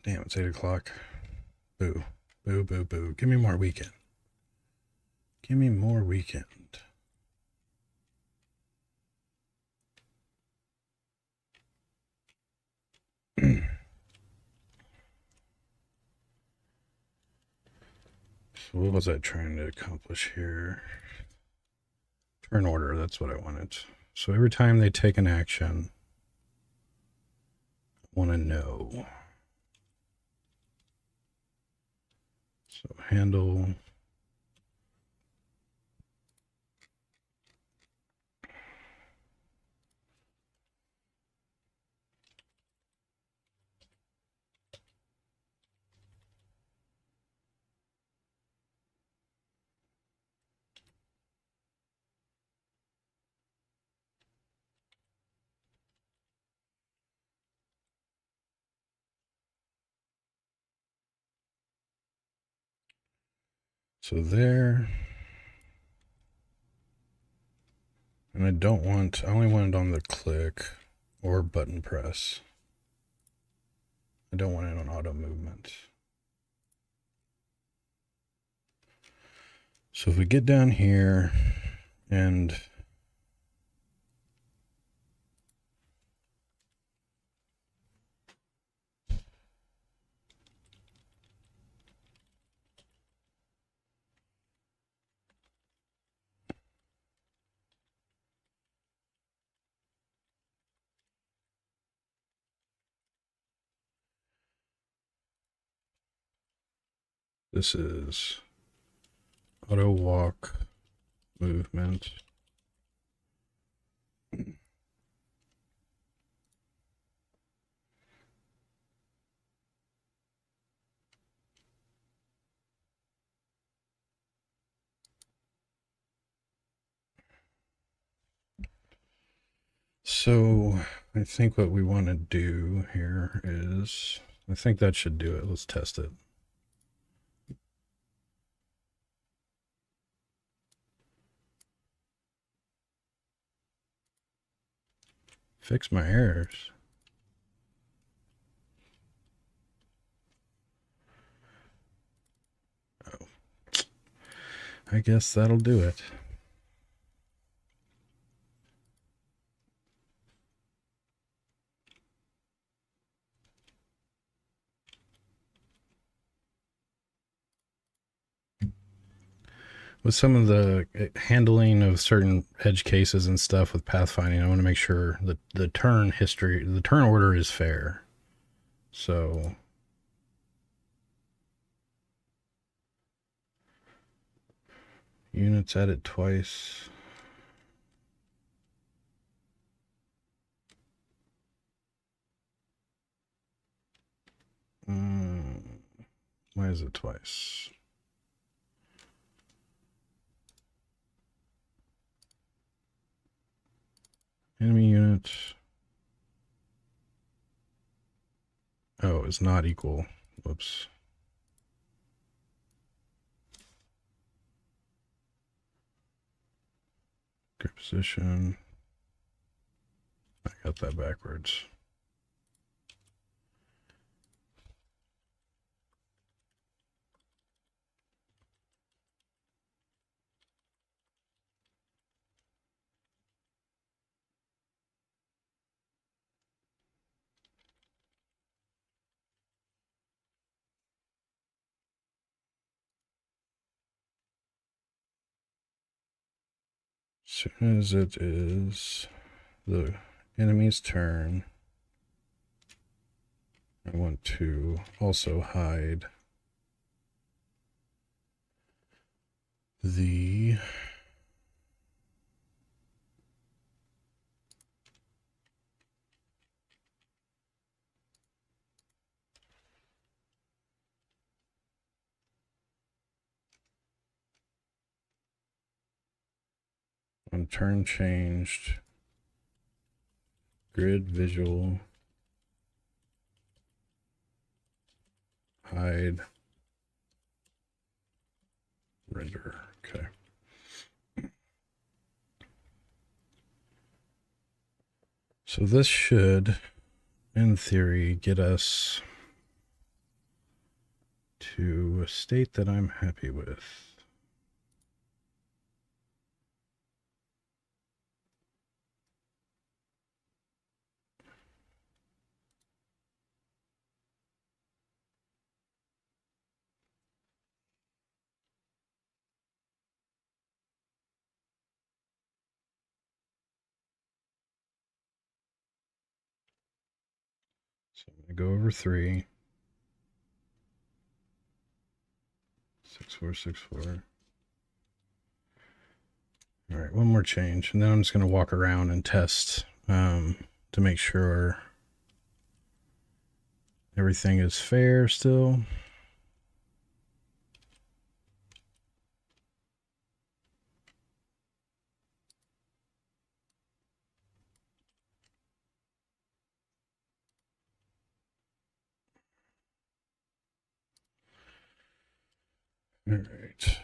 Damn, it's 8 o'clock. Boo. Boo, boo, boo. Give me more weekend. Give me more weekend. So what was I trying to accomplish here? Turn order, that's what I wanted. So every time they take an action, I want to know. So handle. So there. And I only want it on the click or button press. I don't want it on auto movement. So if we get down here and this is auto walk movement. So I think what we want to do here is, I think that should do it. Let's test it. Fix my errors. Oh, I guess that'll do it. With some of the handling of certain edge cases and stuff with pathfinding, I want to make sure that the turn order is fair. So units added twice. Why is it twice? Enemy unit. Oh, it's not equal. Whoops. Good position. I got that backwards. As soon as it is the enemy's turn, I want to also hide the on turn changed grid visual hide render. Okay. So this should, in theory, get us to a state that I'm happy with. So I'm going to go over 3. 6, 4, 6, 4. All right, one more change, and then I'm just going to walk around and test to make sure everything is fair still. All right.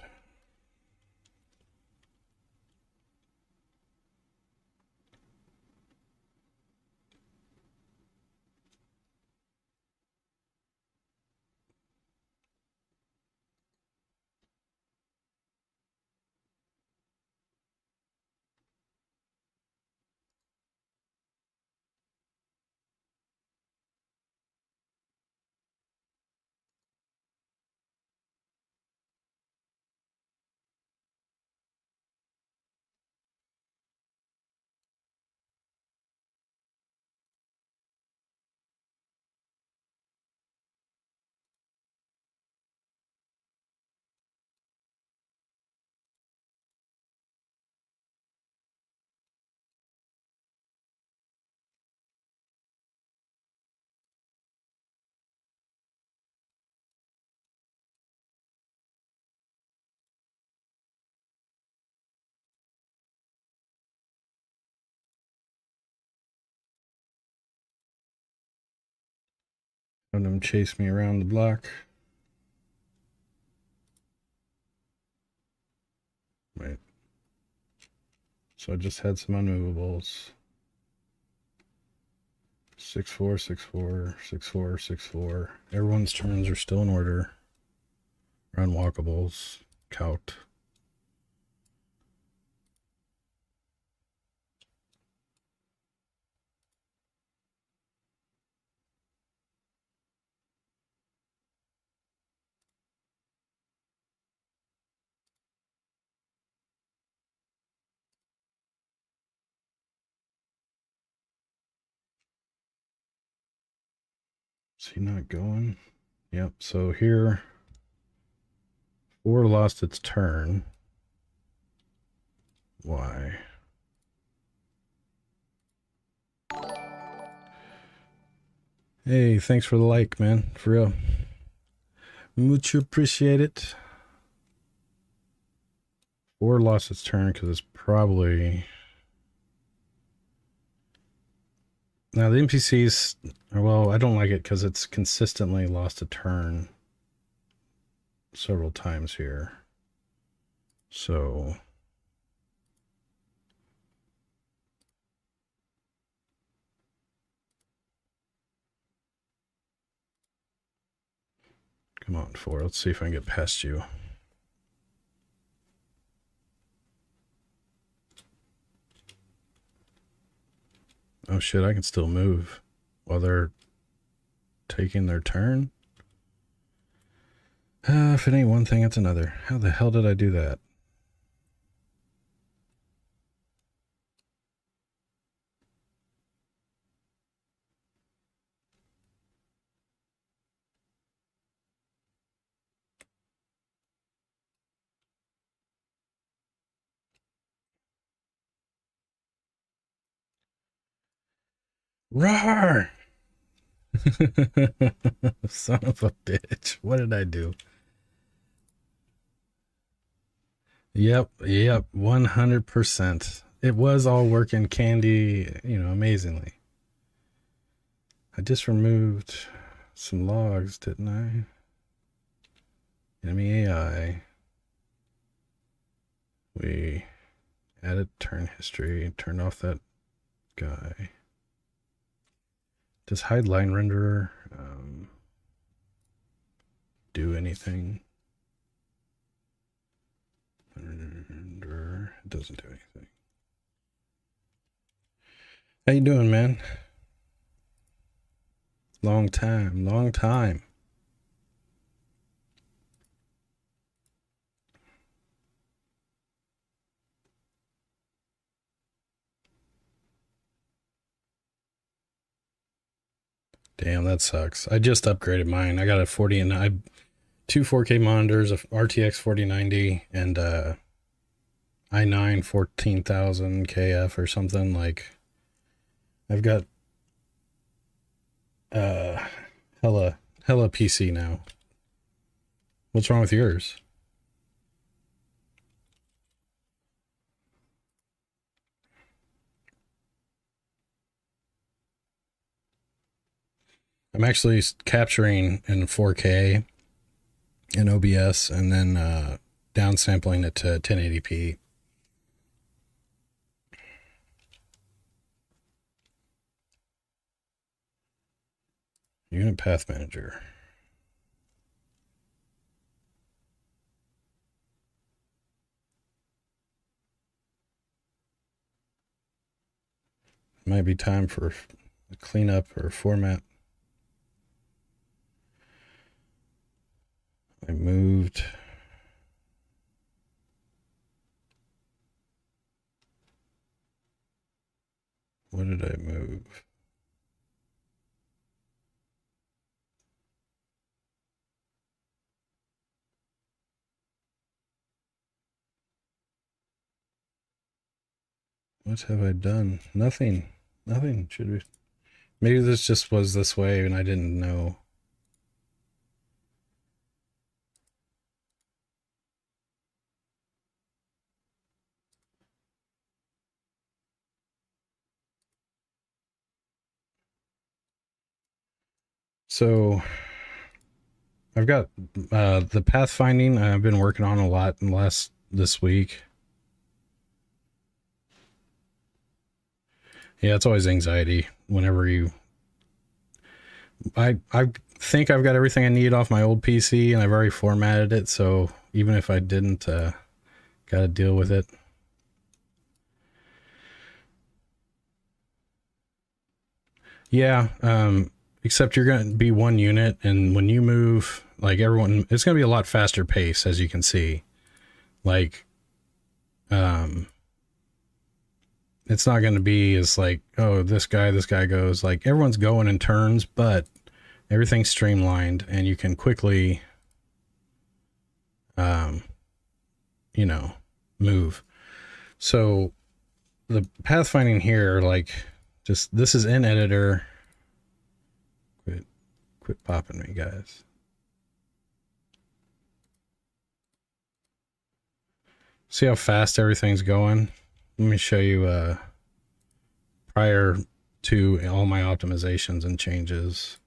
Having them chase me around the block. Right. So I just had some unmovables. 6, 4, 6, 4, 6, 4, 6, 4. Everyone's turns are still in order. Unwalkables. Count. Is he not going? Yep, so here 4 lost its turn. Why? Hey, thanks for the like, man. For real. Mucho appreciate it. 4 lost its turn because it's probably... Now the NPCs, well, I don't like it because it's consistently lost a turn several times here. So... Come on, 4. Let's see if I can get past you. Oh shit, I can still move while they're taking their turn. If it ain't one thing, it's another. How the hell did I do that? Roar! Son of a bitch. What did I do? Yep, 100%. It was all working candy, amazingly. I just removed some logs, didn't I? Enemy AI. We added turn history, turned off that guy. Just hide line renderer. do anything. It doesn't do anything. How you doing, man? Long time, long time. Damn, that sucks. I just upgraded mine. I got a 40 and I two 4K monitors, a RTX 4090 and i9 14000 KF or something. Like I've got hella PC now. What's wrong with yours? I'm actually capturing in 4K in OBS and then downsampling it to 1080p. Unit Path Manager. Might be time for a cleanup or format. I moved. What did I move? What have I done? Nothing. Nothing. Should be. Maybe this just was this way and I didn't know. So I've got the pathfinding I've been working on a lot in this week. Yeah, it's always anxiety whenever I think I've got everything I need off my old PC and I've already formatted it, so even if I didn't, gotta deal with it. Yeah, except you're gonna be one unit, and when you move, like everyone, it's gonna be a lot faster pace, as you can see. Like, it's not gonna be as like, oh, this guy goes. Like, everyone's going in turns, but everything's streamlined, and you can quickly, you know, move. So the pathfinding here, like, just this is in editor. Quit popping me, guys. See how fast everything's going? Let me show you prior to all my optimizations and changes.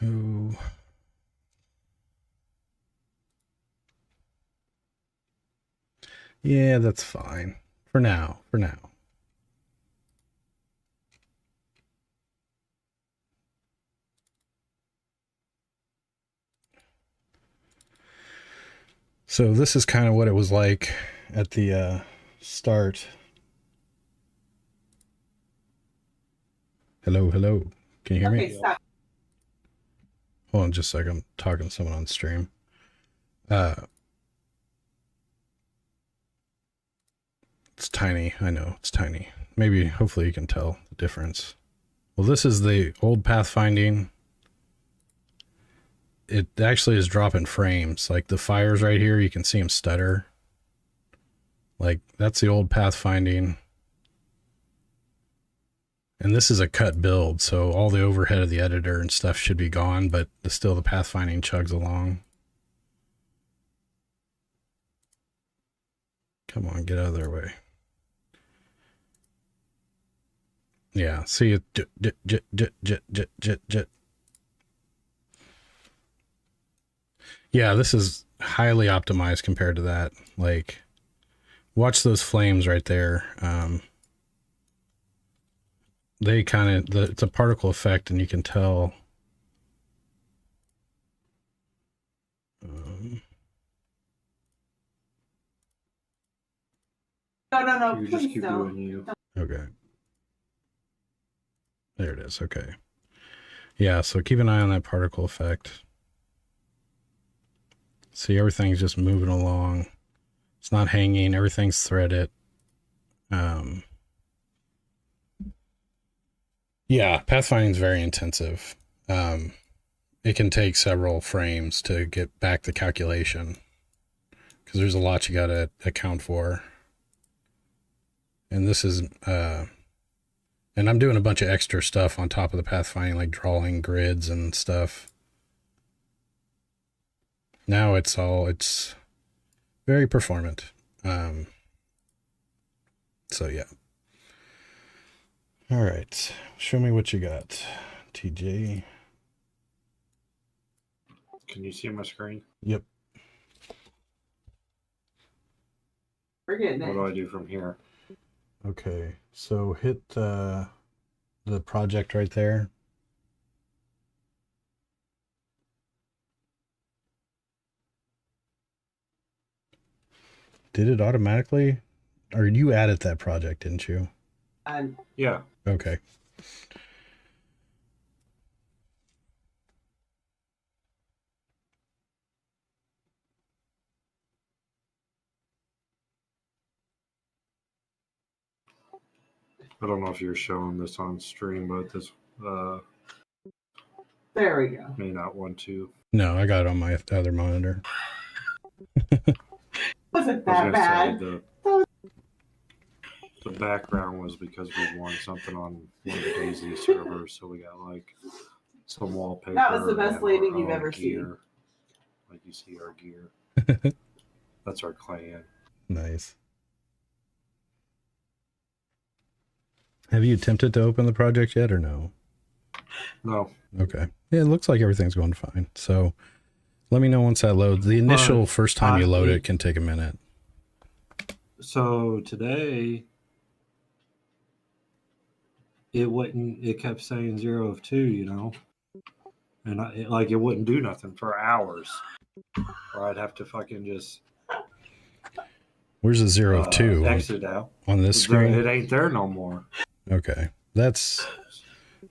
Oh. Yeah, that's fine. For now. So this is kind of what it was like at the start. Hello. Can you hear me? Stop. Hold on just a second. I'm talking to someone on stream. It's tiny. I know, it's tiny. Maybe, hopefully you can tell the difference. Well, this is the old pathfinding. It actually is dropping frames. Like the fires right here, you can see them stutter. Like, that's the old pathfinding. And this is a cut build, so all the overhead of the editor and stuff should be gone, but still the pathfinding chugs along. Come on, get out of their way. Yeah, see it. Yeah, this is highly optimized compared to that. Like, watch those flames right there. They kind of, it's a particle effect, and you can tell No, You just please keep don't. doing you. Okay. There it is. Okay. Yeah, so keep an eye on that particle effect. See, everything's just moving along. It's not hanging. Everything's threaded. Yeah, pathfinding is very intensive. It can take several frames to get back the calculation because there's a lot you got to account for. And this is, and I'm doing a bunch of extra stuff on top of the pathfinding, like drawing grids and stuff. Now it's very performant. So yeah. All right, show me what you got, TJ. Can you see my screen? Yep. We're getting What it. do I do from here? Okay, so hit the project right there. Did it automatically? Or you added that project, didn't you? Yeah. Okay. I don't know if you're showing this on stream, but this There we go. may not want to. No, I got it on my other monitor. Wasn't I that was gonna bad? say the background was because we won something on one of the Daisy servers, so we got like some wallpaper. That was the best and landing our you've own ever seen. gear. Like you see our gear. That's our clan. Nice. Have you attempted to open the project yet or no? No. Okay. Yeah, it looks like everything's going fine. So let me know once that loads. The initial first time you load it can take a minute. So today it kept saying 0 of 2, you know, and it wouldn't do nothing for hours, or I'd have to fucking just Where's the 0 of 2 exit out on this screen? It ain't there no more. Okay, that's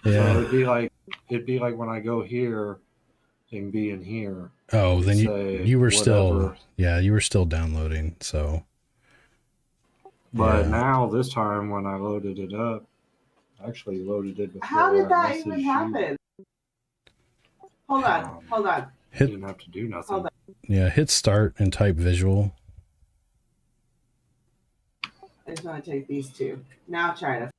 yeah. So it'd be like when I go here and be in here. Oh, then you were whatever. you were still downloading. So, but now this time when I loaded it up, I actually loaded it before. How did that even happen? Hold on. You didn't have to do nothing. Hold on. Yeah, hit start and type visual. I just want to take these two. Now try to.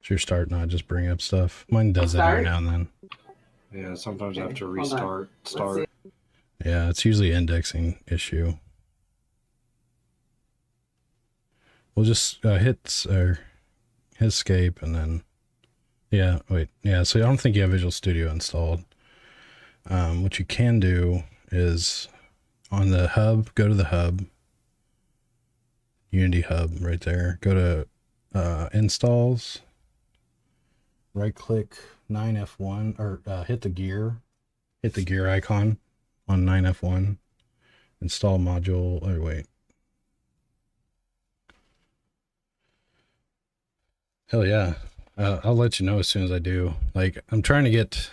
So you're starting to just bring up stuff. Mine does that every now and then. Yeah, sometimes I have to restart. Yeah, it's usually an indexing issue. We'll just hit escape and then so I don't think you have Visual Studio installed. What you can do is on the hub, go to the hub, Unity hub right there, go to installs, right click 9F1 or hit the gear icon on 9F1, install module, or wait. Hell yeah. I'll let you know as soon as I do. Like I'm trying to get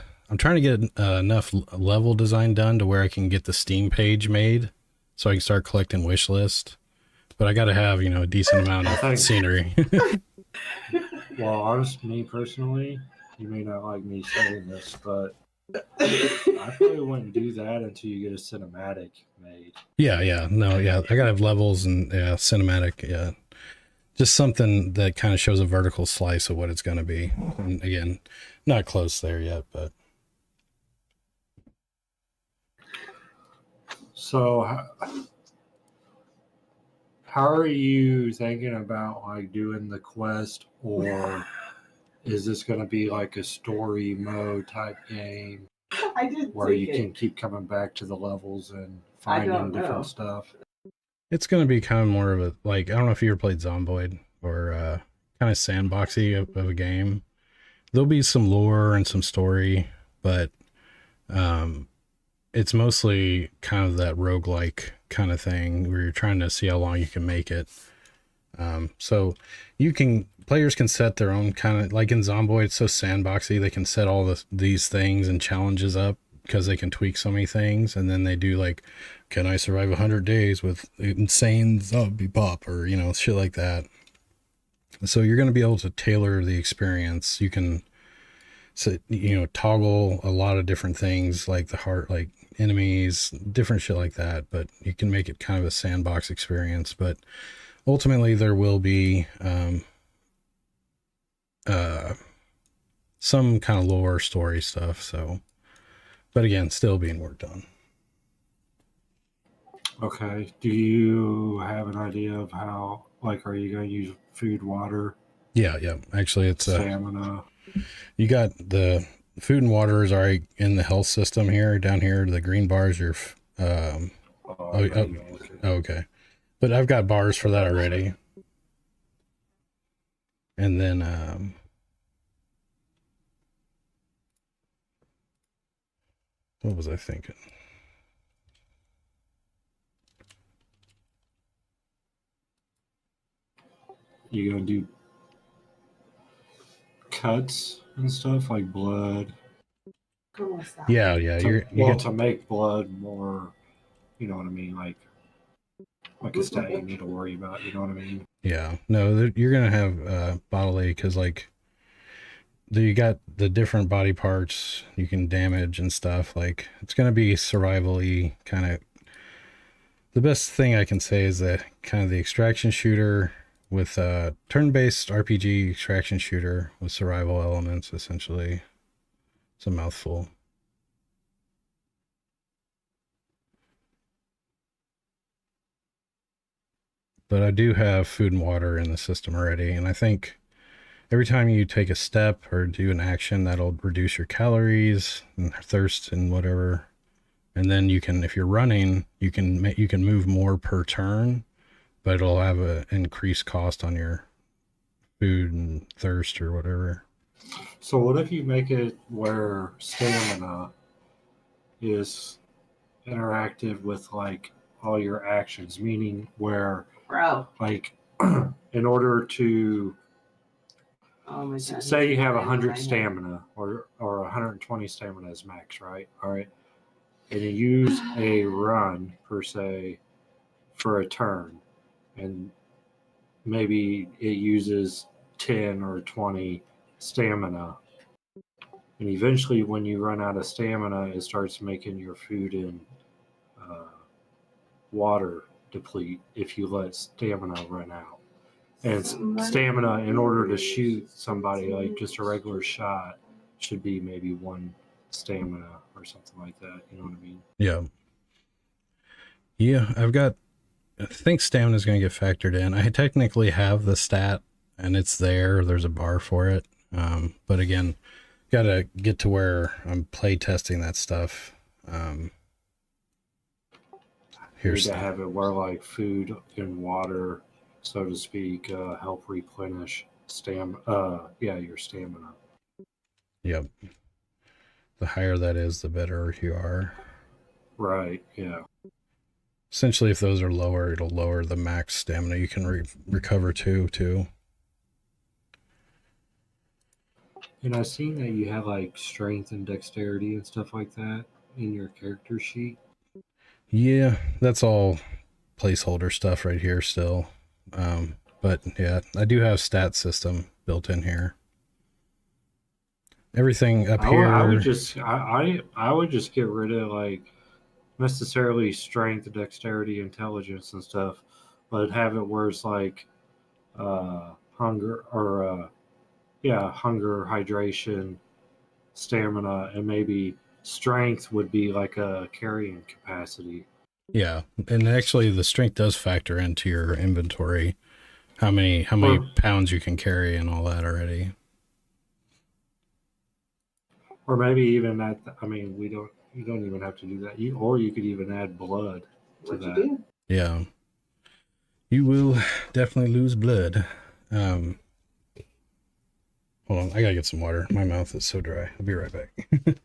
enough level design done to where I can get the Steam page made so I can start collecting wish list. But I got to have, a decent amount of scenery. Well, me personally, you may not like me saying this, but I probably wouldn't do that until you get a cinematic made. Yeah. I got to have levels and cinematic. Yeah. Just something that kind of shows a vertical slice of what it's going to be. And again, not close there yet, but. So how are you thinking about like doing the quest, or is this going to be like a story mode type game where you can keep coming back to the levels and finding different stuff? It's going to be kind of more of a, like, I don't know if you ever played Zomboid or kind of sandboxy of a game. There'll be some lore and some story, but it's mostly kind of that roguelike kind of thing where you're trying to see how long you can make it. So players can set their own kind of, like in Zomboid, it's so sandboxy, they can set all these things and challenges up because they can tweak so many things, and then they do like, can I survive 100 days with insane zombie pop, or shit like that. So you're going to be able to tailor the experience. You can toggle a lot of different things, like the heart, like enemies, different shit like that, but you can make it kind of a sandbox experience. But ultimately there will be some kind of lore story stuff. So, but again, still being worked on. Okay. Do you have an idea of how, like, are you going to use food, water? Yeah. Actually, it's stamina. You got the food and water is already in the health system here. Down here, the green bars are. Okay. But I've got bars for that already. And then what was I thinking? You gonna do cuts and stuff like blood? Yeah. To make blood more, you know what I mean, like a stat you need to worry about. You know what I mean? Yeah. No, you're gonna have bodily, because like you got the different body parts you can damage and stuff. Like it's gonna be survival-y kind of. The best thing I can say is that kind of the extraction shooter with turn-based RPG extraction shooter with survival elements, essentially. It's a mouthful. But I do have food and water in the system already, and I think every time you take a step or do an action, that'll reduce your calories and thirst and whatever. And then you can, if you're running, you can move more per turn, but it'll have an increased cost on your food and thirst or whatever. So what if you make it where stamina is interactive with like all your actions, meaning where like in order to say you have 100 stamina or 120 stamina is max, right? All right. And you use a run per se for a turn, and maybe it uses 10 or 20 stamina, and eventually when you run out of stamina, it starts making your food and water deplete if you let stamina run out. And stamina, in order to shoot somebody, like just a regular shot, should be maybe 1 stamina or something like that. You know what I mean? Yeah, I think stamina is going to get factored in. I technically have the stat and it's there's a bar for it. But again, got to get to where I'm play testing that stuff. Here's to have it where like food and water, so to speak, help replenish your stamina. Yep. The higher that is, the better you are. Right. Yeah. Essentially, if those are lower, it'll lower the max stamina you can recover too. And I've seen that you have like strength and dexterity and stuff like that in your character sheet. Yeah, that's all placeholder stuff right here still. But yeah, I do have stat system built in here. Everything up here. I would just get rid of like necessarily strength, dexterity, intelligence, and stuff, but have it where it's like hunger or hunger, hydration, stamina, and maybe strength would be like a carrying capacity. Yeah, and actually the strength does factor into your inventory, how many pounds you can carry and all that already. Or maybe even that. I mean, you don't even have to do that. You could even add blood to that. Yeah, you will definitely lose blood. Hold on, I gotta get some water. My mouth is so dry. I'll be right back.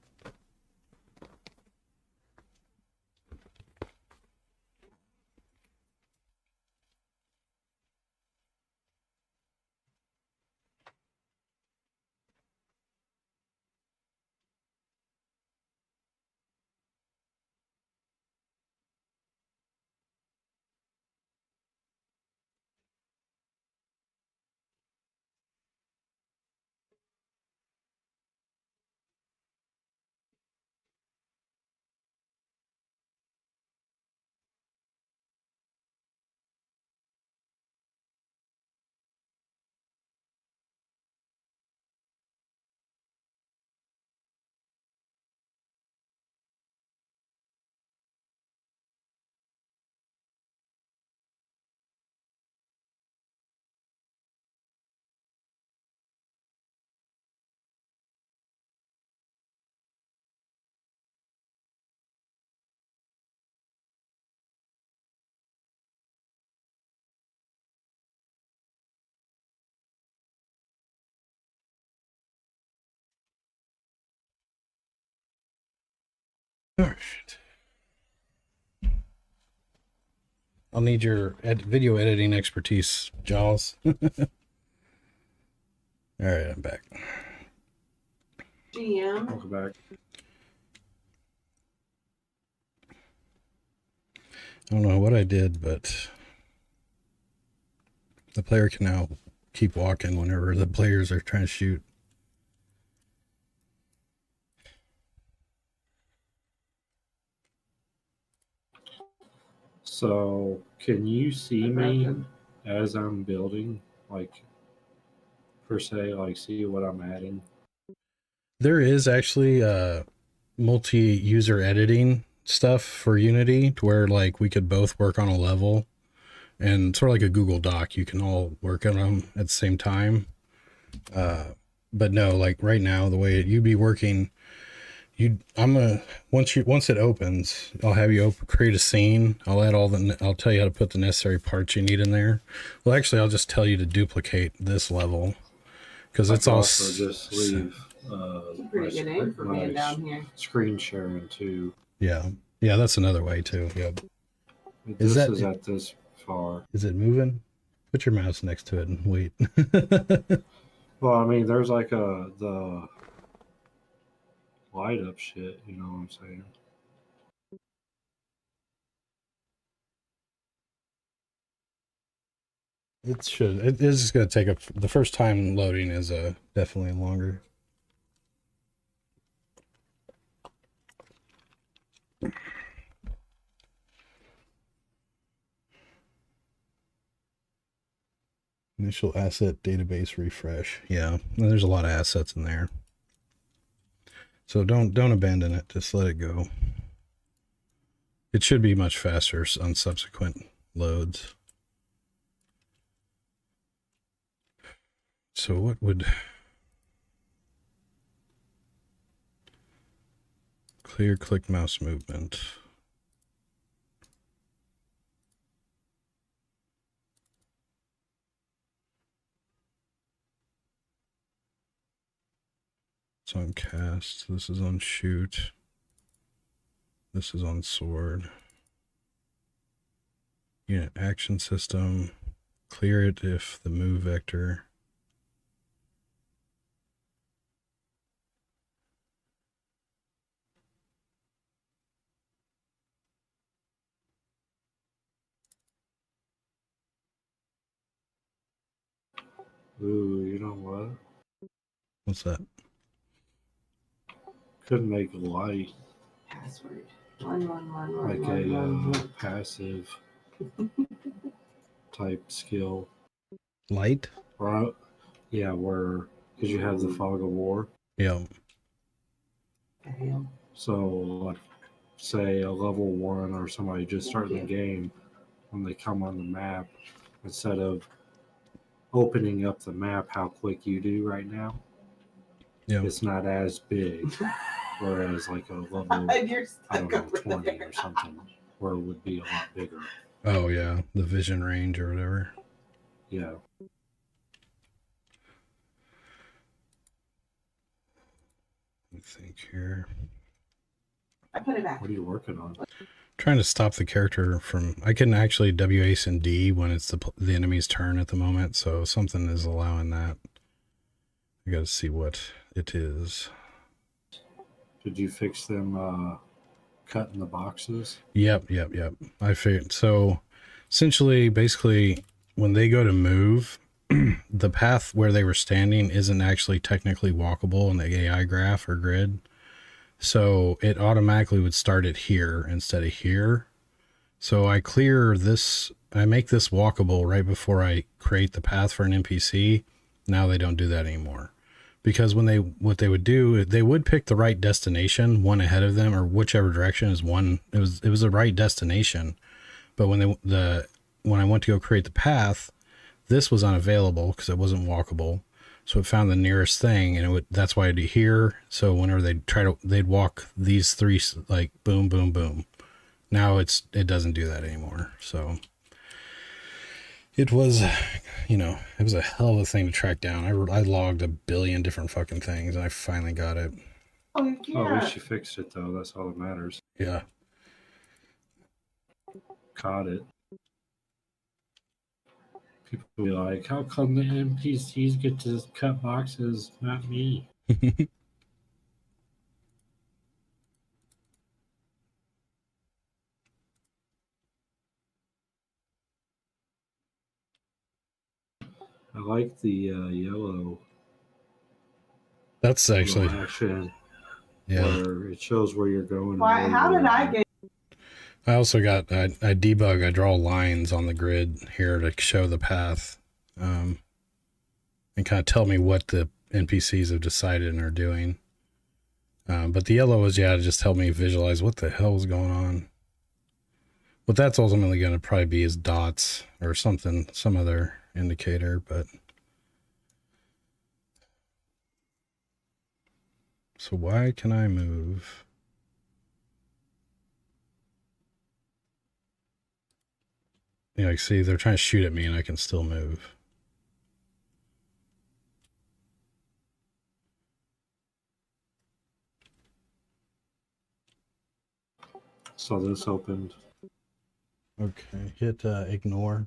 All right. I'll need your video editing expertise, Jaws. All right, I'm back. GM. Welcome back. I don't know what I did, but the player can now keep walking whenever the players are trying to shoot. So, can you see me as I'm building? Like, per se, like, see what I'm adding? There is actually multi-user editing stuff for Unity to where like we could both work on a level, and sort of like a Google Doc, you can all work on them at the same time. But no, like right now, the way you'd be working, once it opens, I'll have you create a scene. I'll tell you how to put the necessary parts you need in there. Well, actually, I'll just tell you to duplicate this level because it's all. Just leave. Pretty good name for being down here. Screen sharing too. Yeah, that's another way too. Yep. Is at this far. Is it moving? Put your mouse next to it and wait. Well, I mean, there's like the light up shit. You know what I'm saying? It should. It is just going to take the first time loading is definitely longer. Initial asset database refresh. Yeah, there's a lot of assets in there. So don't abandon it. Just let it go. It should be much faster on subsequent loads. So what would clear click mouse movement? It's on cast. This is on shoot. This is on sword. Unit action system. Clear it if the move vector. Ooh, you know what? What's that? Could make light Password. One. like a passive type skill. Light? Right? Yeah, where because you have the fog of war. Yeah. So, like, say a level 1 or somebody just starting the game, when they come on the map, instead of opening up the map how quick you do right now, it's not as big. Whereas, like a level, I don't know, 20 or something, where it would be a lot bigger. Oh, yeah. The vision range or whatever. Yeah. me think here. I put it back. What are you working on? Trying to stop the character from. I can actually WASD and D when it's the enemy's turn at the moment, so something is allowing that. I got to see what it is. Did you fix them cutting the boxes? Yep. I figured. So essentially, basically, when they go to move, the path where they were standing isn't actually technically walkable in the AI graph or grid. So it automatically would start it here instead of here. So I clear this, I make this walkable right before I create the path for an NPC. Now they don't do that anymore. Because what they would do, they would pick the right destination, one ahead of them, or whichever direction is one. It was the right destination. But when I went to go create the path, this was unavailable because it wasn't walkable. So it found the nearest thing, and that's why it'd be here. So whenever they'd walk these three, like boom, boom, boom. Now it doesn't do that anymore. So it was, it was a hell of a thing to track down. I logged a billion different fucking things, and I finally got it. Oh, yeah. Oh, at least you fixed it, though. That's all that matters. Yeah. Caught it. People be like, how come the NPCs get to cut boxes, not me? I like the yellow. That's actually action. Yeah. Where it shows where you're going. Why? How did I get? I also got I debug. I draw lines on the grid here to show the path, and kind of tell me what the NPCs have decided and are doing. But the yellow was to just help me visualize what the hell is going on. What that's ultimately going to probably be is dots or something, some other indicator. But so why can I move? You see, they're trying to shoot at me and I can still move. So this opened. Okay, hit ignore.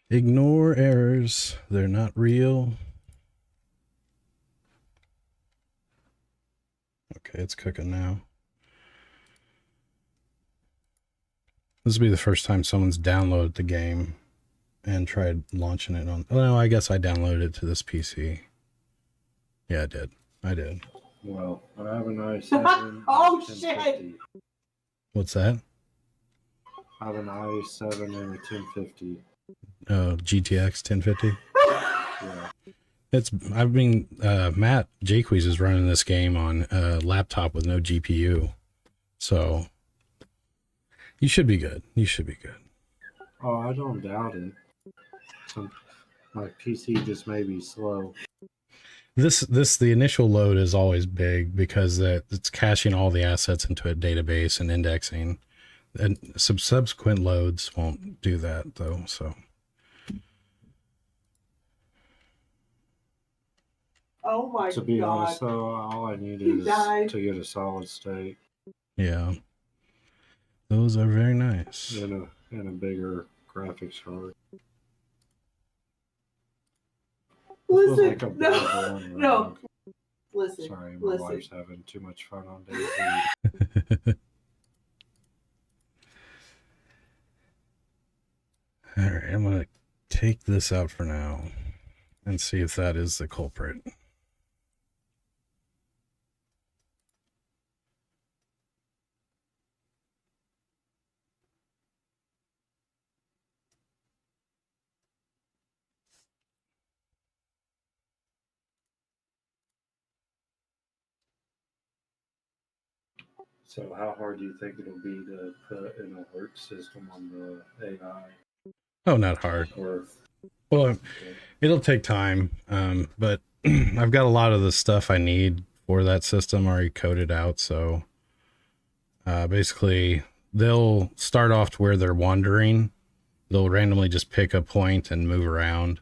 Ignore errors. They're not real. Okay, it's cooking now. This will be the first time someone's downloaded the game and tried launching it on. Well, I guess I downloaded it to this PC. Yeah, I did. Well, I have an i7. Oh, shit. What's that? I have an i7 and a 1050. GTX 1050? Yeah. Matt Jaques is running this game on a laptop with no GPU. So you should be good. Oh, I don't doubt it. My PC just may be slow. The initial load is always big because it's caching all the assets into a database and indexing. And some subsequent loads won't do that though, so. Oh my god. To be honest though, all I need is to get a solid state. Yeah. Those are very nice. And a bigger graphics card. Listen, like no. Listen. Sorry, my wife's having too much fun on DayZ. All right, I'm going to take this out for now and see if that is the culprit. So how hard do you think it'll be to put an alert system on the AI? Oh, not hard. Or, well, it'll take time, but I've got a lot of the stuff I need for that system already coded out. So basically, they'll start off to where they're wandering, They'll randomly just pick a point and move around.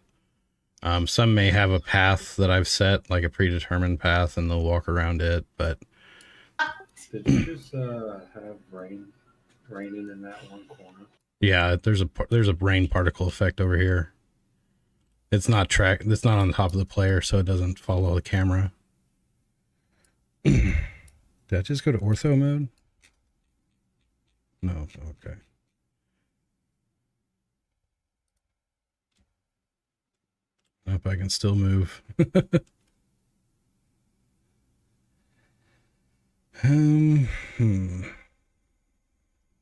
Some may have a path that I've set, like a predetermined path, and they'll walk around it. But did you just have raining in that one corner? Yeah, there's a rain particle effect over here. It's not on top of the player, so it doesn't follow the camera. Did I just go to ortho mode? No, okay. Nope, I can still move.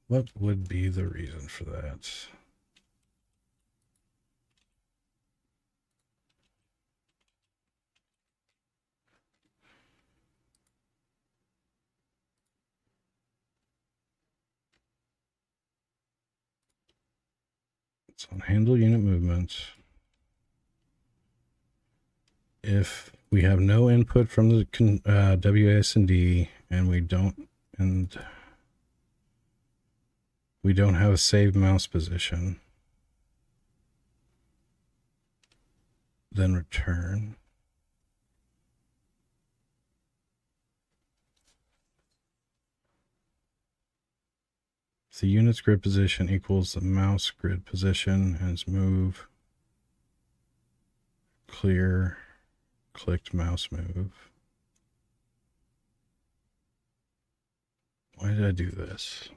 What would be the reason for that? It's on handle unit movements. If we have no input from the WASD and we don't have a saved mouse position, then return. If the unit's grid position equals the mouse grid position and its move, clear, clicked mouse move. Why did I do this?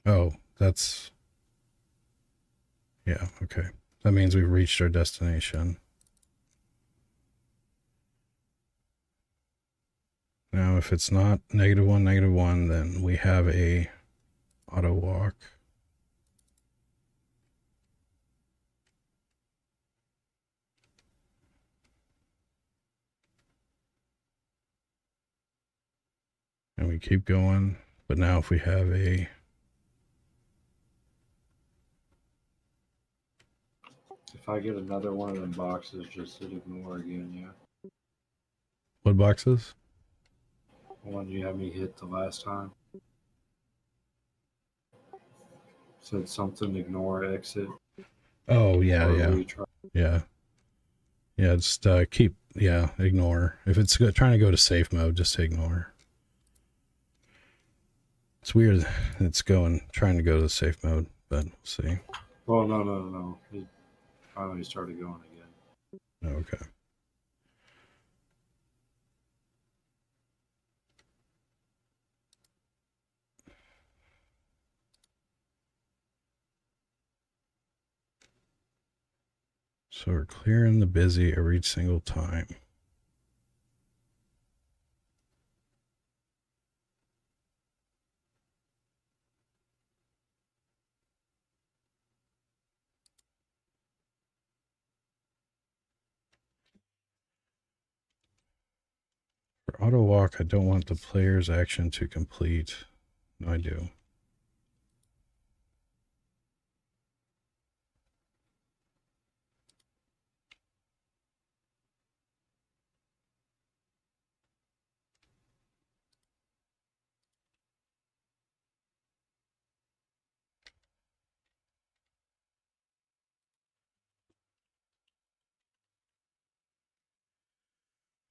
Oh, that's... Yeah, okay. That means we've reached our destination. Now, if it's not -1, then we have a auto walk. And we keep going. But now if we have a... If I get another one of them boxes, just hit ignore again, yeah? What boxes? The one you had me hit the last time. Said something, ignore, exit. Oh, yeah, or yeah. retry. Yeah. Yeah, just ignore. If it's trying to go to safe mode, just ignore. It's weird it's trying to go to the safe mode, but we'll see. Well, no. It finally started going again. Okay. So we're clearing the busy every single time. For auto walk, I don't want the player's action to complete. No, I do.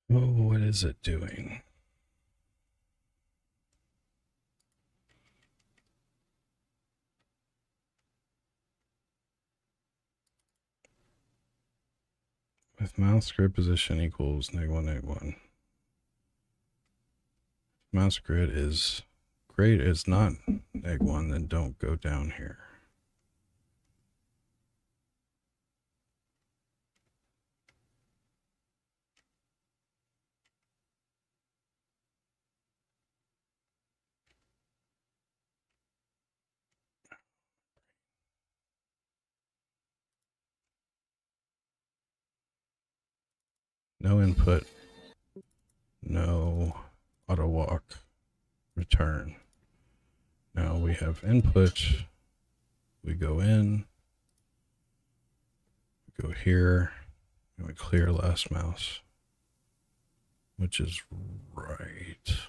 Oh, what is it doing? With mouse grid position equals -1. Mouse grid is great. It's not -1, then don't go down here. No input. No auto walk. Return. Now we have input. We go in. We go here. And we clear last mouse. Which is right.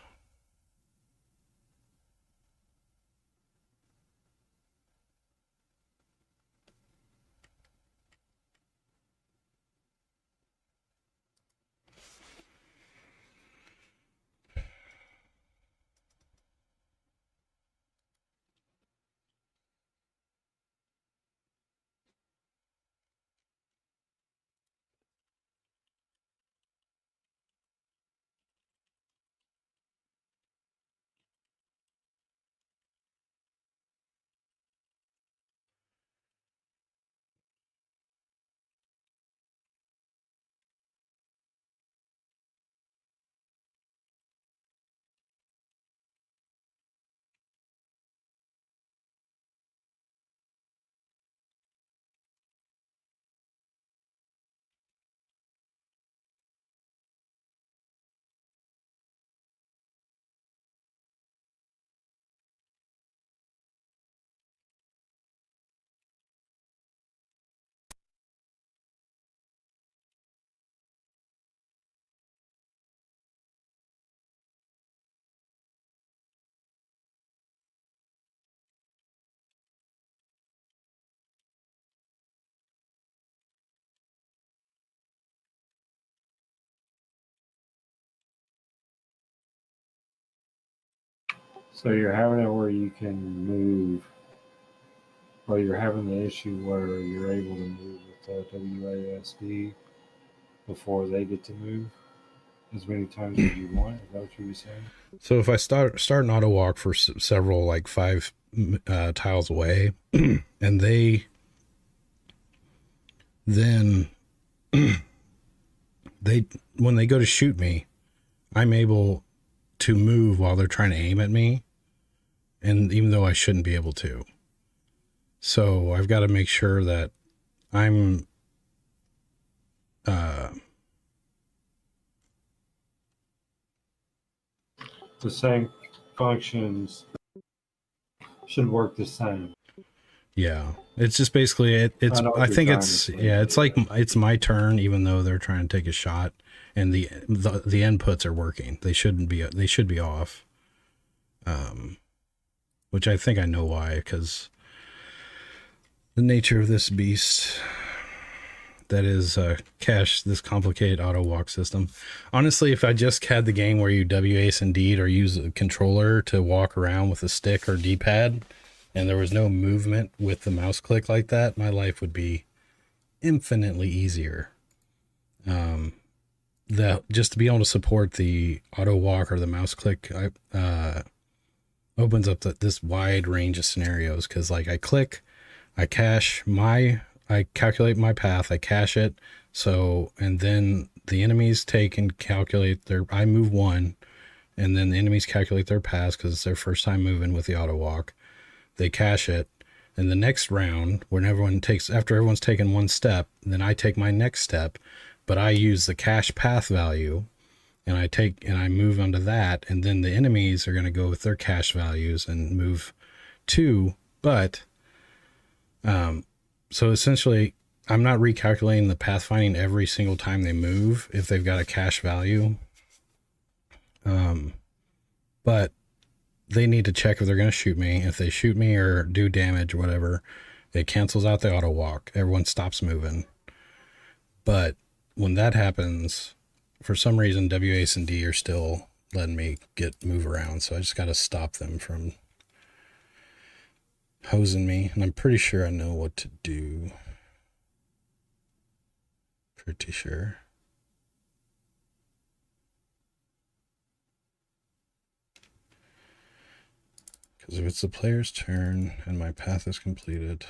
So you're having it where you can move, or you're having the issue where you're able to move with the WASD before they get to move as many times as you want. Is that what you were saying? So if I start an auto walk for several, like 5 tiles away, and they then when they go to shoot me, I'm able to move while they're trying to aim at me, and even though I shouldn't be able to. So I've got to make sure that I'm The same functions should work the same. yeah. It's just basically I think it's like it's my turn, even though they're trying to take a shot, and the inputs are working. They should be off. Which I think I know why, because the nature of this beast that is this complicated auto walk system. Honestly, if I just had the game where you WAS indeed or use a controller to walk around with a stick or D-pad, and there was no movement with the mouse click like that, my life would be infinitely easier. Just to be able to support the auto walk or the mouse click opens up this wide range of scenarios, because like I click, I calculate my path, I cache it. So, and then the enemies take and calculate I move 1, and then the enemies calculate their paths because it's their first time moving with the auto walk. They cache it. And the next round, after everyone's taken 1 step, then I take my next step, but I use the cache path value, and I move onto that. And then the enemies are going to go with their cache values and move 2. But, so essentially, I'm not recalculating the pathfinding every single time they move if they've got a cache value. But they need to check if they're going to shoot me. If they shoot me or do damage or whatever, it cancels out the auto walk. Everyone stops moving. But when that happens, for some reason, WAS and D are still letting me move around. So I just got to stop them from hosing me. And I'm pretty sure I know what to do. Pretty sure. Because if it's the player's turn and my path is completed,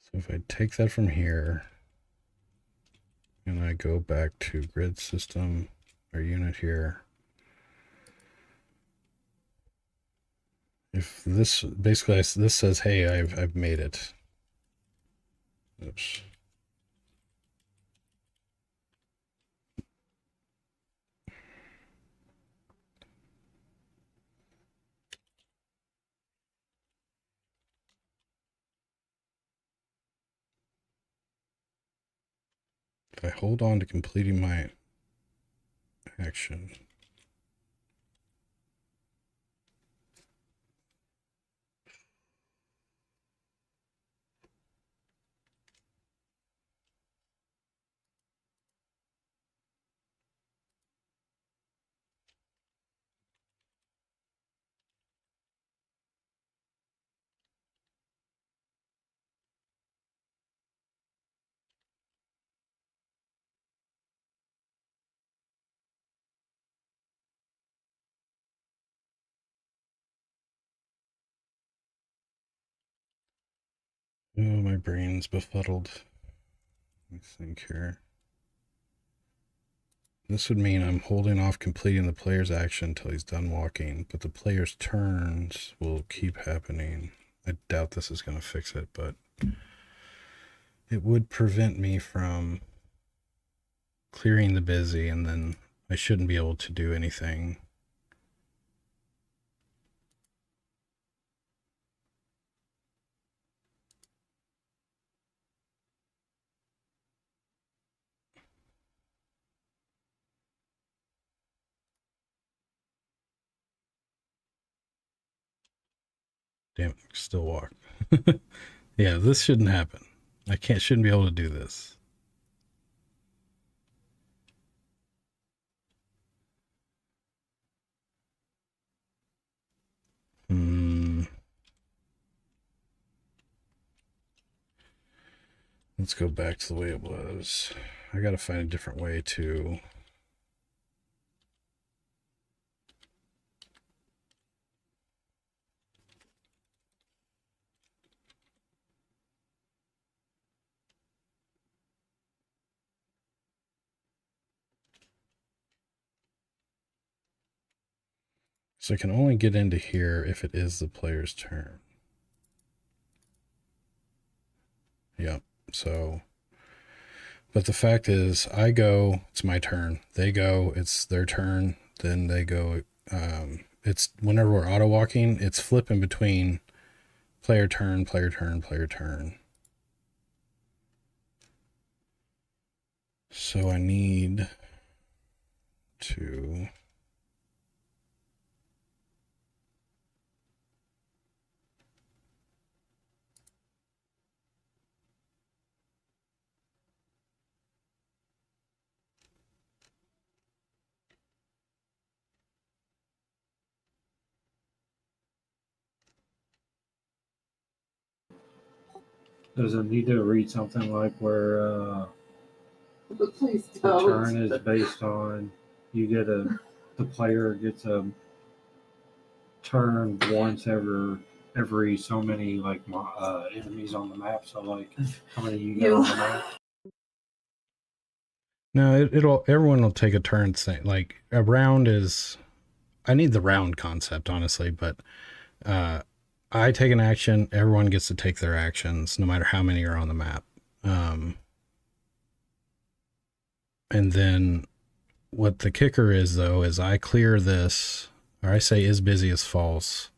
so if I take that from here and I go back to grid system or unit here, if this says, hey, I've made it. Oops. If I hold on to completing my action, oh, my brain's befuddled. Let me think here. This would mean I'm holding off completing the player's action until he's done walking, but the player's turns will keep happening. I doubt this is going to fix it, but it would prevent me from clearing the busy, and then I shouldn't be able to do anything. Damn it, still walk. Yeah, this shouldn't happen. I shouldn't be able to do this. Let's go back to the way it was. I gotta find a different way to... So I can only get into here if it is the player's turn. Yep. So, but the fact is, I go, it's my turn. They go, it's their turn. Then they go, it's whenever we're auto walking, it's flipping between player turn, player turn, player turn. So I need to... Does it need to read something like where Please the don't. turn is based on the player gets a turn once every so many like enemies on the map? So like how many you got on the map? No, everyone will take a turn. Like a round is, I need the round concept, honestly, but I take an action, everyone gets to take their actions, no matter how many are on the map. And then what the kicker is, though, is I clear this, or I say is busy is false,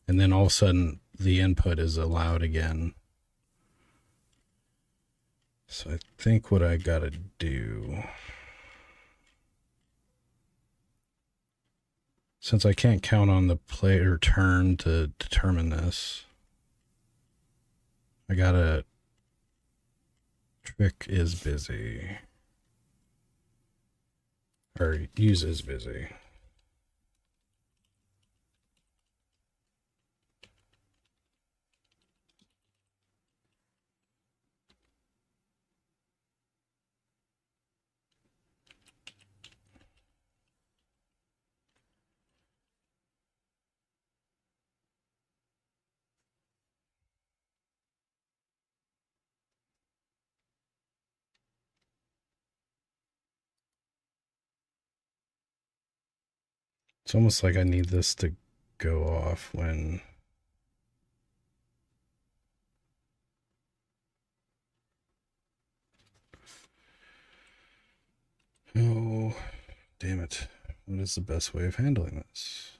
and then all of a sudden the input is allowed again. So I think what I gotta do, since I can't count on the player turn to determine this, I gotta trick is busy, or use is busy. It's almost like I need this to go off when... Oh, damn it. What is the best way of handling this?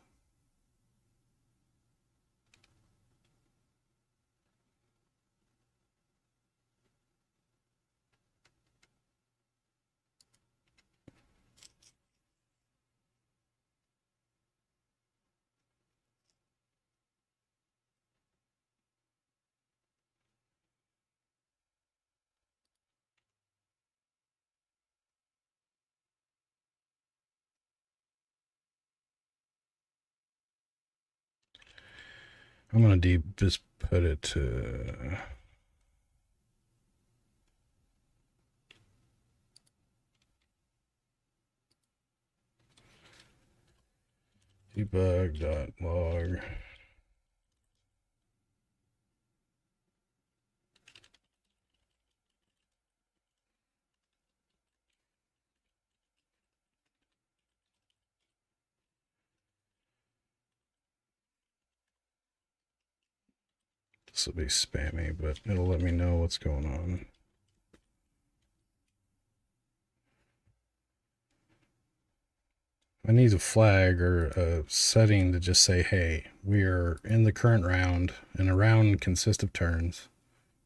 I'm going to just put it to... debug.log. This will be spammy, but it'll let me know what's going on. I need a flag or a setting to just say, hey, we are in the current round, and a round consists of turns.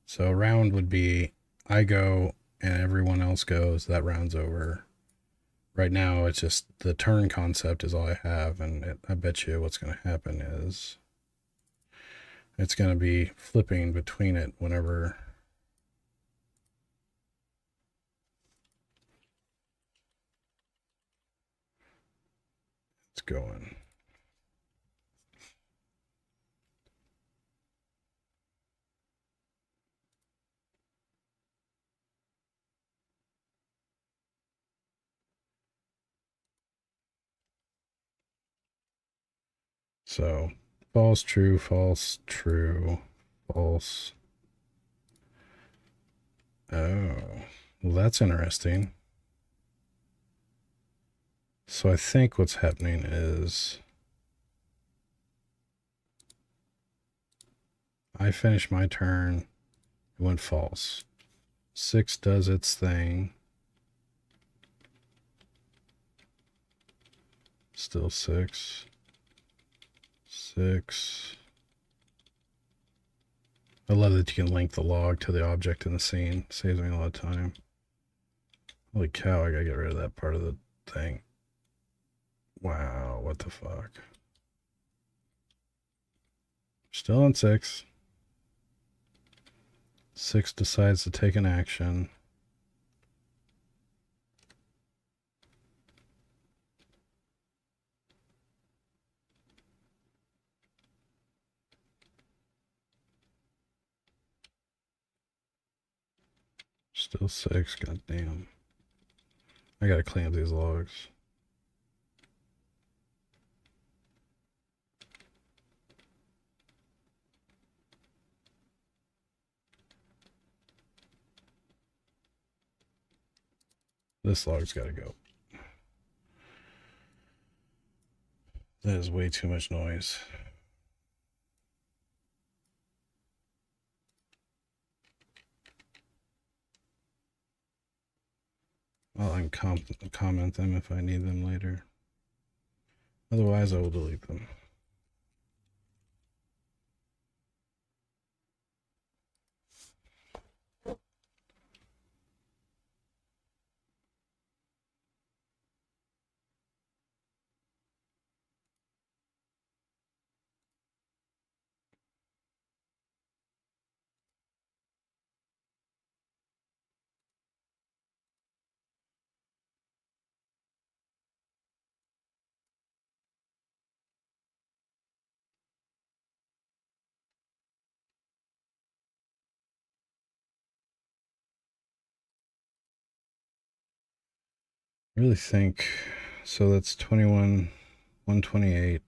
So a round would be I go and everyone else goes, that round's over. Right now, it's just the turn concept is all I have, and I bet you what's going to happen is it's going to be flipping between it whenever it's going. So false, true, false, true, false. Oh, well, that's interesting. So I think what's happening is I finished my turn, it went false. 6 does its thing. Still 6. 6. I love that you can link the log to the object in the scene. Saves me a lot of time. Holy cow, I gotta get rid of that part of the thing. Wow, what the fuck? Still on 6. 6 decides to take an action. Still 6, goddamn. I gotta clean up these logs. This log's gotta go. That is way too much noise. Well, I can comment them if I need them later. Otherwise, I will delete them. I really think so. That's 21, 128,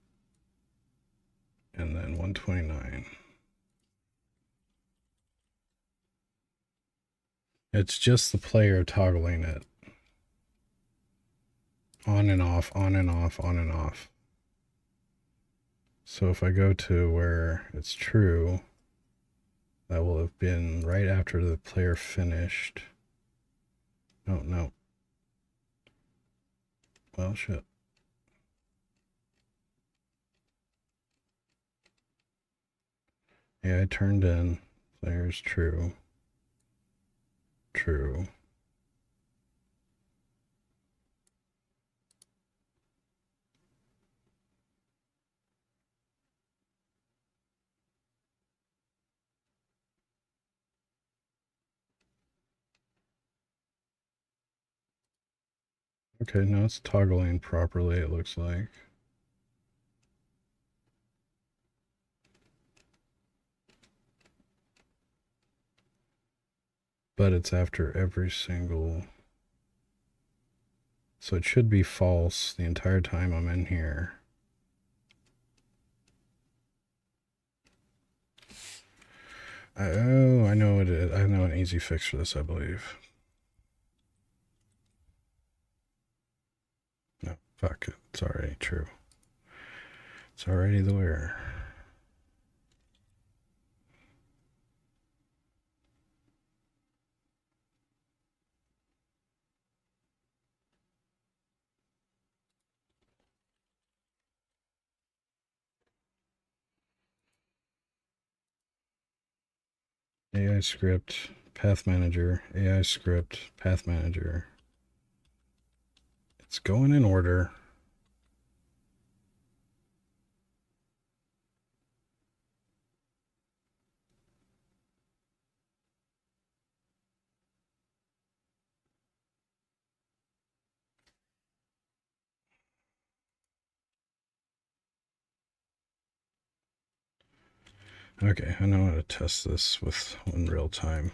and then 129. It's just the player toggling it on and off, on and off, on and off. So if I go to where it's true, that will have been right after the player finished. Oh, no. Well, shit. Yeah, I turned in. Player's true. True. Okay, now it's toggling properly, it looks like. But it's after every single... So it should be false the entire time I'm in here. Oh, I know it is. I know an easy fix for this, I believe. No, fuck it. It's already true. It's already the where. AI script, path manager, AI script, path manager. It's going in order. Okay, I know how to test this with in real time.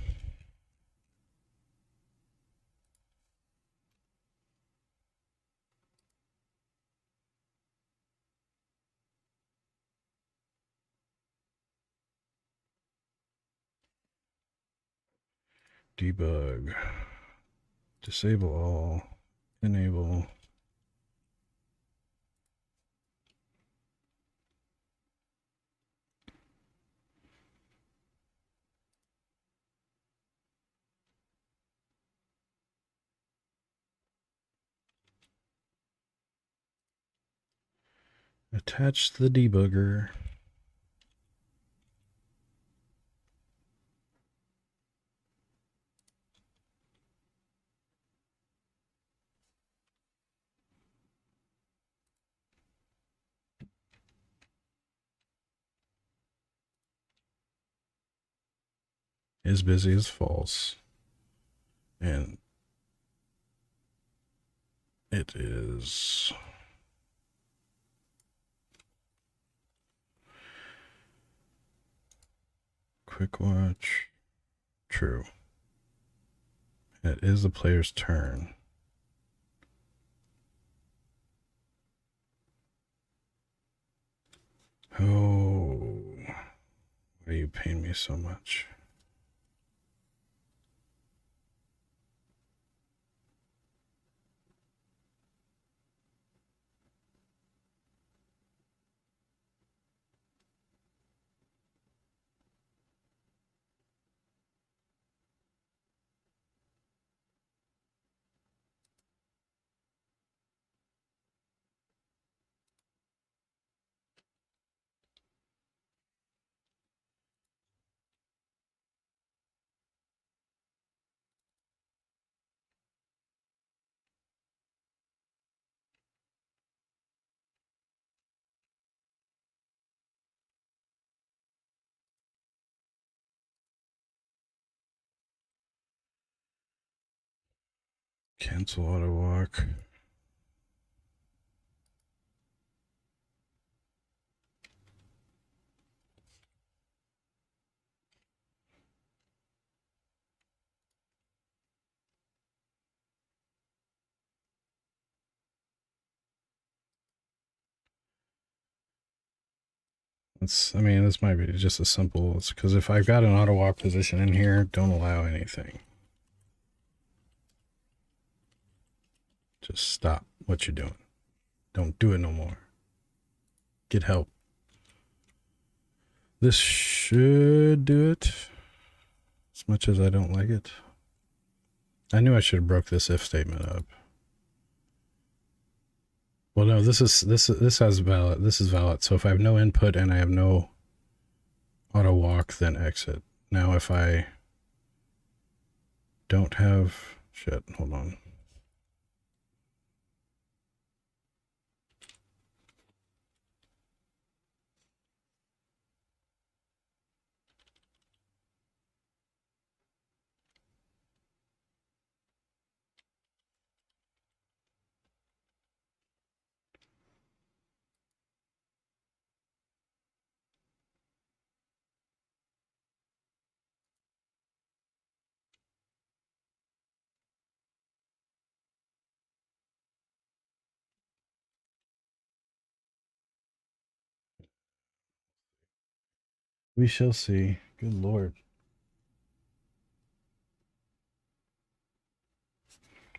Debug. Disable all. Enable. Attach the debugger. Is busy as false. And it is. Quick watch. True. It is the player's turn. Oh, why are you paying me so much? Cancel auto walk. I mean, this might be just as simple. It's because if I've got an auto walk position in here, don't allow anything. Just stop what you're doing. Don't do it no more. Get help. This should do it. As much as I don't like it. I knew I should have broke this if statement up. Well, no, this has valid. This is valid. So if I have no input and I have no auto walk, then exit. Now if I don't have shit, hold on. We shall see. Good Lord.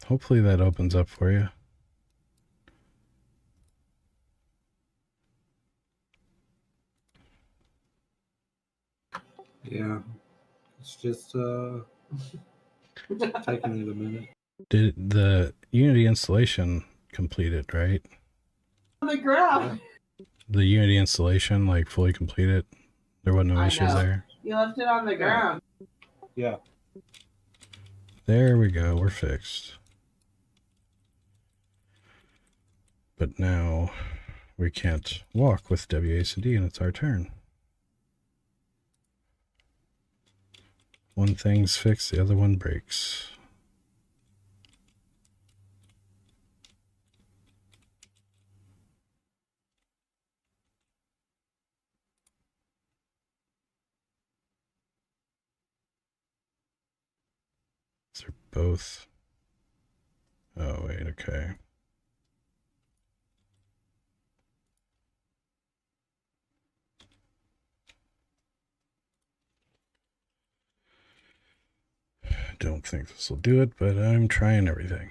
Hopefully that opens up for you. Yeah, it's just taking it a minute. Did the Unity installation completed, right? On the ground. The Unity installation, like fully completed? There were no issues there? You left it on the ground. Yeah. There we go. We're fixed. But now we can't walk with WASD and it's our turn. One thing's fixed, the other one breaks. both. Oh, wait, okay. I don't think this will do it, but I'm trying everything.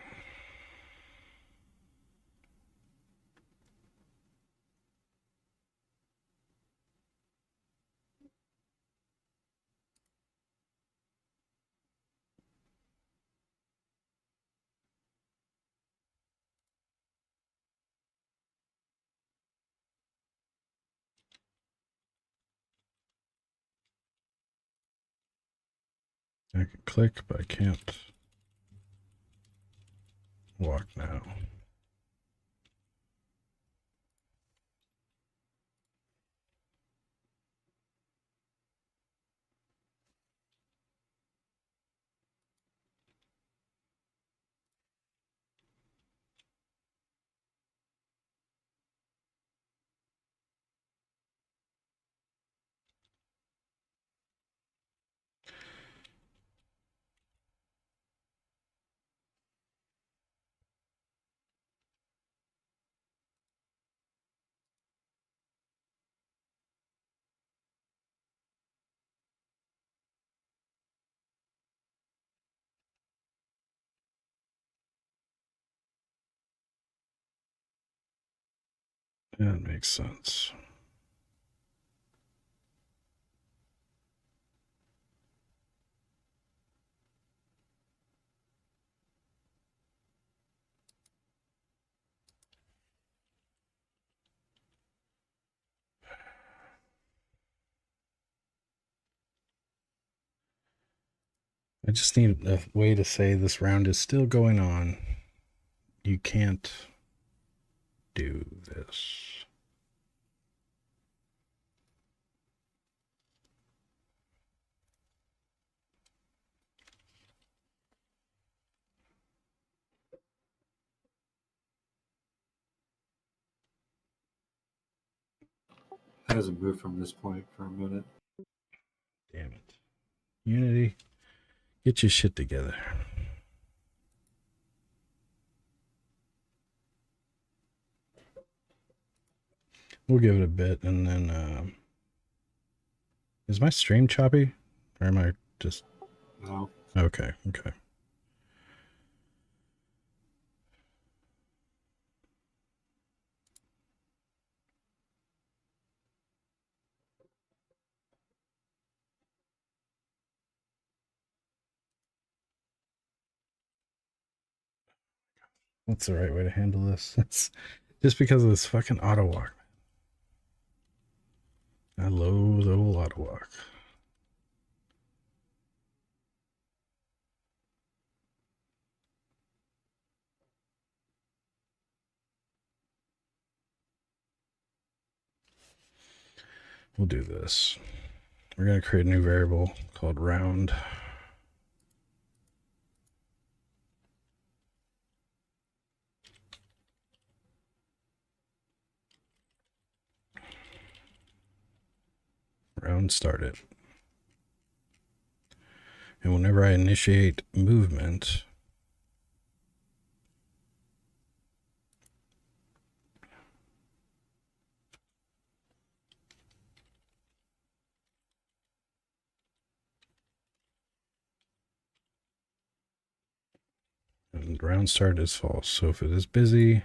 I can click, but I can't walk now. That makes sense. I just need a way to say this round is still going on. You can't do this. It hasn't moved from this point for a minute. Damn it. Unity, get your shit together. We'll give it a bit, and then is my stream choppy, or am I just? No. Okay. What's the right way to handle this? It's just because of this fucking auto walk. I loathe old auto walk. We'll do this. We're going to create a new variable called round. Round started. And whenever I initiate movement, and round start is false. So if it is busy,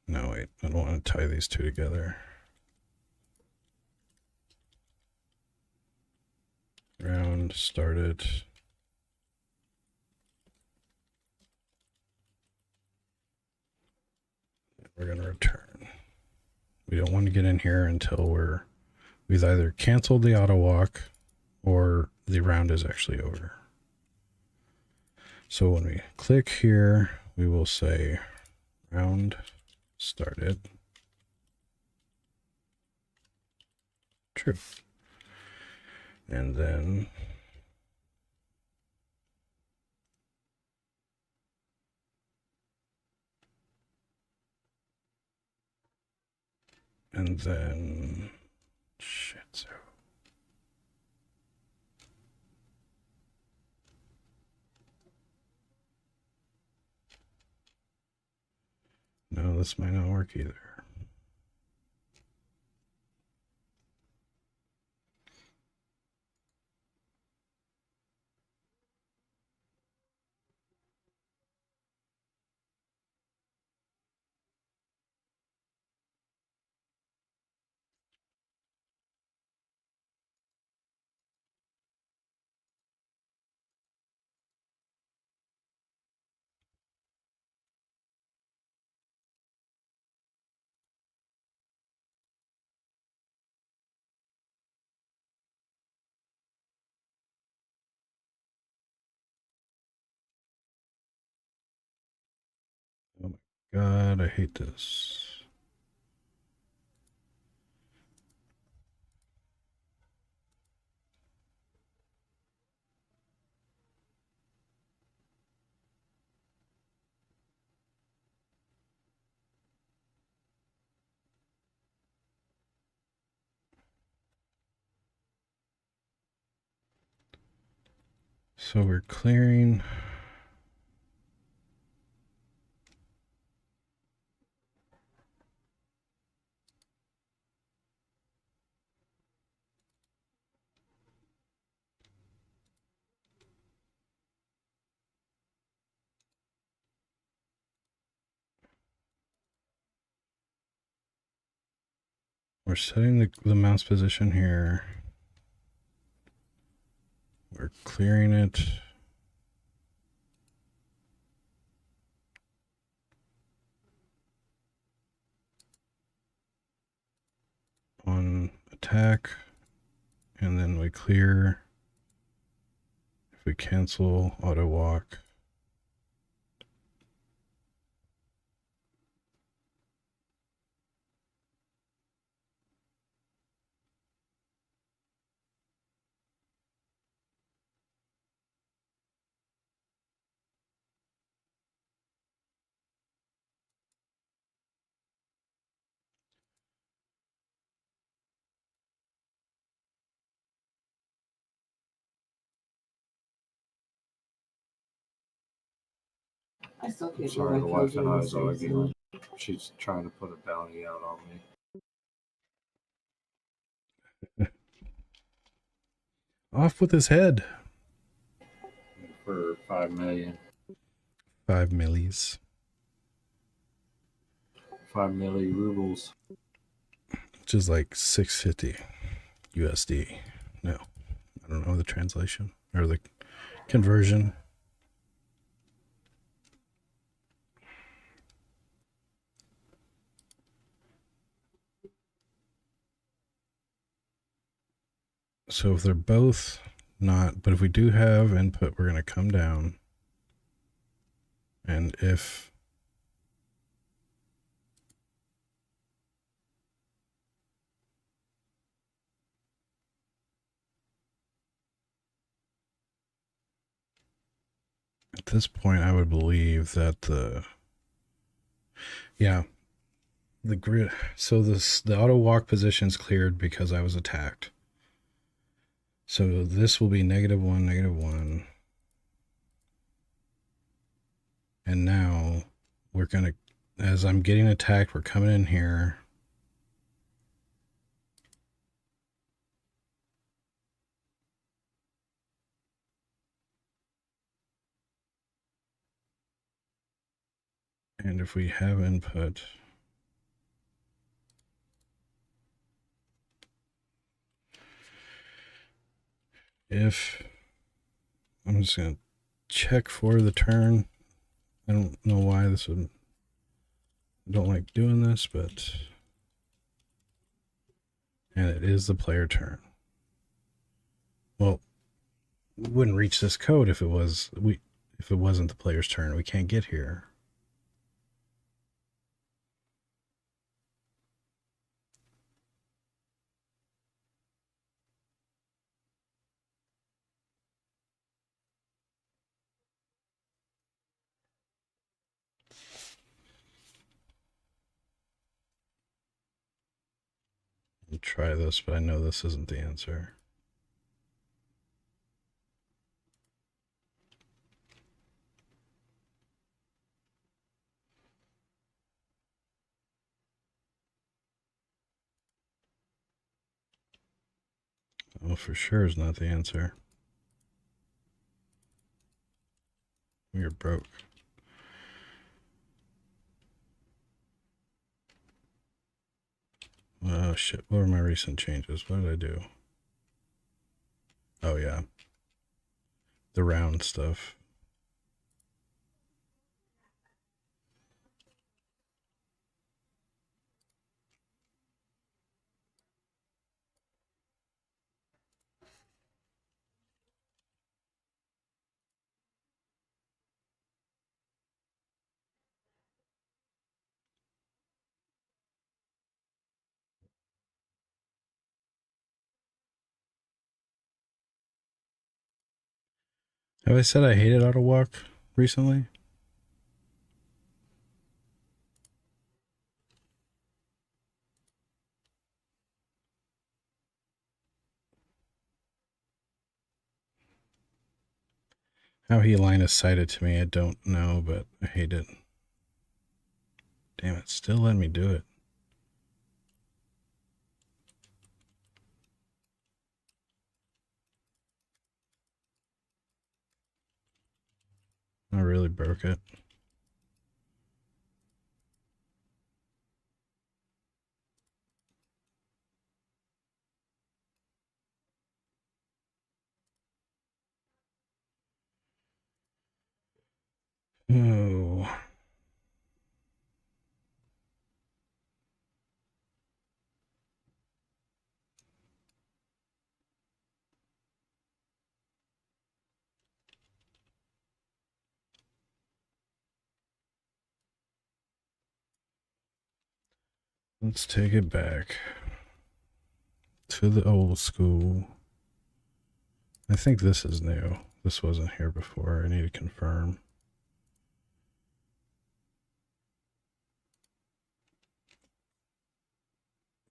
no, wait, I don't want to tie these two together. Round started. We're going to return. We don't want to get in here until we've either canceled the auto walk or the round is actually over. So when we click here, we will say round started. True. And then shit. No, this might not work either. Oh my god, I hate this. So we're clearing. We're setting the mouse position here. We're clearing it. On attack. And then we clear. If we cancel, auto walk. I still I'm can't sorry, the believe I wife killed and you I in was the streets. arguing. She's trying to put a bounty out on me. Off with his head. For 5 million. 5 millis. 5 milli rubles. Which is like 650 USD. No, I don't know the translation or the conversion. So if they're both not, but if we do have input, we're going to come down. And if at this point, I would believe that the grid. So the auto walk position's cleared because I was attacked. So this will be -1, -1. And now we're going to, as I'm getting attacked, we're coming in here. And if we have input, if I'm just going to check for the turn. I don't know why this would, I don't like doing this, but, and it is the player turn. Well, we wouldn't reach this code if it wasn't the player's turn. We can't get here. I'll try this, but I know this isn't the answer. Oh, for sure is not the answer. We are broke. Oh shit, what were my recent changes? What did I do? Oh yeah. The round stuff. Have I said I hated auto walk recently? How he line of sighted to me, I don't know, but I hate it. Damn it, still letting me do it. I really broke it. Oh. Let's take it back to the old school. I think this is new. This wasn't here before. I need to confirm.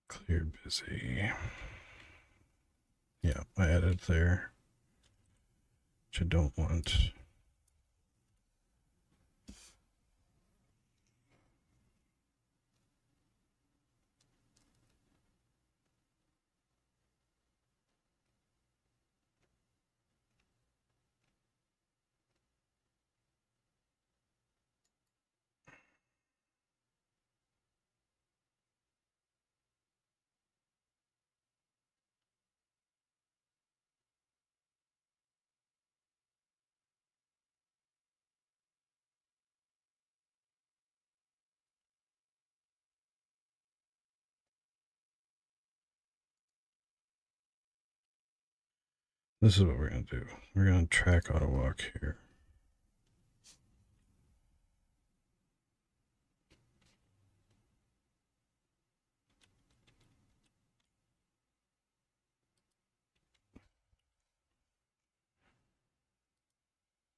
Clear busy. Yeah, I added there, which I don't want. This is what we're going to do. We're going to track auto walk here.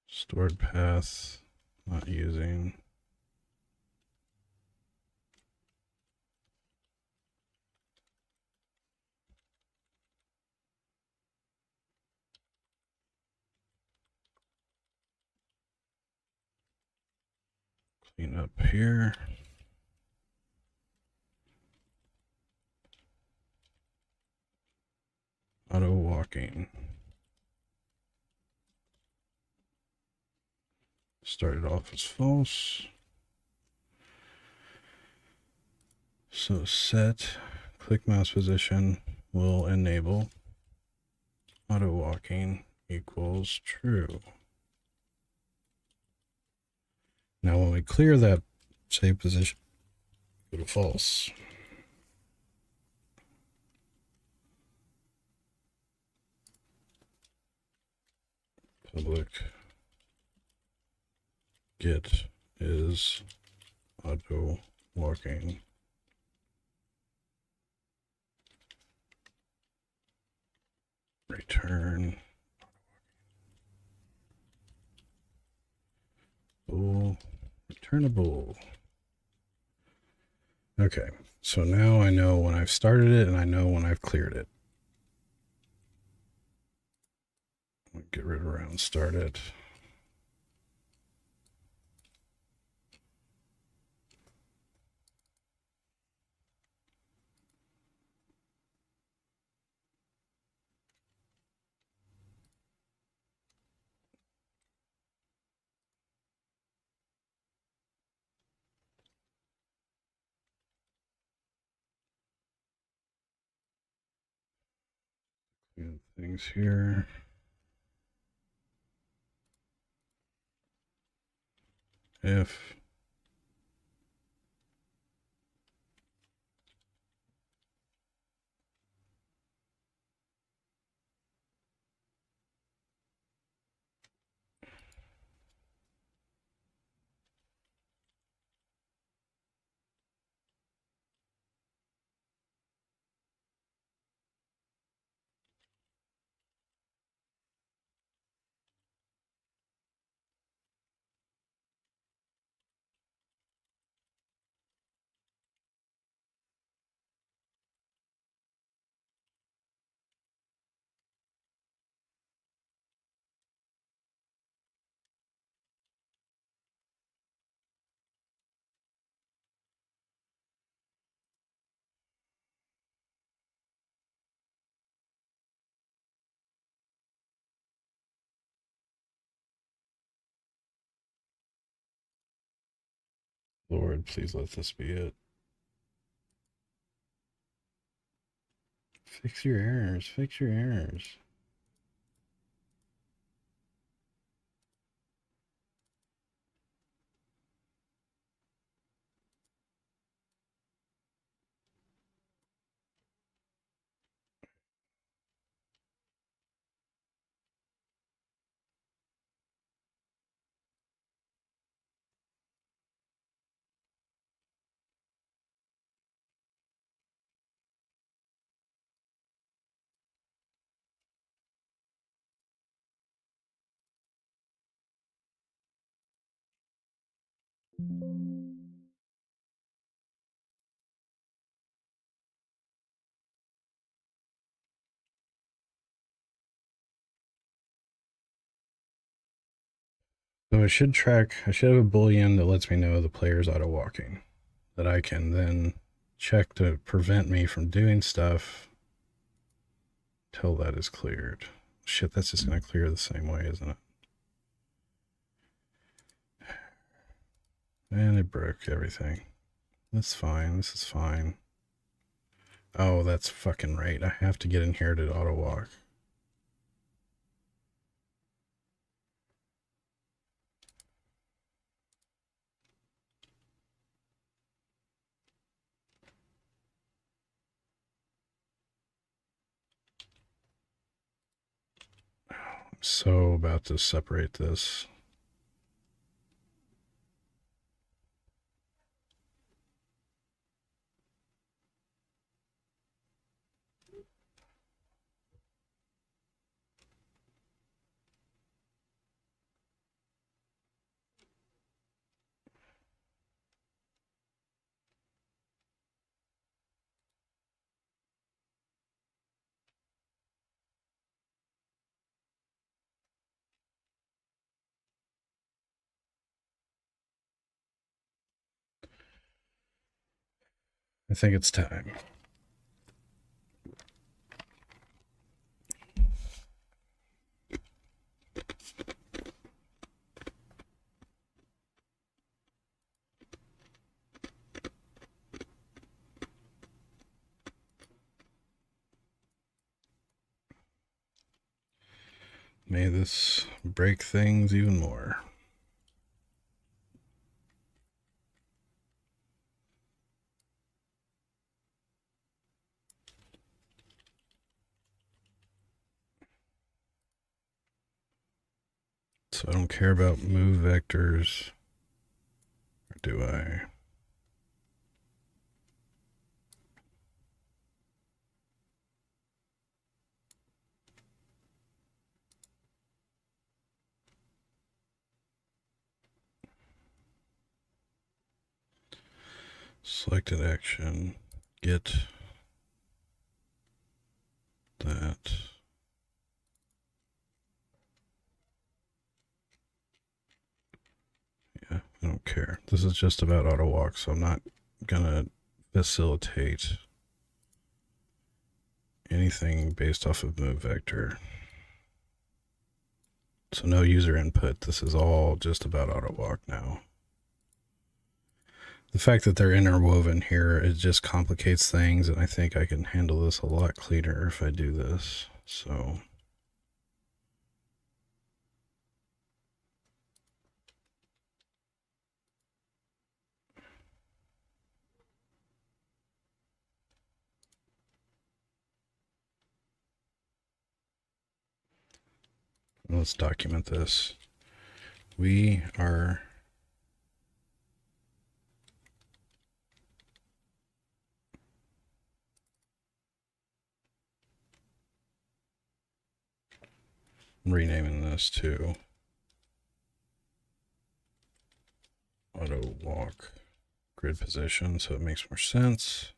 Stored path, not using. Clean up here. Auto walking. Started off as false. So set click mouse position will enable auto walking equals true. Now when we clear that save position, go to false. Public get is auto walking. Return bool, returnable. Okay, so now I know when I've started it and I know when I've cleared it. Get rid of round start it. Good things here. If Lord, please let this be it. Fix your errors. Fix your errors. So I should have a boolean that lets me know the player's auto walking, that I can then check to prevent me from doing stuff till that is cleared. Shit, that's just going to clear the same way, isn't it? And it broke everything. That's fine. This is fine. Oh, that's fucking right. I have to get inherited auto walk. I'm so about to separate this. I think it's time. May this break things even more. So I don't care about move vectors, or do I? Selected action, get that. Yeah, I don't care. This is just about auto walk, so I'm not gonna facilitate anything based off of move vector. So no user input. This is all just about auto walk now. The fact that they're interwoven here, it just complicates things, and I think I can handle this a lot cleaner if I do this. So let's document this. We are renaming this to auto walk grid position so it makes more sense.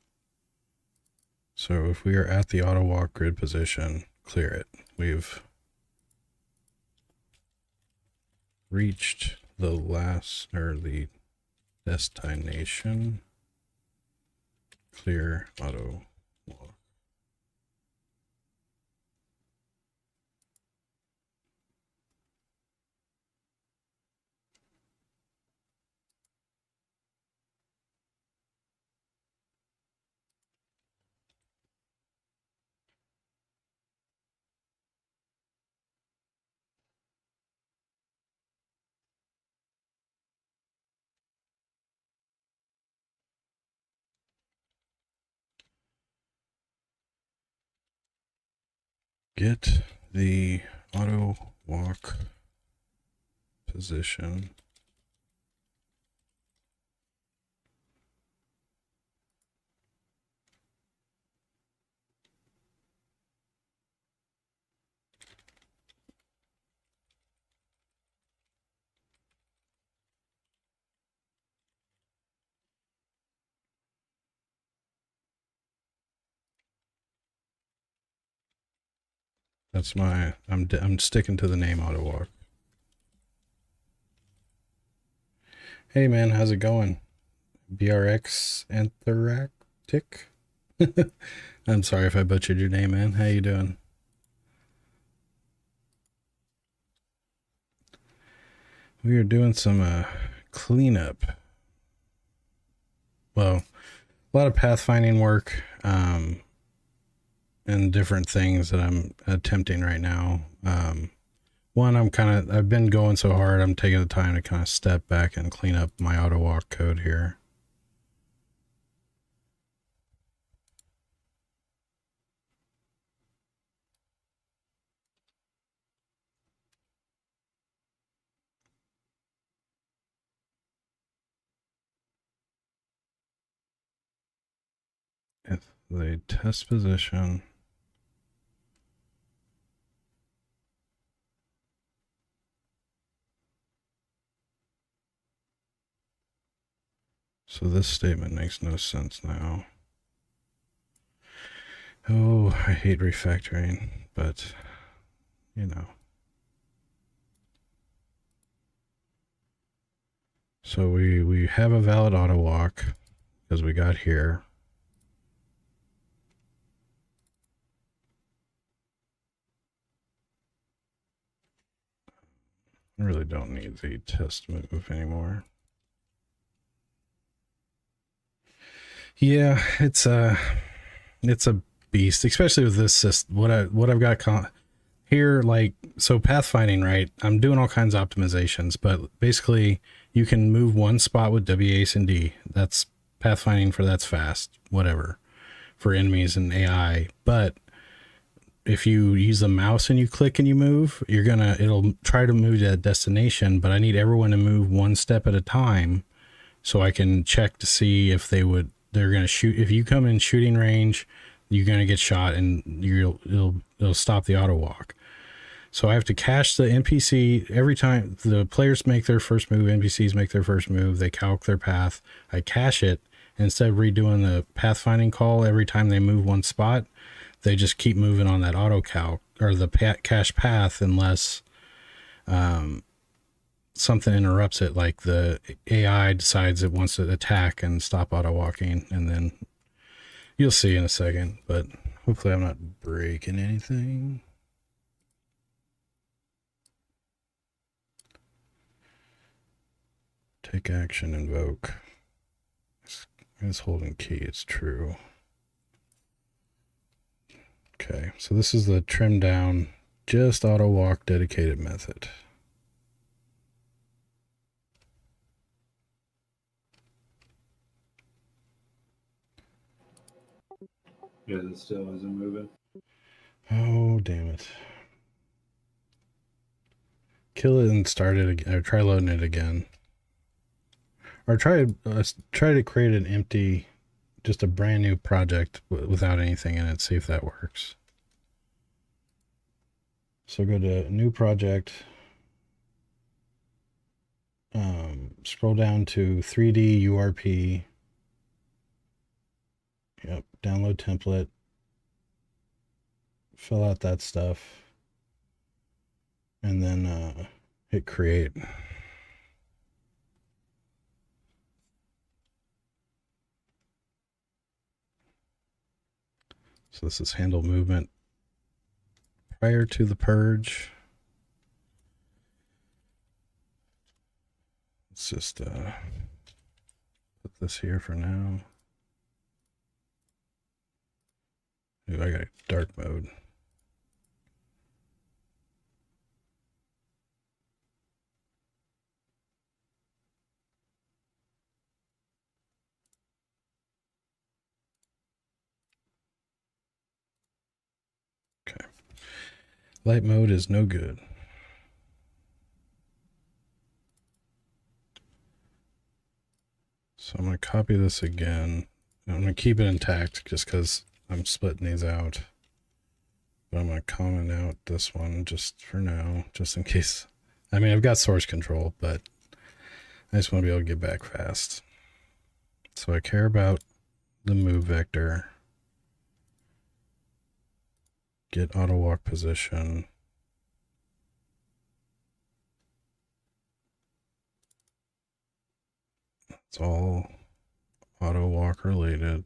So if we are at the auto walk grid position, clear it. We've reached the last, or the destination. Clear auto walk. Get the auto walk position That's my, I'm sticking to the name auto walk. Hey man, how's it going? BRX Anthractic? I'm sorry if I butchered your name, man. How you doing? We are doing some cleanup. Well, a lot of pathfinding work, and different things that I'm attempting right now. One, I've been going so hard, I'm taking the time to kind of step back and clean up my auto walk code here. If the test position so this statement makes no sense now. Oh, I hate refactoring, but you know. So we have a valid auto walk because we got here. I really don't need the test move anymore. Yeah, it's a beast, especially with this system. What I've got here, like, so pathfinding, right? I'm doing all kinds of optimizations, but basically you can move one spot with WAS and D. That's pathfinding for that's fast, whatever, for enemies and AI. But if you use the mouse and you click and you move, it'll try to move to that destination, but I need everyone to move one step at a time so I can check to see if they're going to shoot. If you come in shooting range, you're going to get shot and it'll stop the auto walk. So I have to cache the NPC every time the players make their first move, NPCs make their first move, they calc their path. I cache it. Instead of redoing the pathfinding call every time they move one spot, they just keep moving on that auto calc or the cache path unless something interrupts it, like the AI decides it wants to attack and stop auto walking, and then you'll see in a second, but hopefully I'm not breaking anything. Take action, invoke. It's holding key, it's true. Okay, so this is the trim down, just auto walk dedicated method. Yeah, it still isn't moving. Oh, damn it. Kill it and start it again, or try loading it again. Or try to create an empty, just a brand new project without anything in it, see if that works. So go to new project, scroll down to 3D URP. Yep, download template, fill out that stuff, and then hit create. So this is handle movement prior to the purge. Let's just put this here for now. Ooh, I got dark mode. Okay. Light mode is no good. So I'm going to copy this again. I'm going to keep it intact just because I'm splitting these out. But I'm going to comment out this one just for now, just in case. I mean, I've got source control, but I just want to be able to get back fast. So I care about the move vector. Get auto walk position. It's all auto walk related.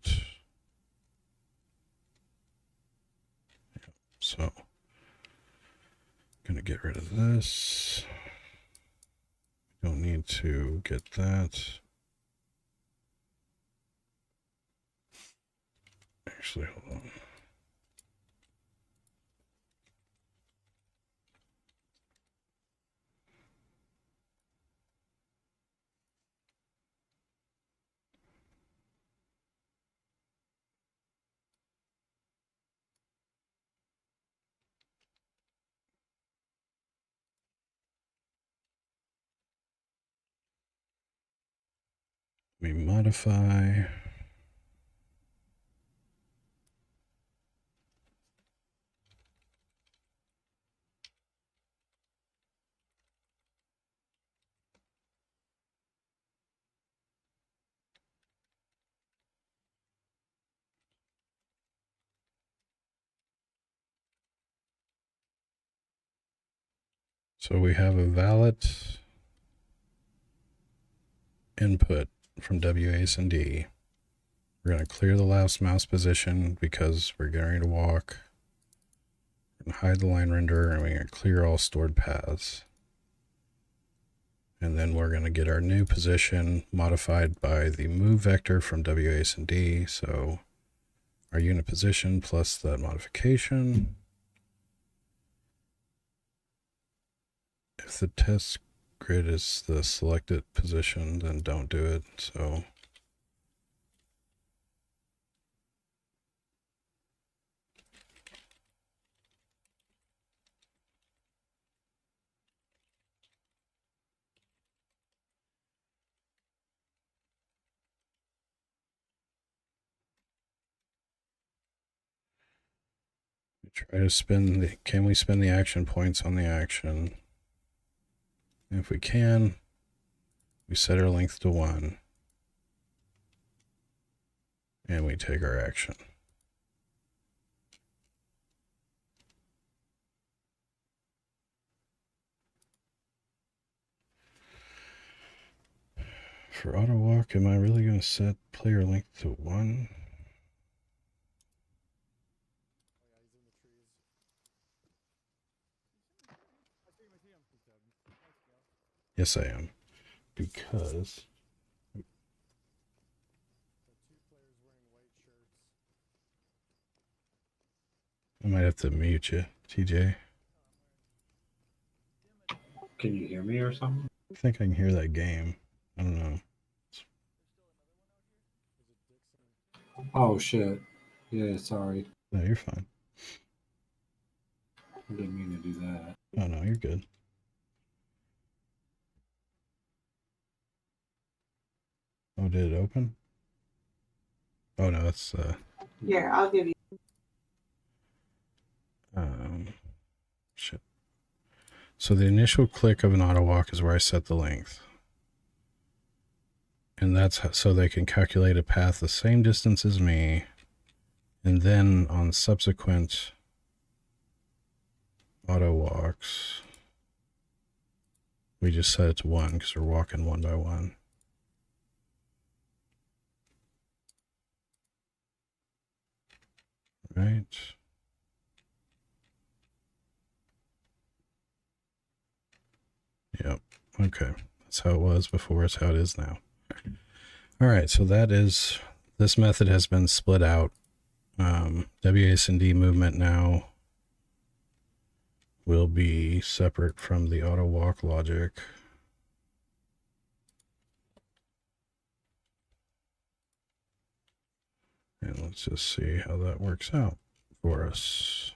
So I'm gonna get rid of this. Don't need to get that. Actually, hold on. We modify. So we have a valid input from WAS and D. We're going to clear the last mouse position because we're getting ready to walk. We're going to hide the line renderer, and we're going to clear all stored paths. And then we're going to get our new position modified by the move vector from WAS and D. So our unit position plus that modification. If the test grid is the selected position, then don't do it. So we try to spin the, can we spin the action points on the action? If we can, we set our length to 1. And we take our action. For auto walk, am I really going to set player length to 1? Yes, I am. Because Might have to mute you, TJ. Can you hear me or something? I think I can hear that game. I don't know. Oh shit. Yeah, sorry. No, you're fine. I didn't mean to do that. Oh no, you're good. Oh, did it open? Oh no, it's Here, I'll give you. Shit. So the initial click of an auto walk is where I set the length. And that's so they can calculate a path the same distance as me. And then on subsequent auto walks, we just set it to 1 because we're walking 1 by 1. Right. Yep. Okay. That's how it was before. It's how it is now. All right. So this method has been split out. WASD movement now will be separate from the auto walk logic. And let's just see how that works out for us.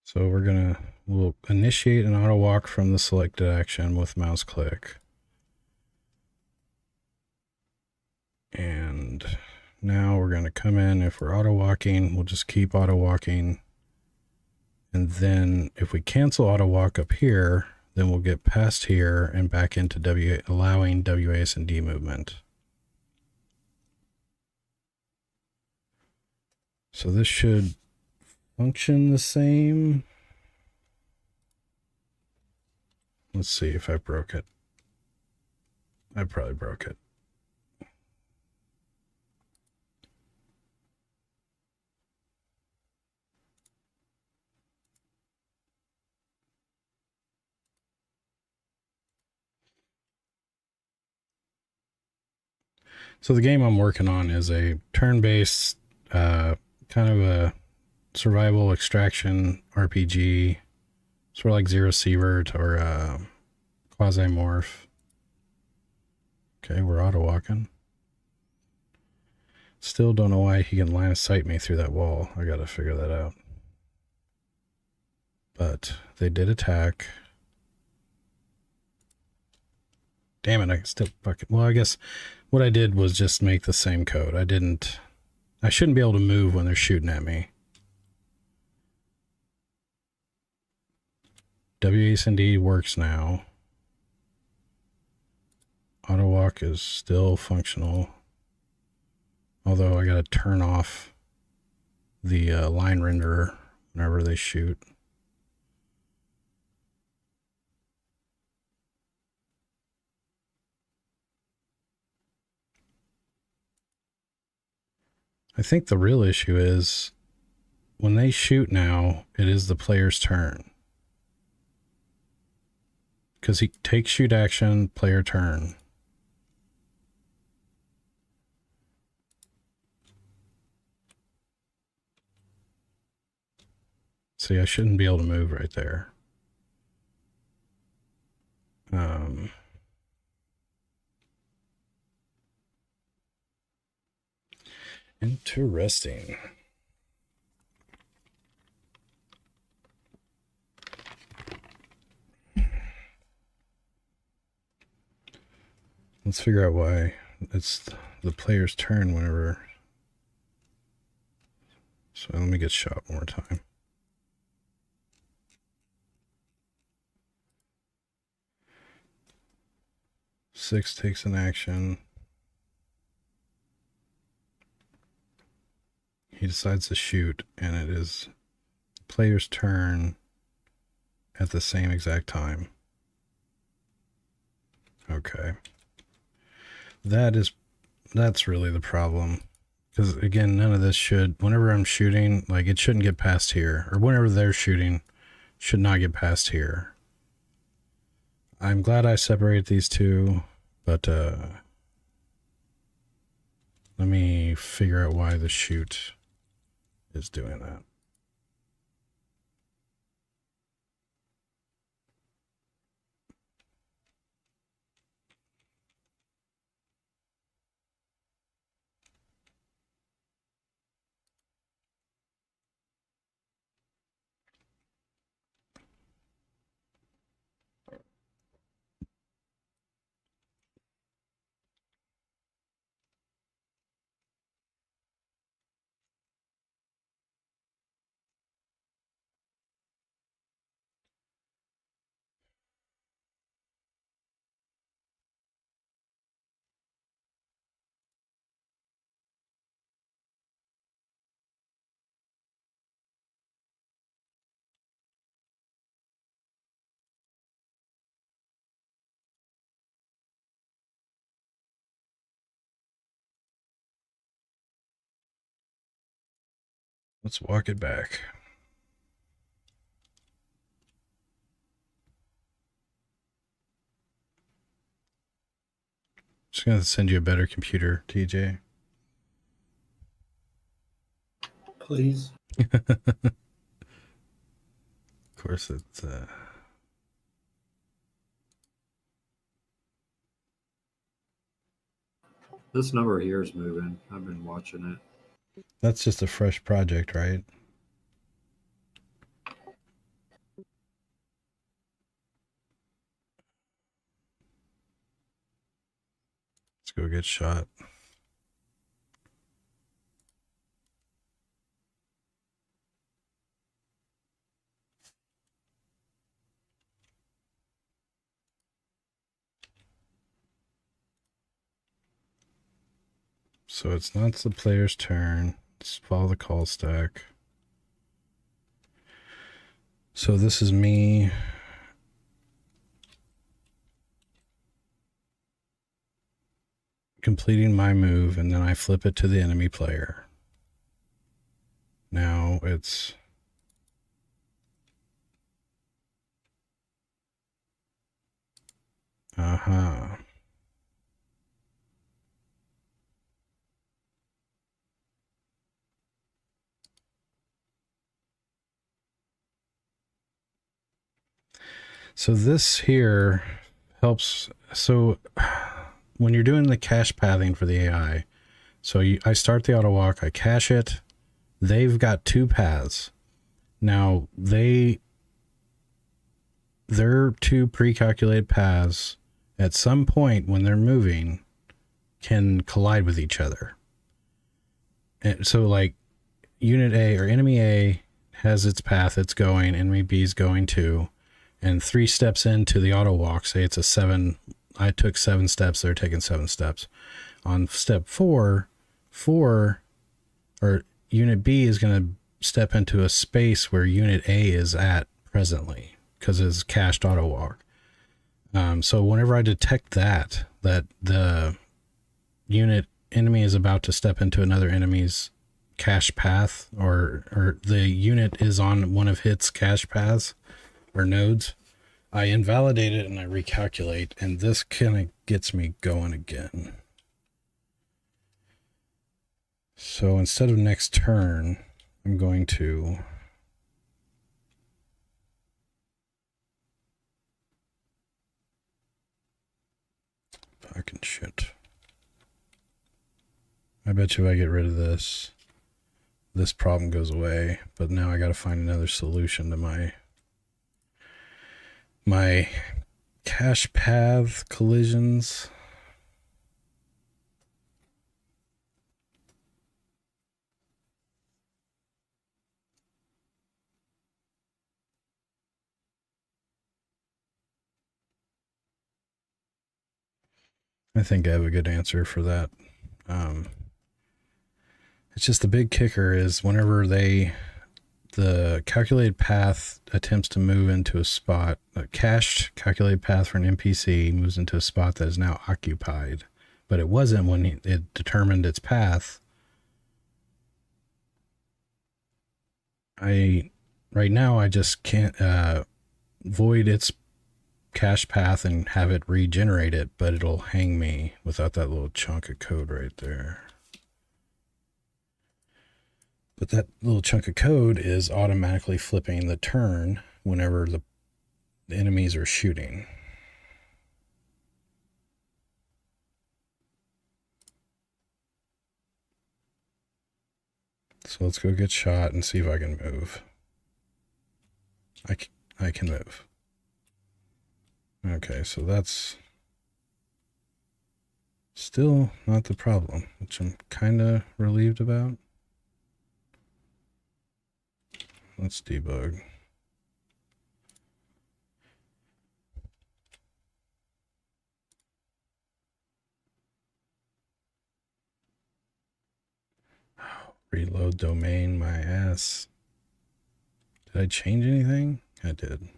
So we'll initiate an auto walk from the selected action with mouse click. And now we're going to come in. If we're auto walking, we'll just keep auto walking. And then if we cancel auto walk up here, then we'll get past here and back into allowing WASD movement. So this should function the same. Let's see if I broke it. I probably broke it. So the game I'm working on is a turn-based, kind of a survival extraction RPG, sort of like Zero Sievert or Quasimorph. Okay, we're auto walking. Still don't know why he can line of sight me through that wall. I gotta figure that out. But they did attack. Damn it, I still fucking... Well, I guess what I did was just make the same code. I shouldn't be able to move when they're shooting at me. WASD works now. Auto walk is still functional. Although I gotta turn off the line renderer whenever they shoot. I think the real issue is when they shoot now, it is the player's turn. Because he takes shoot action, player turn. See, I shouldn't be able to move right there. Interesting. Let's figure out why it's the player's turn whenever. So let me get shot one more time. Six takes an action. He decides to shoot, and it is the player's turn at the same exact time. Okay. That's really the problem. Because again, none of this should, whenever I'm shooting, like it shouldn't get past here. Or whenever they're shooting, should not get past here. I'm glad I separate these two, but let me figure out why the shoot is doing that. Let's walk it back. Just gonna send you a better computer, TJ. Please. Of course, it's This number here is moving. I've been watching it. that's just a fresh project, right? Let's go get shot. So it's not the player's turn. Let's follow the call stack. So this is me completing my move, and then I flip it to the enemy player. Now it's So this here helps. So when you're doing the cache pathing for the AI, so I start the auto walk, I cache it. They've got two paths. Now their two pre-calculated paths at some point when they're moving can collide with each other. And so like unit A or enemy A has its path it's going, enemy B is going to. And 3 steps into the auto walk, say it's a 7, I took 7 steps, they're taking 7 steps. On step 4, or unit B is going to step into a space where unit A is at presently because it's cached auto walk. So whenever I detect that the unit enemy is about to step into another enemy's cache path, or the unit is on one of its cache paths or nodes, I invalidate it and I recalculate, and this kind of gets me going again. So instead of next turn, I'm going to fucking shit. I bet you if I get rid of this problem goes away, but now I got to find another solution to my cache path collisions. I think I have a good answer for that. It's just the big kicker is whenever the calculated path attempts to move into a spot. A cached calculated path for an NPC moves into a spot that is now occupied, but it wasn't when it determined its path. Right now I just can't void its cache path and have it regenerate it, but it'll hang me without that little chunk of code right there. But that little chunk of code is automatically flipping the turn whenever the enemies are shooting. So let's go get shot and see if I can move. I can move. Okay, so that's still not the problem, which I'm kind of relieved about. Let's debug. Reload domain, my ass. Did I change anything? I did.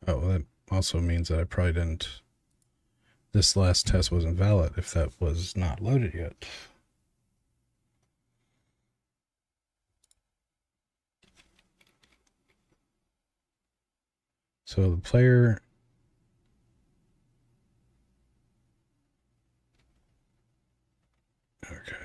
Oh, that also means that I probably didn't. This last test wasn't valid if that was not loaded yet. So the player okay.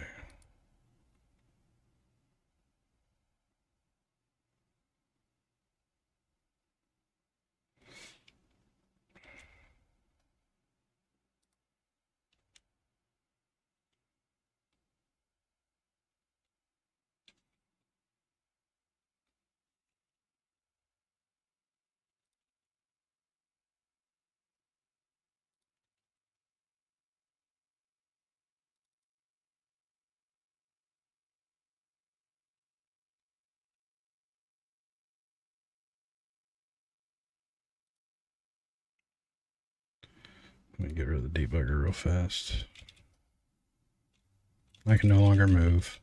Let me get rid of the debugger real fast. I can no longer move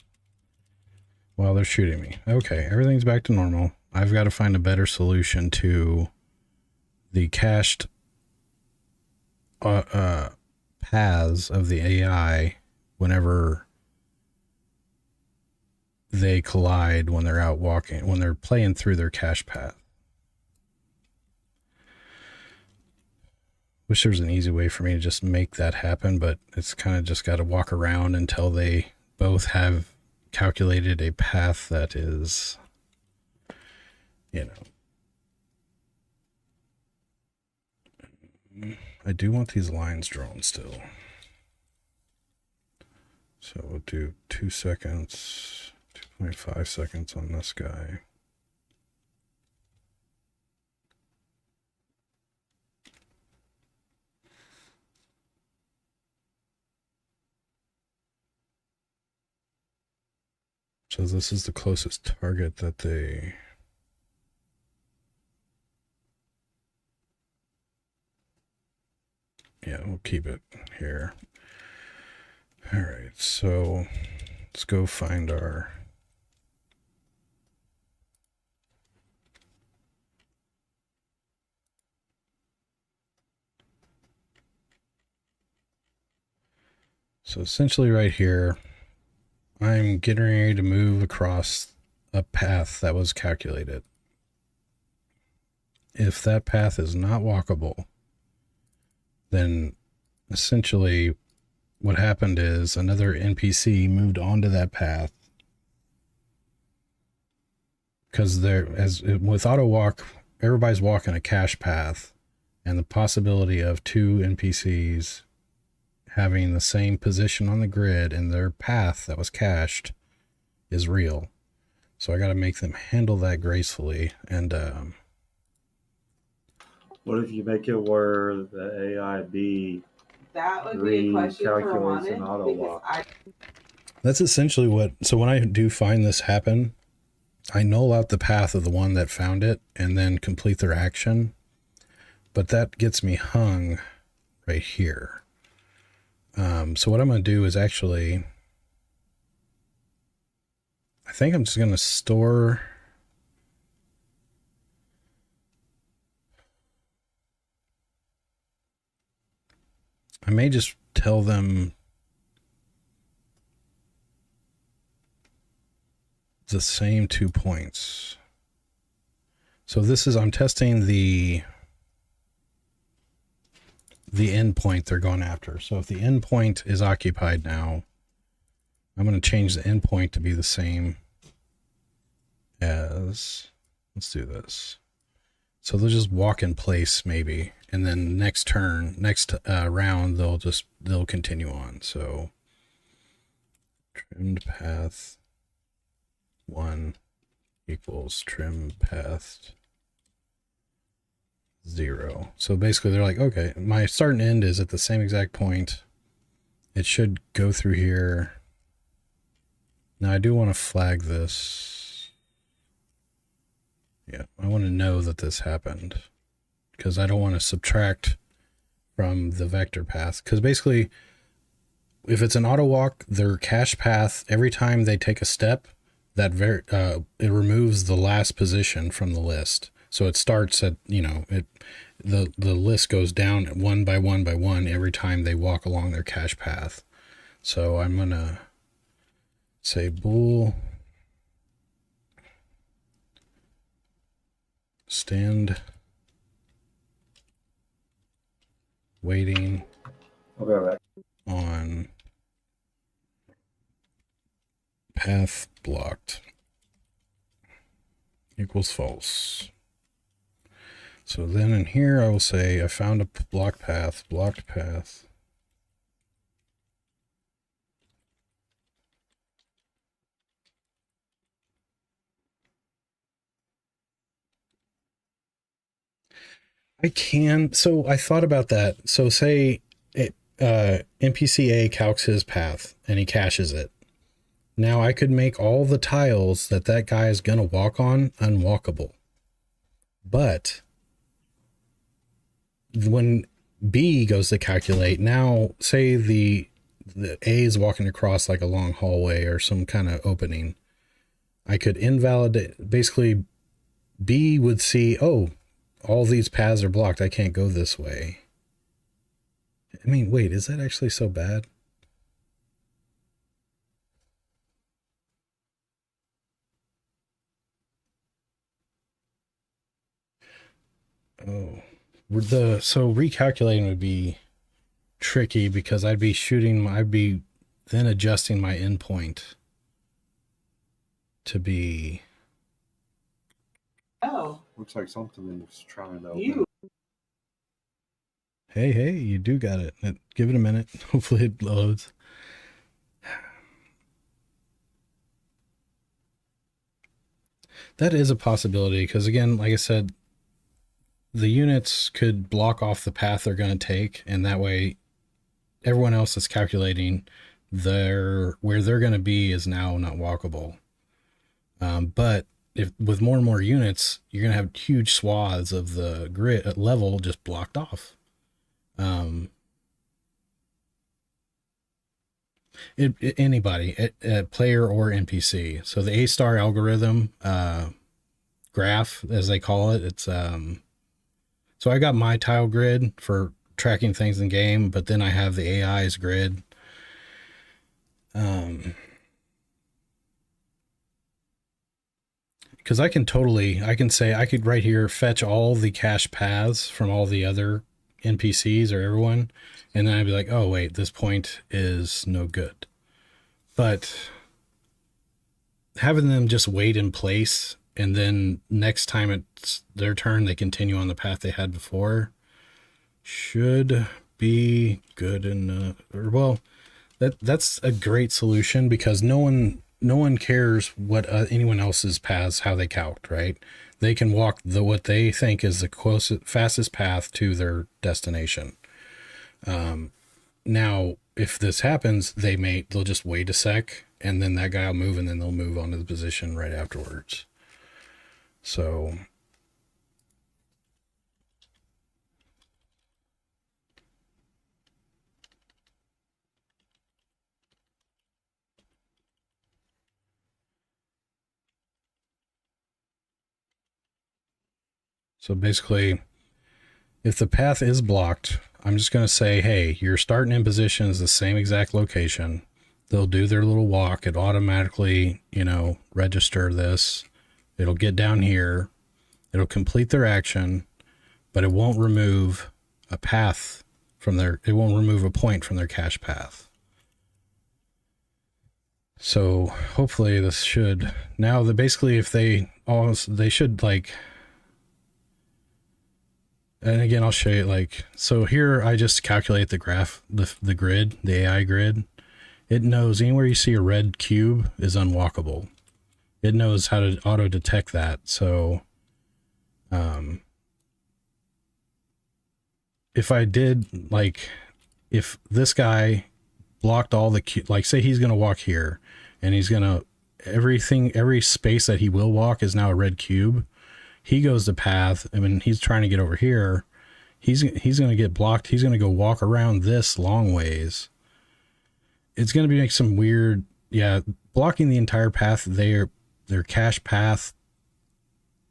while they're shooting me. Okay, everything's back to normal. I've got to find a better solution to the cached paths of the AI whenever they collide when they're out walking, when they're playing through their cache path. Wish there was an easy way for me to just make that happen, but it's kind of just got to walk around until they both have calculated a path that is, you know. I do want these lines drawn still. So we'll do 2 seconds, 2.5 seconds on this guy. So this is the closest target that they... Yeah, we'll keep it here. All right, so let's go find our... So essentially right here, I'm getting ready to move across a path that was calculated. If that path is not walkable, then essentially what happened is another NPC moved onto that path. Because with auto walk, everybody's walking a cache path, and the possibility of 2 NPCs having the same position on the grid in their path that was cached is real. So I got to make them handle that gracefully. And what if you make it where the AIB that would be a question for Wanted, an auto walk? That's essentially what... So when I do find this happen, I null out the path of the one that found it and then complete their action. But that gets me hung right here. So what I'm going to do is actually I think I'm just going to store. I may just tell them the same 2 points. So this is, I'm testing the endpoint they're going after. So if the endpoint is occupied now, I'm going to change the endpoint to be the same as, let's do this. So they'll just walk in place maybe, and then next round they'll continue on. So trimmed path 1 equals trim path 0. So basically they're like, okay, my start and end is at the same exact point. It should go through here. Now I do want to flag this. Yeah, I want to know that this happened because I don't want to subtract from the vector path. Because basically, if it's an auto walk, their cache path, every time they take a step, that it removes the last position from the list. So it starts at, the list goes down one by one by one every time they walk along their cache path. So I'm going to say bool stand waiting on path blocked equals false. So then in here I will say I found a blocked path. So I thought about that. So say NPC A calcs his path and he caches it. Now I could make all the tiles that guy is going to walk on unwalkable. But when B goes to calculate, now say the A is walking across like a long hallway or some kind of opening, I could invalidate, basically B would see, oh, all these paths are blocked, I can't go this way. I mean, wait, is that actually so bad? Oh, so recalculating would be tricky because I'd be then adjusting my endpoint to be. Oh, Looks like something is trying to open. you. Hey, you do got it. Give it a minute. Hopefully it loads. That is a possibility because, again, like I said, the units could block off the path they're going to take, and that way everyone else is calculating where they're going to be is now not walkable. But with more and more units, you're going to have huge swaths of the grid level just blocked off. Anybody, player or NPC. So the A-star algorithm graph, as they call it, it's so I got my tile grid for tracking things in game, but then I have the AI's grid. Because I can say I could right here fetch all the cache paths from all the other NPCs or everyone, and then I'd be like, oh wait, this point is no good. But having them just wait in place and then next time it's their turn, they continue on the path they had before should be good enough. Or, well, that's a great solution because no one cares what anyone else's paths, how they calc, right? They can walk what they think is the fastest path to their destination. Now, if this happens, they'll just wait a sec, and then that guy will move, and then they'll move on to the position right afterwards. So So basically, if the path is blocked, I'm just going to say, hey, your starting in position is the same exact location. They'll do their little walk. It automatically, register this. It'll get down here. It'll complete their action, but it won't remove a path it won't remove a point from their cache path. So hopefully this should, now that basically if they should like, and again, I'll show you so here I just calculate the graph, the grid, the AI grid. It knows anywhere you see a red cube is unwalkable. It knows how to auto detect that. So, if I did if this guy blocked all the say he's going to walk here and he's going to, every space that he will walk is now a red cube. He goes the path. I mean, he's trying to get over here. He's going to get blocked. He's going to go walk around this long ways. It's going to be like some weird, blocking the entire path, their cache path,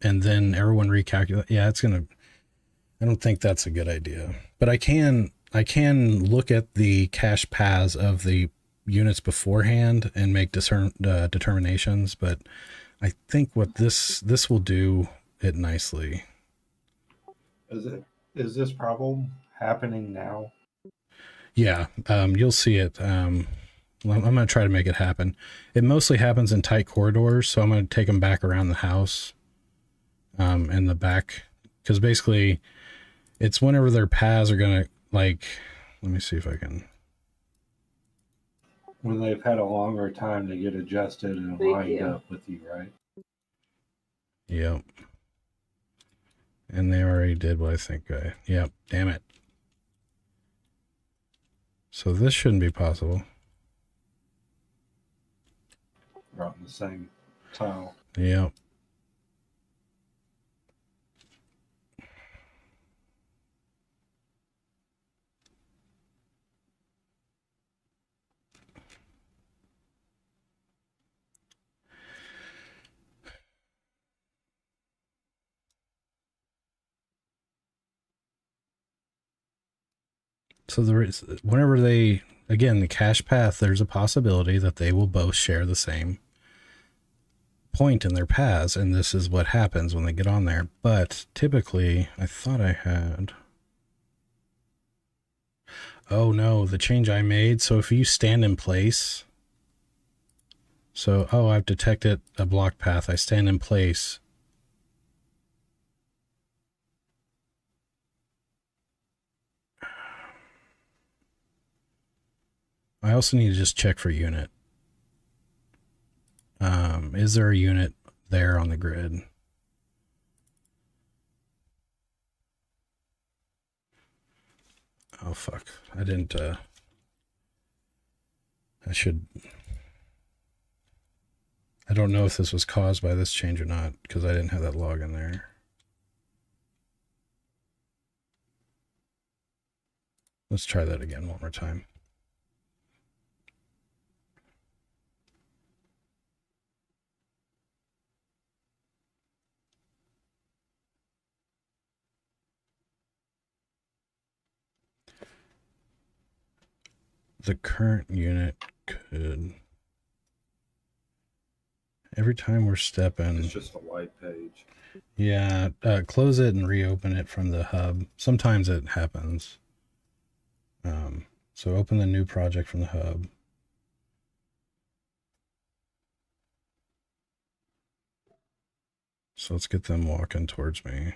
and then everyone recalculate. Yeah, I don't think that's a good idea. But I can look at the cache paths of the units beforehand and make determinations. But I think what this will do it nicely. Is this problem happening now? Yeah, you'll see it. I'm going to try to make it happen. It mostly happens in tight corridors, so I'm going to take them back around the house, in the back, because basically it's whenever their paths are going to, let me see if I can. When they've had a longer time to get adjusted and lined up with you, right? Yep. And they already did what I think. Yep. Damn it. So this shouldn't be possible. We're on the same tile. Yep. So whenever the cache path, there's a possibility that they will both share the same point in their paths, and this is what happens when they get on there. But typically, I thought I had... Oh no, the change I made. So if you stand in place... So, I've detected a block path. I stand in place. I also need to just check for unit. Is there a unit there on the grid? Oh, fuck. I didn't, I don't know if this was caused by this change or not, because I didn't have that log in there. Let's try that again one more time. The current unit could... Every time we're stepping... It's just a white page. Yeah, close it and reopen it from the hub. Sometimes it happens. So open the new project from the hub. So let's get them walking towards me.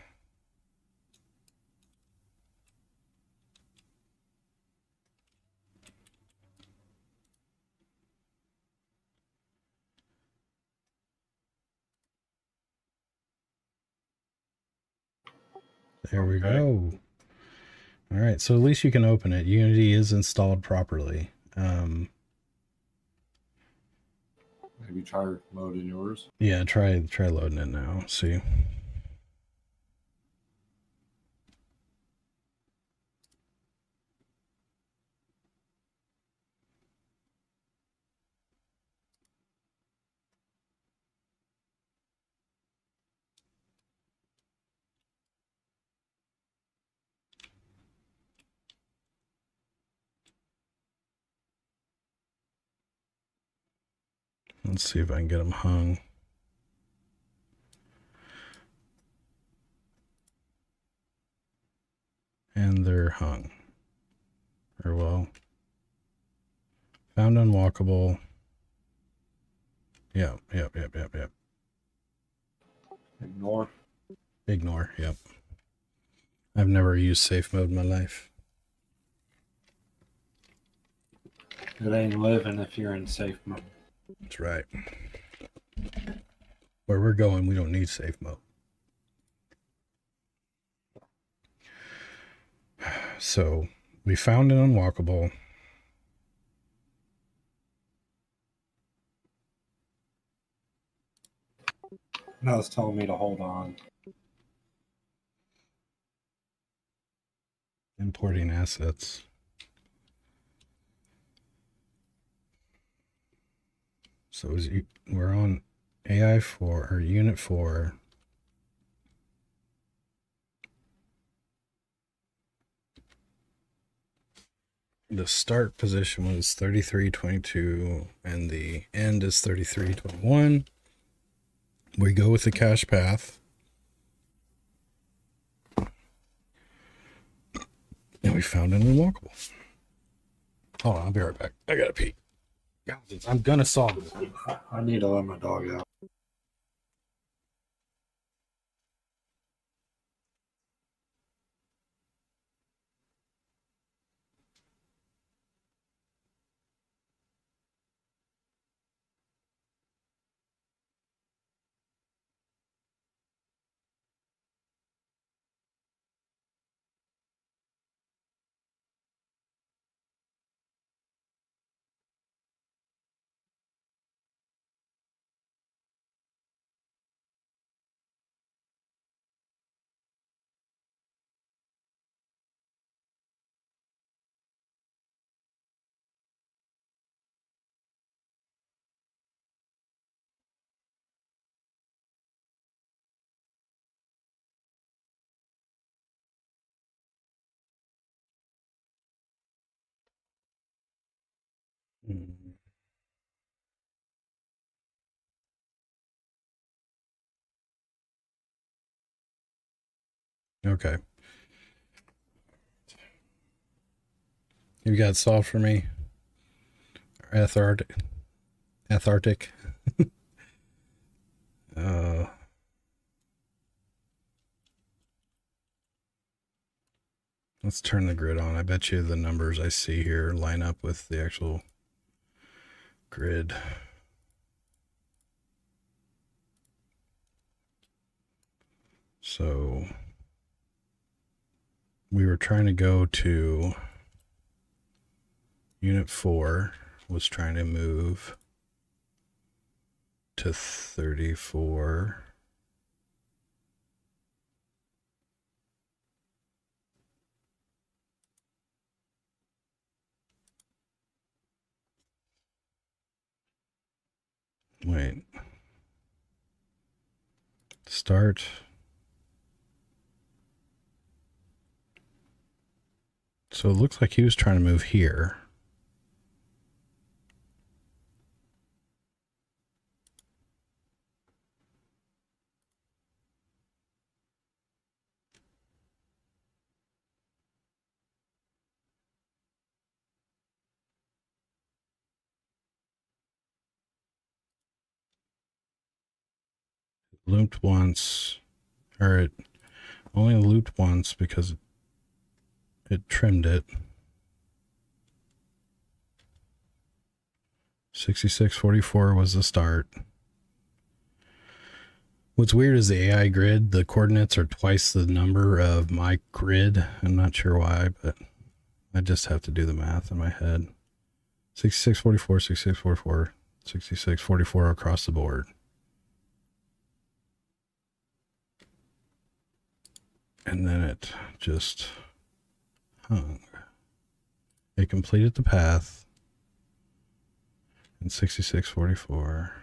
There we go. All right, so at least you can open it. Unity is installed properly. Maybe try loading yours. Yeah, try loading it now. See. Let's see if I can get them hung. And they're hung. Or well. Found unwalkable. Yep. Ignore. Ignore, yep. I've never used safe mode in my life. It ain't living if you're in safe mode. That's right. Where we're going, we don't need safe mode. So we found an unwalkable. Now it's telling me to hold on. Importing assets. So we're on AI 4 or Unit 4. The start position was 33.22 and the end is 33.21. We go with the cache path. And we found an unwalkable. Hold on, I'll be right back. I gotta pee. I'm gonna solve this. I need to let my dog out. Okay. You got it solved for me? Athartic. Let's turn the grid on. I bet you the numbers I see here line up with the actual grid. So we were trying to go to Unit 4, was trying to move to 34. Wait. Start. So it looks like he was trying to move here. Looped once, or it only looped once because it trimmed it. 6644 was the start. What's weird is the AI grid, the coordinates are twice the number of my grid. I'm not sure why, but I just have to do the math in my head. 6644, 6644, 6644 across the board. And then it just hung. It completed the path in 6644.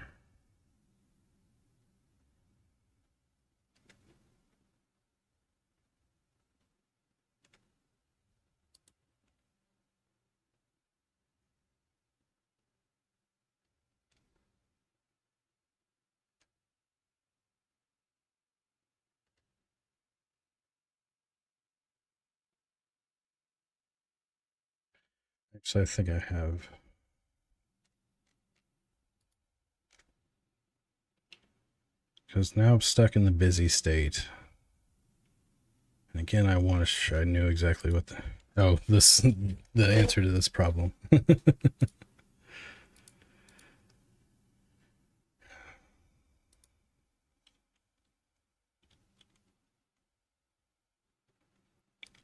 Actually, I think I have. Because now I'm stuck in the busy state. And again, I want to I knew exactly what the... Oh, this... the answer to this problem.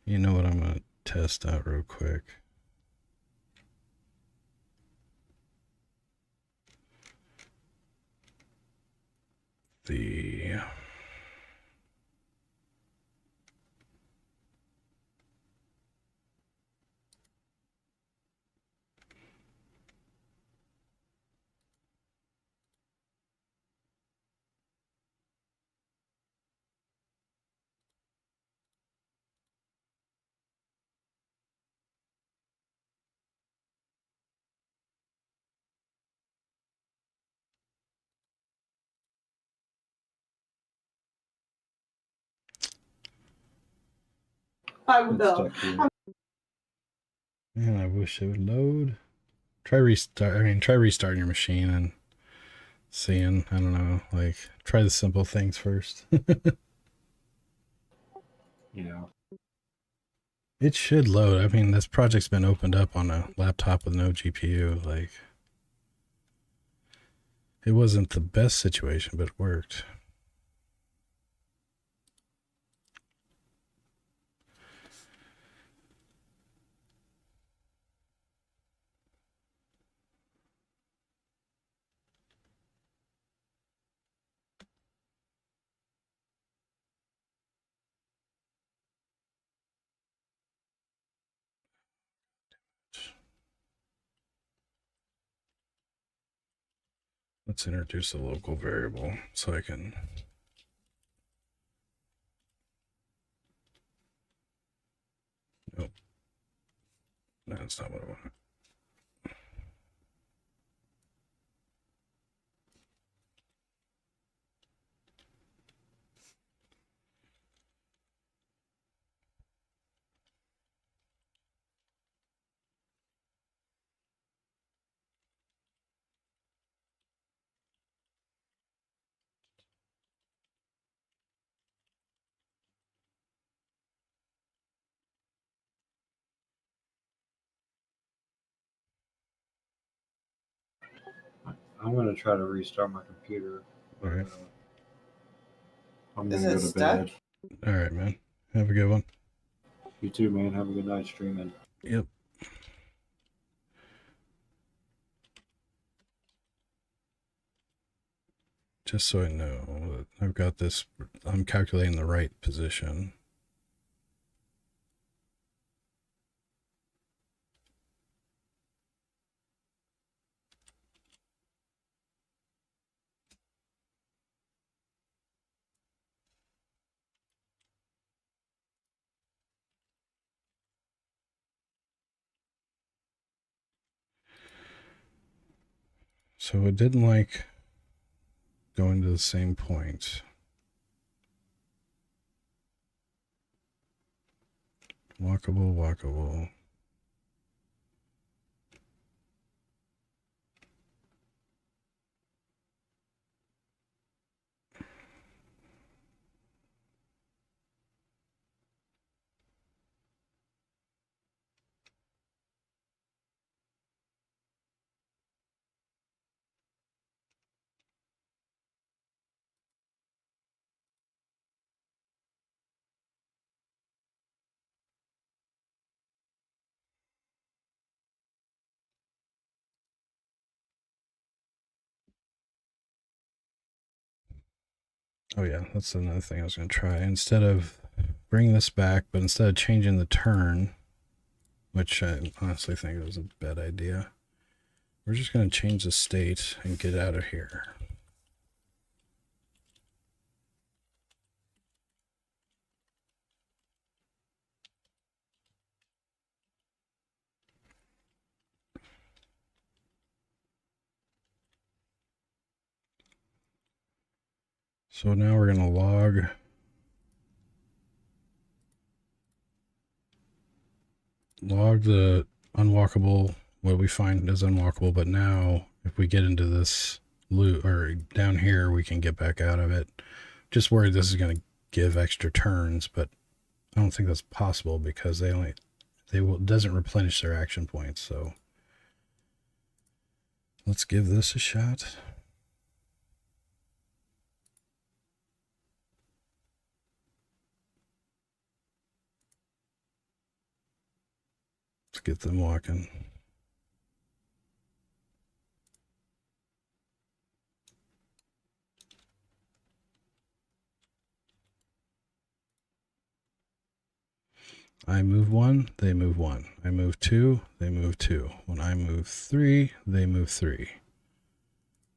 You know what I'm going to test out real quick. The... I will. Man, I wish it would load. Try restarting your machine and seeing, I don't know, like, try the simple things first. Yeah. It should load. I mean, this project's been opened up on a laptop with no GPU. Like, it wasn't the best situation, but it worked. Let's introduce a local variable so I can... Nope. That's not what I want. I'm going to try to restart my computer. All right. I'm going to go to bed. All right, man. Have a good one. You too, man. Have a good night streaming. Yep. Just so I know that I've got this, I'm calculating the right position. So it didn't like going to the same point. Walkable. Oh yeah, that's another thing I was going to try. Instead of bringing this back, but instead of changing the turn, which I honestly think was a bad idea, we're just going to change the state and get out of here. So now we're going to log the unwalkable, what we find is unwalkable, but now if we get into this loop or down here, we can get back out of it. Just worried this is going to give extra turns, but I don't think that's possible because doesn't replenish their action points. So let's give this a shot. Let's get them walking. I move 1, they move 1. I move 2, they move 2. When I move 3, they move 3.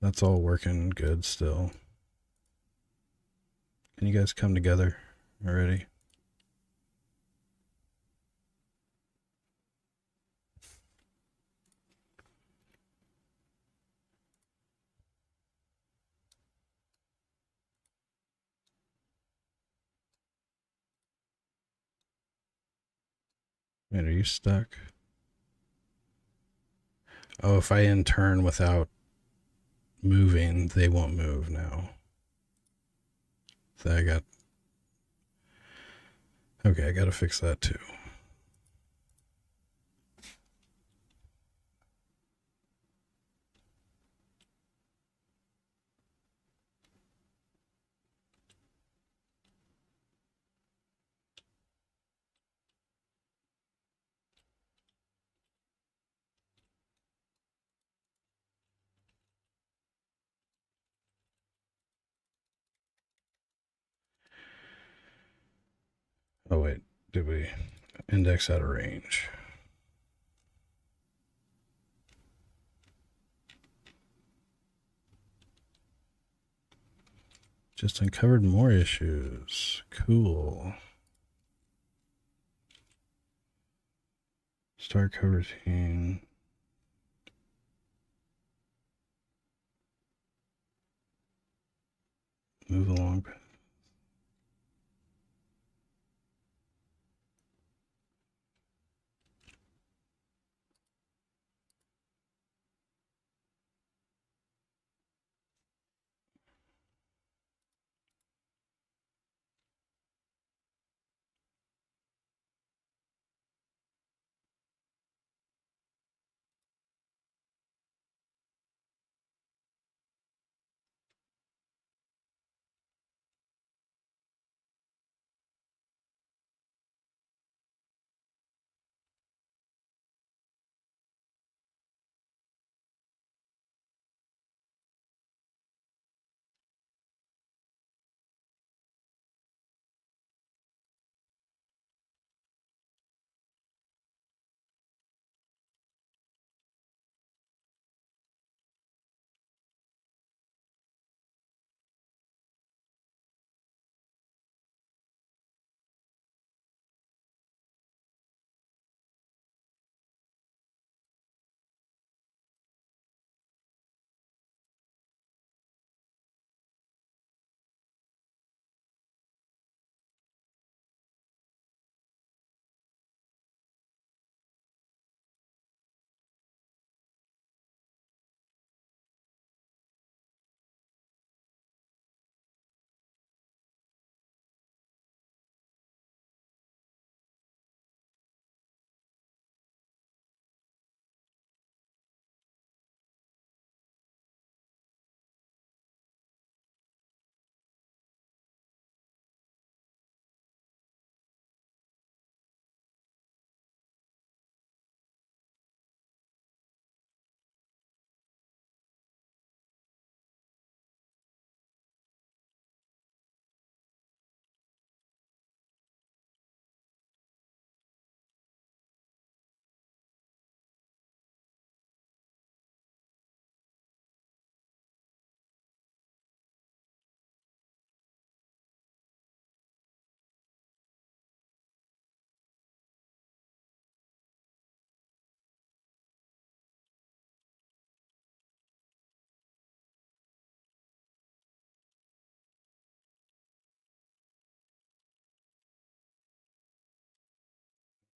That's all working good still. Can you guys come together already? Man, are you stuck? Oh, if I end turn without moving, they won't move now. So I gotta fix that too. Oh wait, did we index out of range? Just uncovered more issues. Cool. Start coroutine. Move along.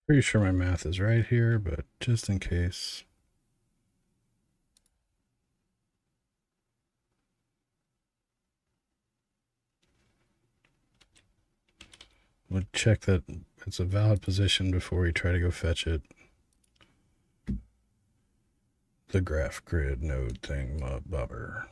Pretty sure my math is right here, but just in case. We'll check that it's a valid position before we try to go fetch it. The graph grid node thing, bobber.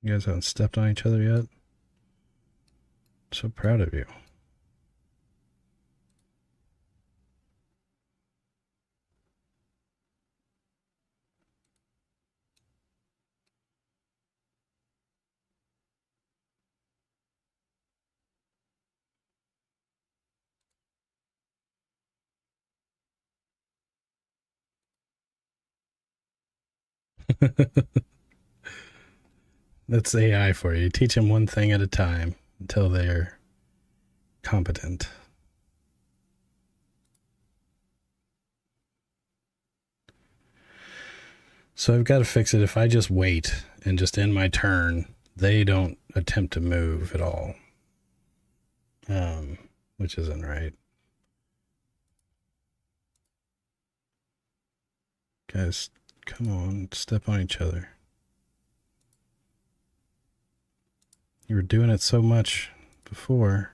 You guys haven't stepped on each other yet? So proud of you. That's AI for you. Teach them one thing at a time until they're competent. So I've got to fix it. If I just wait and just end my turn, they don't attempt to move at all. Which isn't right. Guys, come on, step on each other. You were doing it so much before.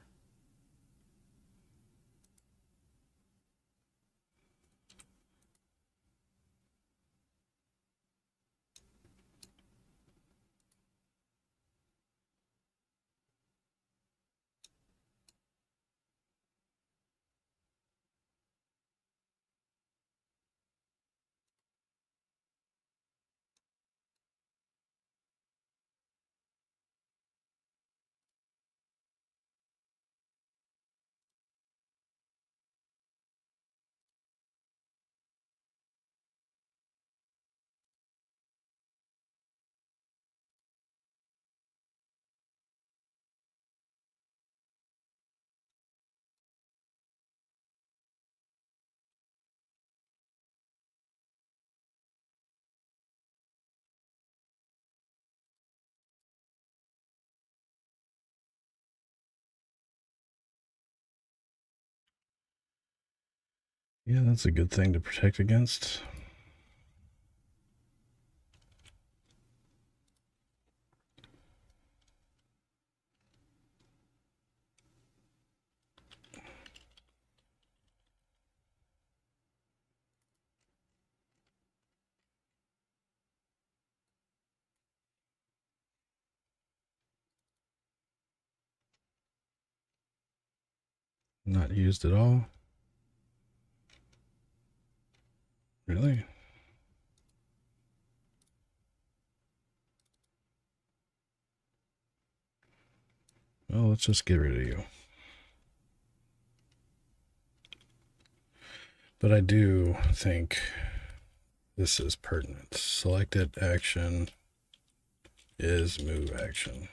Yeah, that's a good thing to protect against. Not used at all. Really? Well, let's just get rid of you. But I do think this is pertinent. Selected action is move action.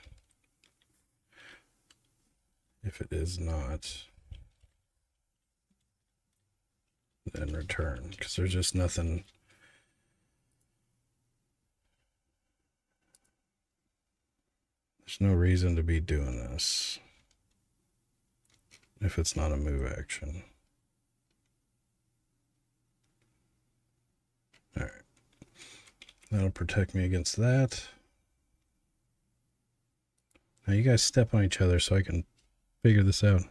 If it is not, then return, because there's just nothing. There's no reason to be doing this if it's not a move action. All right. That'll protect me against that. Now you guys step on each other so I can figure this out.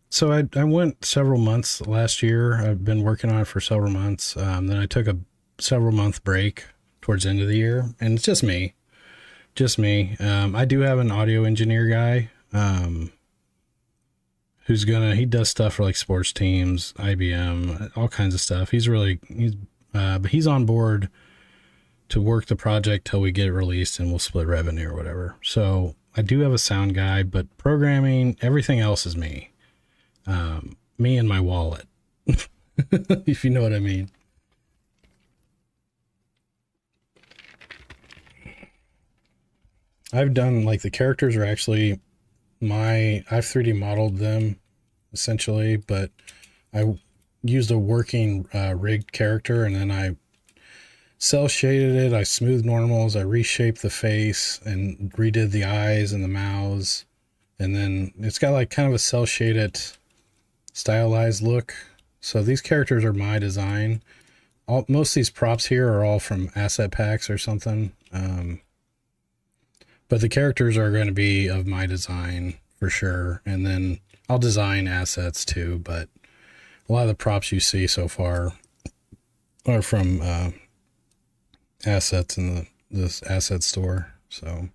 So I went several months last year. I've been working on it for several months. Then I took a several month break towards the end of the year, and it's just me. I do have an audio engineer guy He does stuff for like sports teams, IBM, all kinds of stuff. But he's on board to work the project till we get it released and we'll split revenue or whatever. So I do have a sound guy, but programming, everything else is me. Me and my wallet, if you know what I mean. I've done like the characters are actually I've 3D modeled them essentially, but I used a working rigged character and then I cell shaded it. I smoothed normals. I reshaped the face and redid the eyes and the mouths. And then it's got like kind of a cell shaded stylized look. So these characters are my design. Most of these props here are all from asset packs or something. But the characters are going to be of my design for sure. And then I'll design assets too. But a lot of the props you see so far are from assets in this asset store. So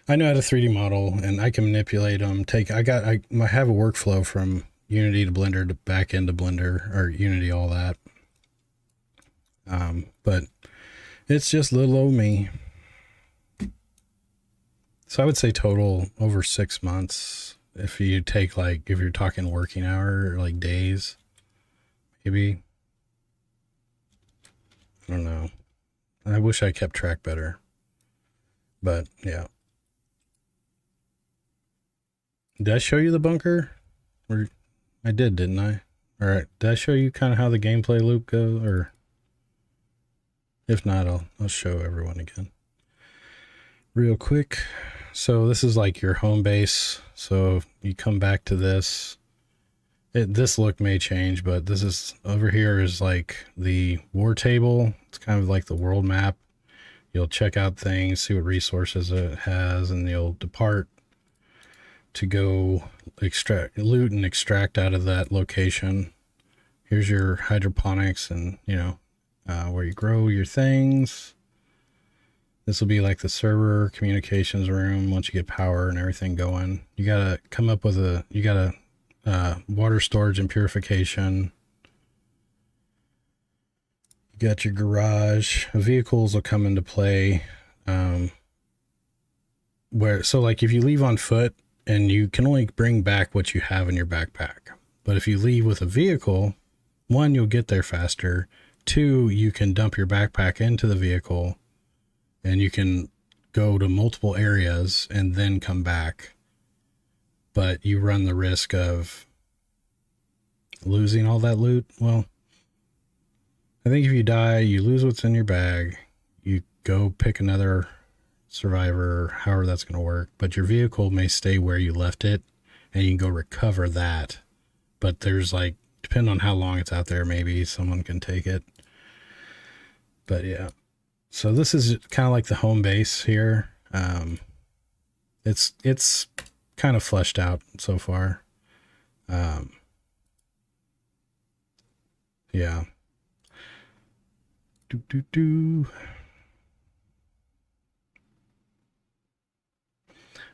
I know how to 3D model and I can manipulate them. I have a workflow from Unity to Blender to back into Blender or Unity, all that. But it's just little old me. So I would say total over 6 months. If you take if you're talking working hour or like days, maybe. I don't know. I wish I kept track better. But yeah. Did I show you the bunker? Or I did, didn't I? All right. Did I show you kind of how the gameplay loop goes? Or if not, I'll show everyone again. Real quick. So this is like your home base. So you come back to this. This look may change, but this is over here is like the war table. It's kind of like the world map. You'll check out things, see what resources it has, and you'll depart to go loot and extract out of that location. Here's your hydroponics and, where you grow your things. This will be like the server communications room. Once you get power and everything going, you got to come up with water storage and purification. You got your garage. Vehicles will come into play. So like if you leave on foot and you can only bring back what you have in your backpack. But if you leave with a vehicle, 1, you'll get there faster. 2, you can dump your backpack into the vehicle and you can go to multiple areas and then come back. But you run the risk of losing all that loot. Well, I think if you die, you lose what's in your bag. You go pick another survivor, however that's going to work. But your vehicle may stay where you left it and you can go recover that. But there's depending on how long it's out there, maybe someone can take it. But yeah. So this is kind of like the home base here. It's kind of fleshed out so far. Yeah.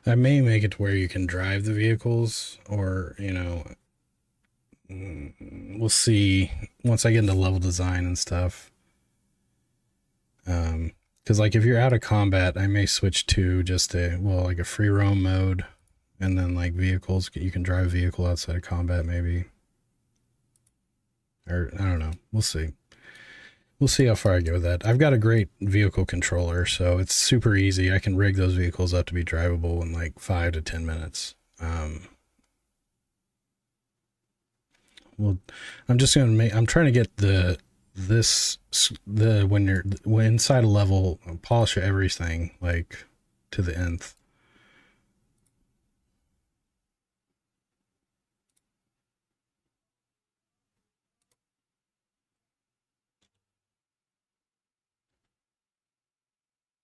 I may make it to where you can drive the vehicles, or we'll see once I get into level design and stuff. Because if you're out of combat, I may switch to just a free roam mode, and then vehicles, you can drive a vehicle outside of combat maybe. Or I don't know. We'll see. We'll see how far I go with that. I've got a great vehicle controller, so it's super easy. I can rig those vehicles up to be drivable in 5 to 10 minutes. Well, I'm just going to I'm trying to get when inside a level, polish everything to the nth.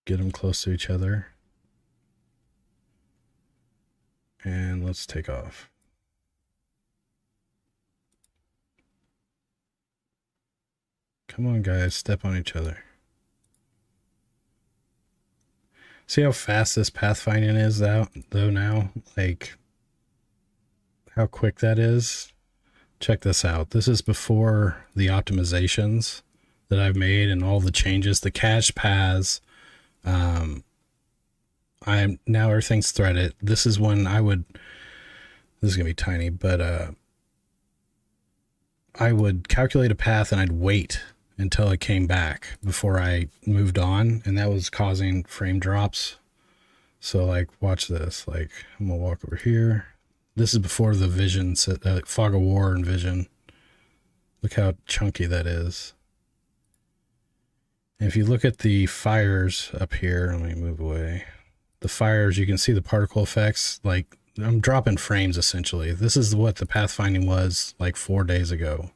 Get them close to each other. And let's take off. Come on, guys, step on each other. See how fast this pathfinding is though now? Like how quick that is. Check this out. This is before the optimizations that I've made and all the changes, the cache paths. I'm now everything's threaded. This is when this is gonna be tiny, but I would calculate a path and I'd wait until it came back before I moved on, and that was causing frame drops. So like, watch this. Like, I'm gonna walk over here. This is before the Vision, Fog of War and Vision. Look how chunky that is. And if you look at the fires up here, let me move away. The fires, you can see the particle effects. Like, I'm dropping frames essentially. This is what the pathfinding was like 4 days ago.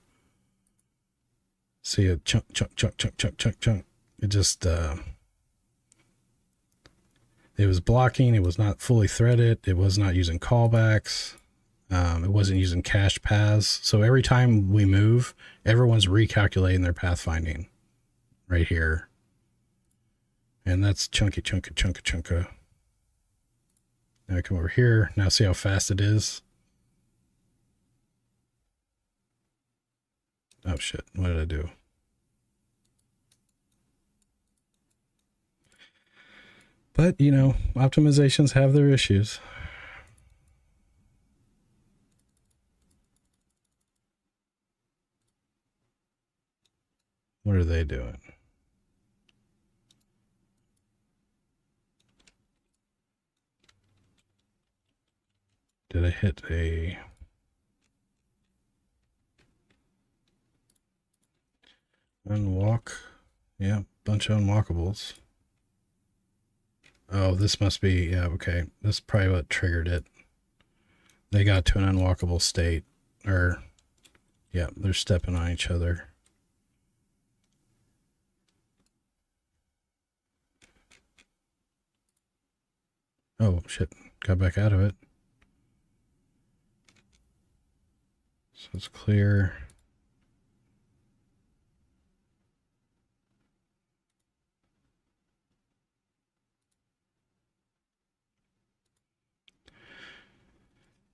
See a chunk. It just, it was blocking. It was not fully threaded. It was not using callbacks. It wasn't using cached paths. So every time we move, everyone's recalculating their pathfinding right here. And that's chunka. Now I come over here. Now see how fast it is. Oh shit, what did I do? But, you know, optimizations have their issues. What are they doing? Did I hit a... unwalk? Yeah, bunch of unwalkables. Oh, this must be, yeah, okay. This is probably what triggered it. They got to an unwalkable state. Or, yeah, they're stepping on each other. Oh, shit. Got back out of it. So it's clear.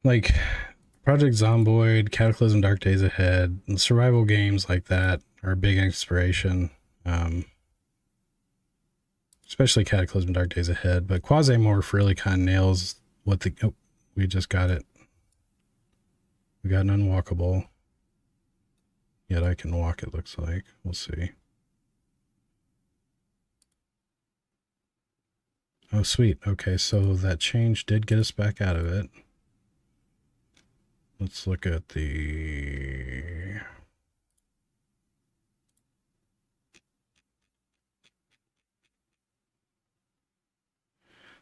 Like Project Zomboid, Cataclysm Dark Days Ahead, and survival games like that are a big inspiration. Especially Cataclysm Dark Days Ahead, but Quasimorph really kind of nails what the... Oh, we just got it. We got an unwalkable. Yet I can walk, it looks like. We'll see. Oh, sweet. Okay, so that change did get us back out of it. Let's look at the...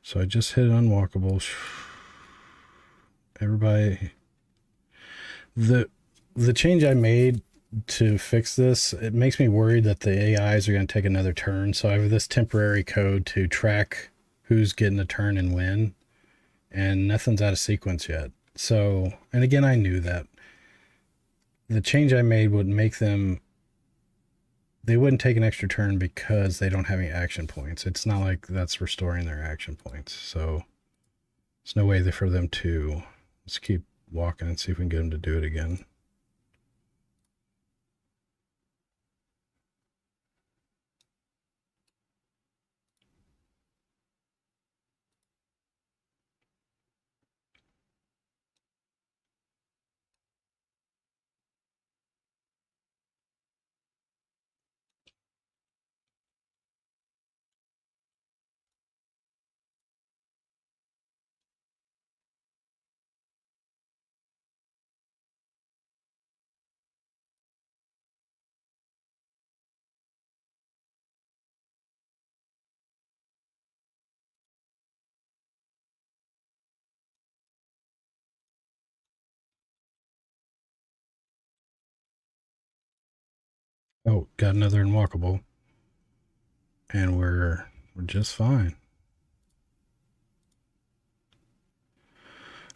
So I just hit unwalkable. Everybody... The change I made to fix this, it makes me worried that the AIs are going to take another turn. So I have this temporary code to track who's getting a turn and when, and nothing's out of sequence yet. So, and again, I knew that the change I made would make them, they wouldn't take an extra turn because they don't have any action points. It's not like that's restoring their action points. So there's no way for them to... Let's keep walking and see if we can get them to do it again. Oh, got another unwalkable. And we're just fine.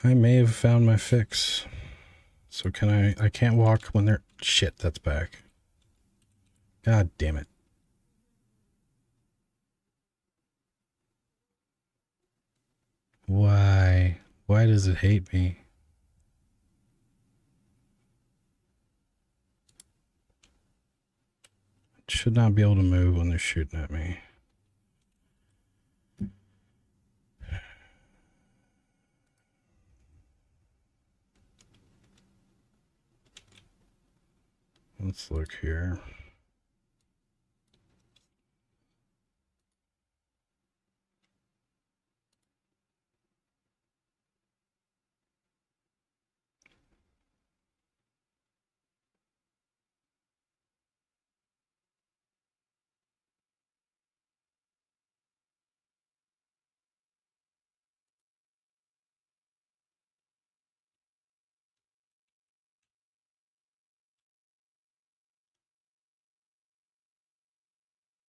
I may have found my fix. So can I can't walk when they're... Shit, that's back. God damn it. Why? Why does it hate me? It should not be able to move when they're shooting at me. Let's look here.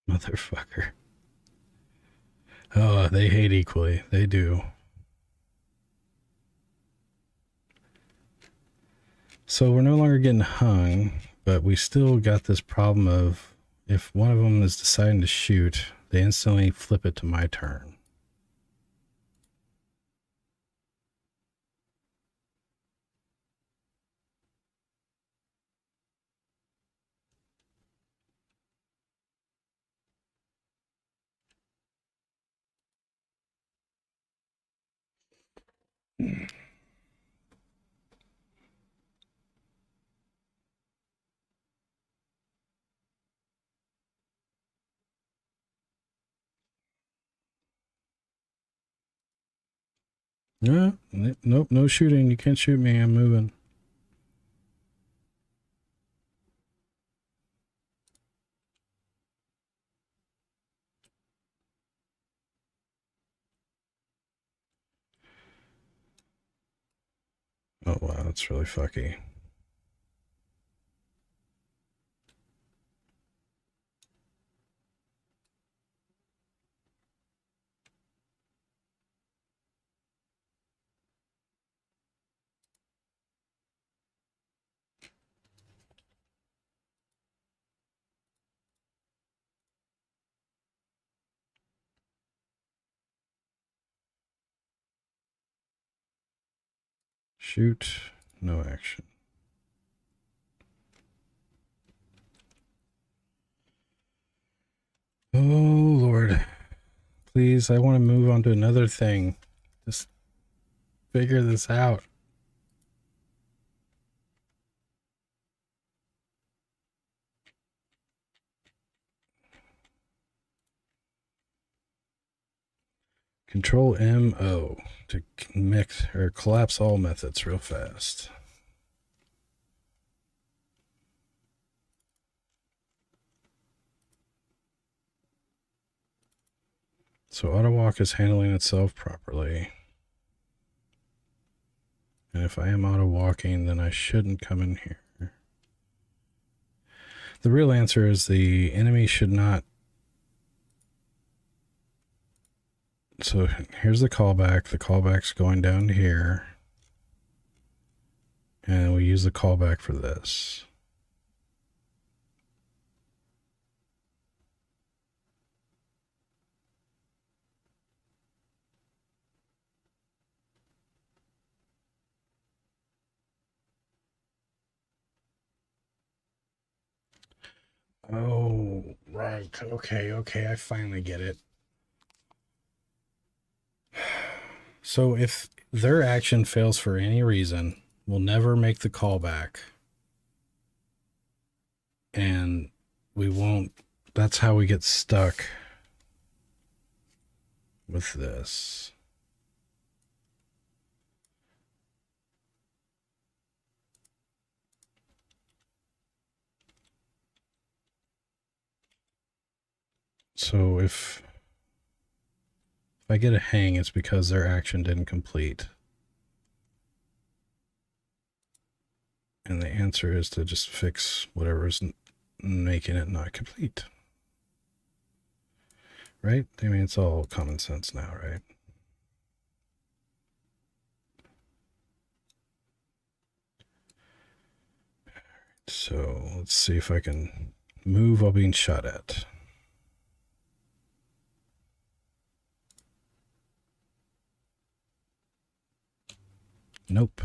Motherfucker. Oh, they hate equally. They do. So we're no longer getting hung, but we still got this problem of if one of them is deciding to shoot, they instantly flip it to my turn. No, nope, no shooting. You can't shoot me. I'm moving. Oh, wow, that's really fucky. Shoot, no action. Oh, Lord. Please, I want to move on to another thing. Just figure this out. Control MO to mix or collapse all methods real fast. So auto walk is handling itself properly. And if I am auto walking, then I shouldn't come in here. The real answer is the enemy should not. So here's the callback. The callback's going down to here. And we use the callback for this. Oh, right. Okay. I finally get it. So if their action fails for any reason, we'll never make the callback. And we won't. That's how we get stuck with this. So if I get a hang, it's because their action didn't complete. And the answer is to just fix whatever's making it not complete. Right? I mean, it's all common sense now, right? So let's see if I can move while being shot at. Nope.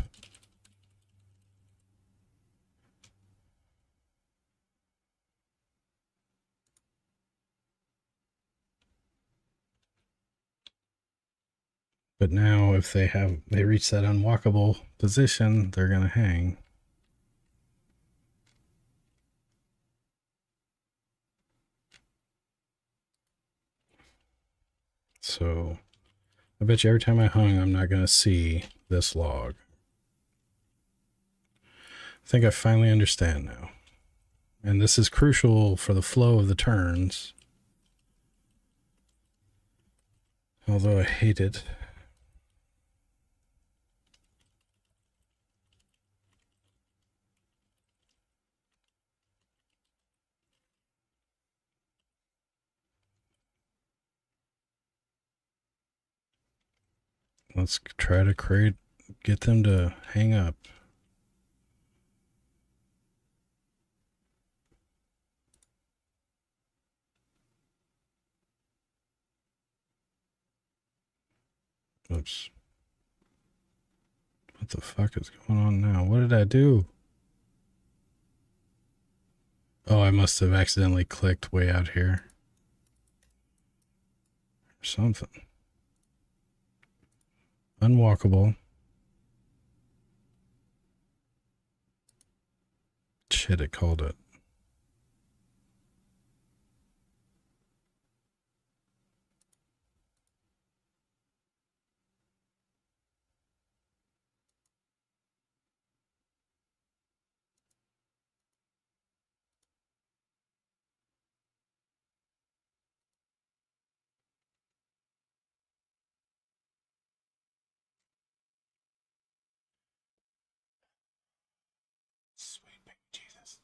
But now if they reach that unwalkable position, they're going to hang. So I bet you every time I hung, I'm not going to see this log. I think I finally understand now. And this is crucial for the flow of the turns. Although I hate it. Let's try to get them to hang up. Oops. What the fuck is going on now? What did I do? Oh, I must have accidentally clicked way out here. Or something. Unwalkable. Shit, it called it. Sweet baby Jesus.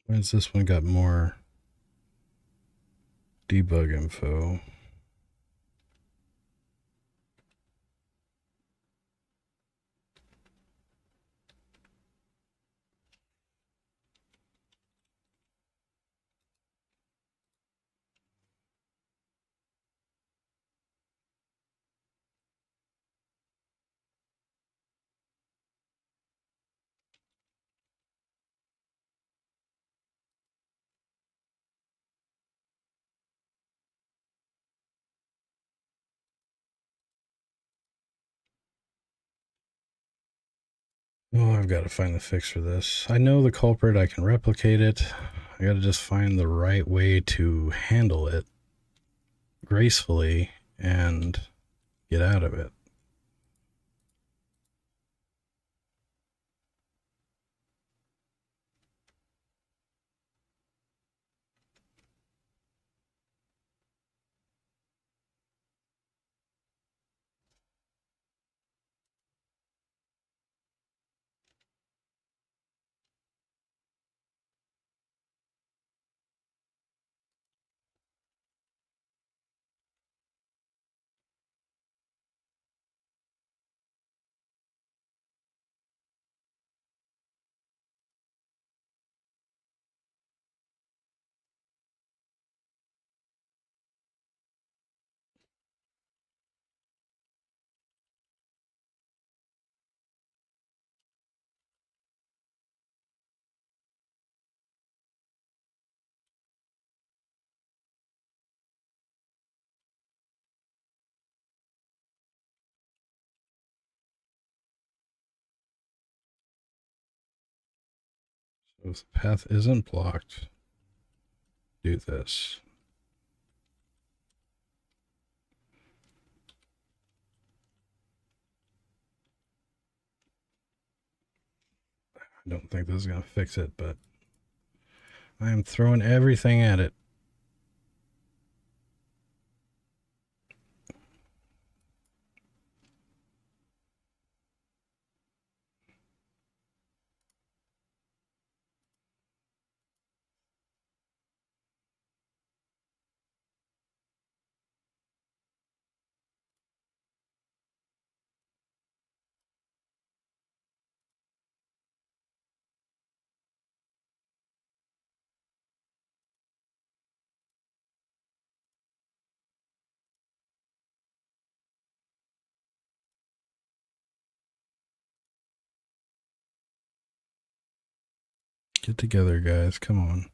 Why has this one got more debug info? Oh, I've got to find the fix for this. I know the culprit, I can replicate it. I got to just find the right way to handle it gracefully and get out of it. So if the path isn't blocked, do this. I don't think this is going to fix it, but I am throwing everything at it. Get together, guys. Come on.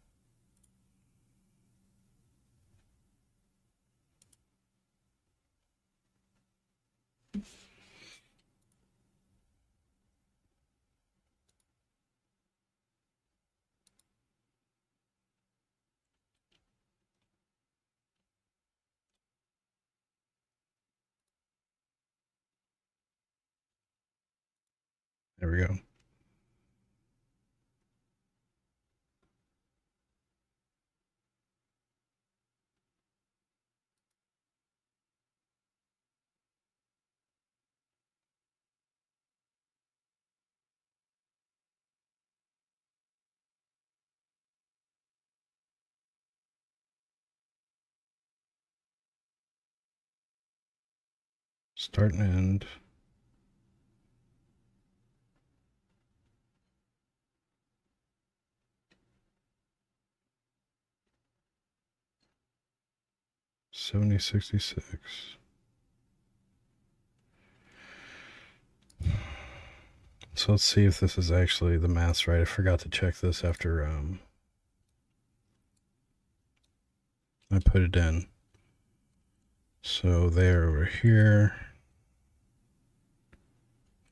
There we go. Start and end. $70.66. So let's see if this is actually the math's right. I forgot to check this after I put it in. So they're over here.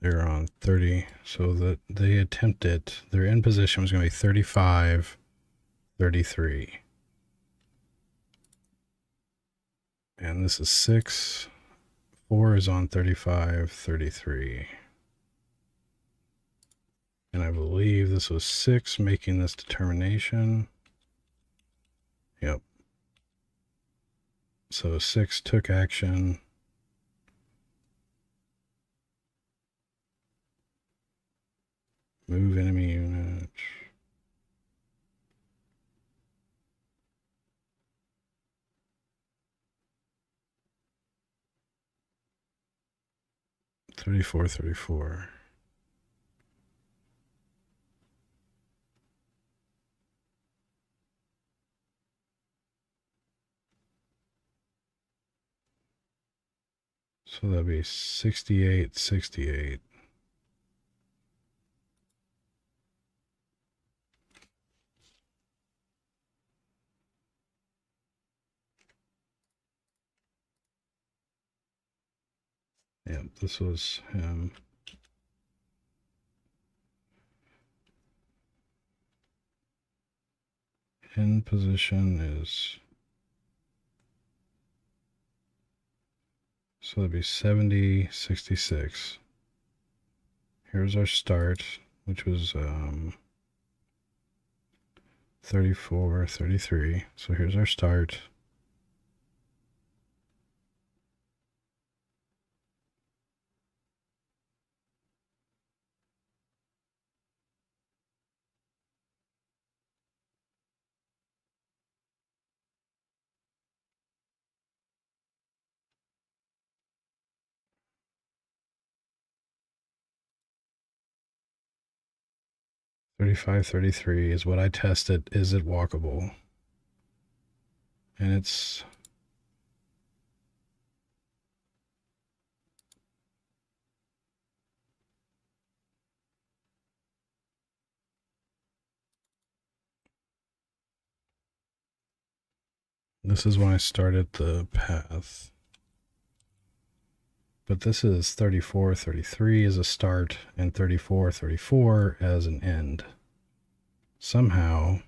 They're on 30. So that they attempted, their end position was going to be 35, 33. And this is 6. 4 is on 35, 33. And I believe this was 6 making this determination. Yep. So 6 took action. Move enemy unit. $34.34. So that'd be 68.68. Yep, this was him. End position is, so that'd be 70.66. Here's our start, which was 34.33. So here's our start. $35.33 is what I tested. Is it walkable? And it's this is when I started the path. But this is 34.33 as a start and 34.34 as an end. Somehow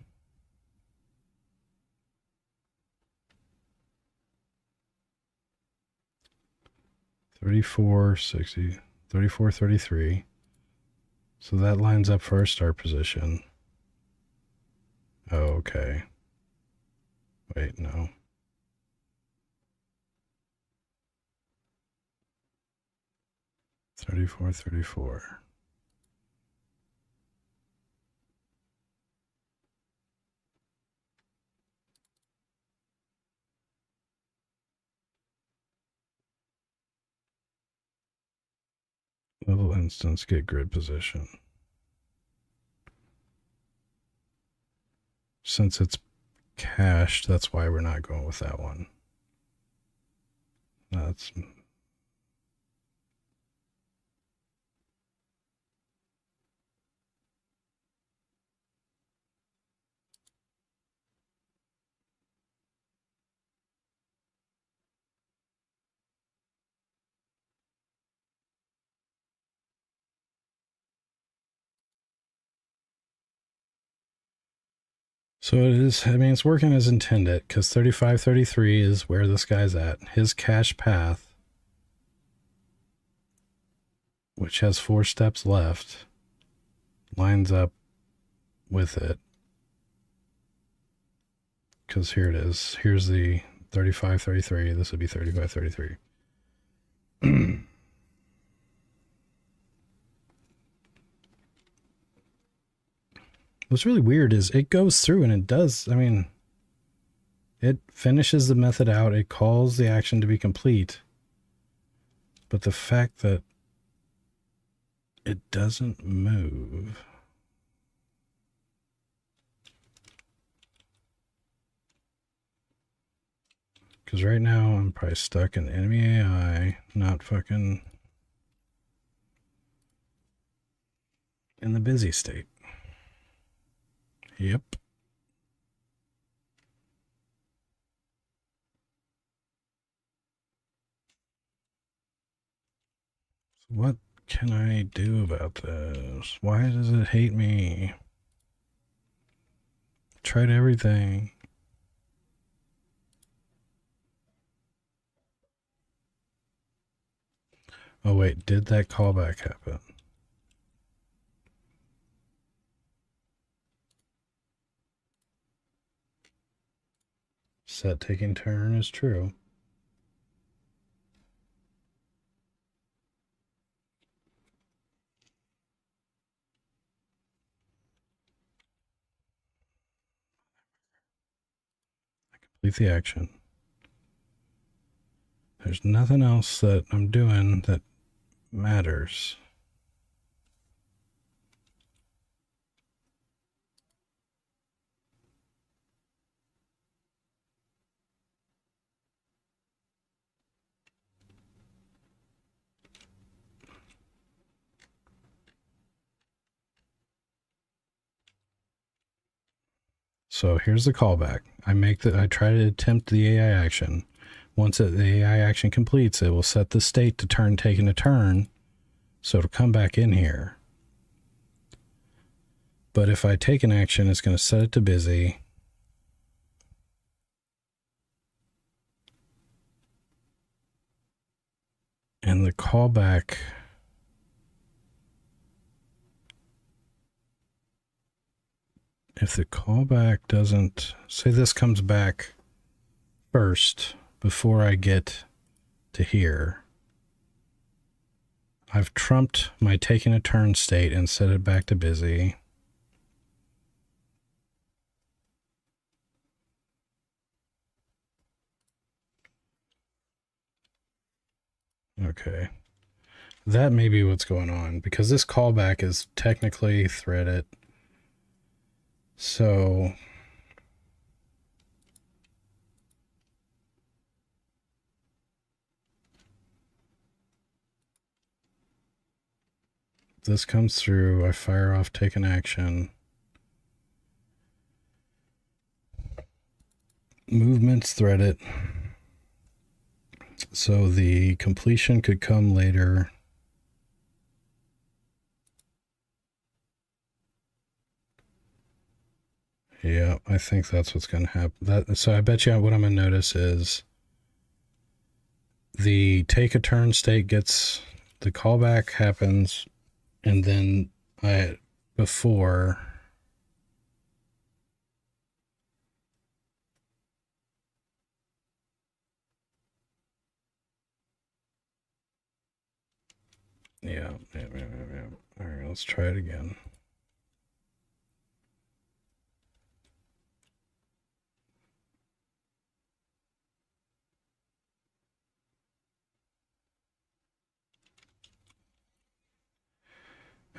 34.60, 34.33. So that lines up for our start position. Oh, okay. Wait, no. $34.34. Little instance, get grid position. Since it's cached, that's why we're not going with that one. That's so it is. I mean, it's working as intended because 3533 is where this guy's at. His cache path, which has 4 steps left, lines up with it. Because here it is. Here's the 3533. This would be 3533. What's really weird is it goes through and it does. I mean, it finishes the method out. It calls the action to be complete. But the fact that it doesn't move. Because right now I'm probably stuck in enemy AI, not fucking in the busy state. Yep. So what can I do about this? Why does it hate me? Tried everything. Oh wait, did that callback happen? Set taking turn is true. I complete the action. There's nothing else that I'm doing that matters. So here's the callback. I try to attempt the AI action. Once the AI action completes, it will set the state to turn taking a turn. So it'll come back in here. But if I take an action, it's going to set it to busy. And the callback, if the callback doesn't, say this comes back first before I get to here, I've trumped my taking a turn state and set it back to busy. Okay. That may be what's going on because this callback is technically threaded. So this comes through, I fire off take an action. Movements threaded. So the completion could come later. Yeah, I think that's what's going to happen. So I bet you what I'm going to notice is the take a turn state gets, the callback happens, and then I had before. Yeah. All right, let's try it again.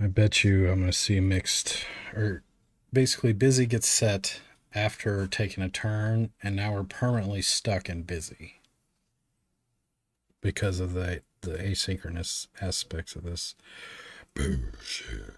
I bet you I'm going to see mixed, or basically busy gets set after taking a turn, and now we're permanently stuck in busy because of the asynchronous aspects of this bullshit.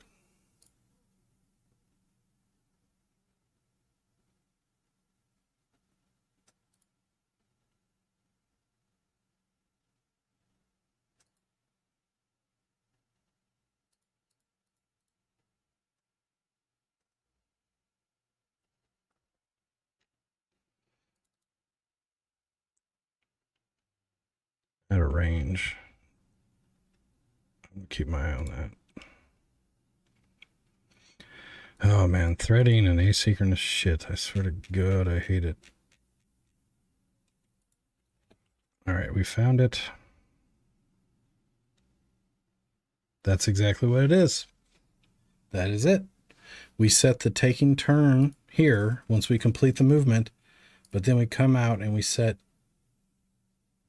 At a range. I'll keep my eye on that. Oh man, threading and asynchronous shit. I swear to God, I hate it. All right, we found it. That's exactly what it is. That is it. We set the taking turn here once we complete the movement, but then we come out and we set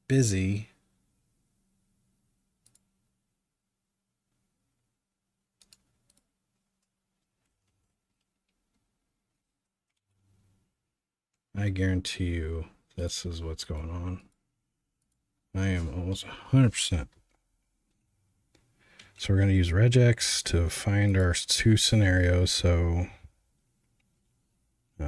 busy. I guarantee you this is what's going on. I am almost 100%. So we're going to use regex to find our two scenarios. So we're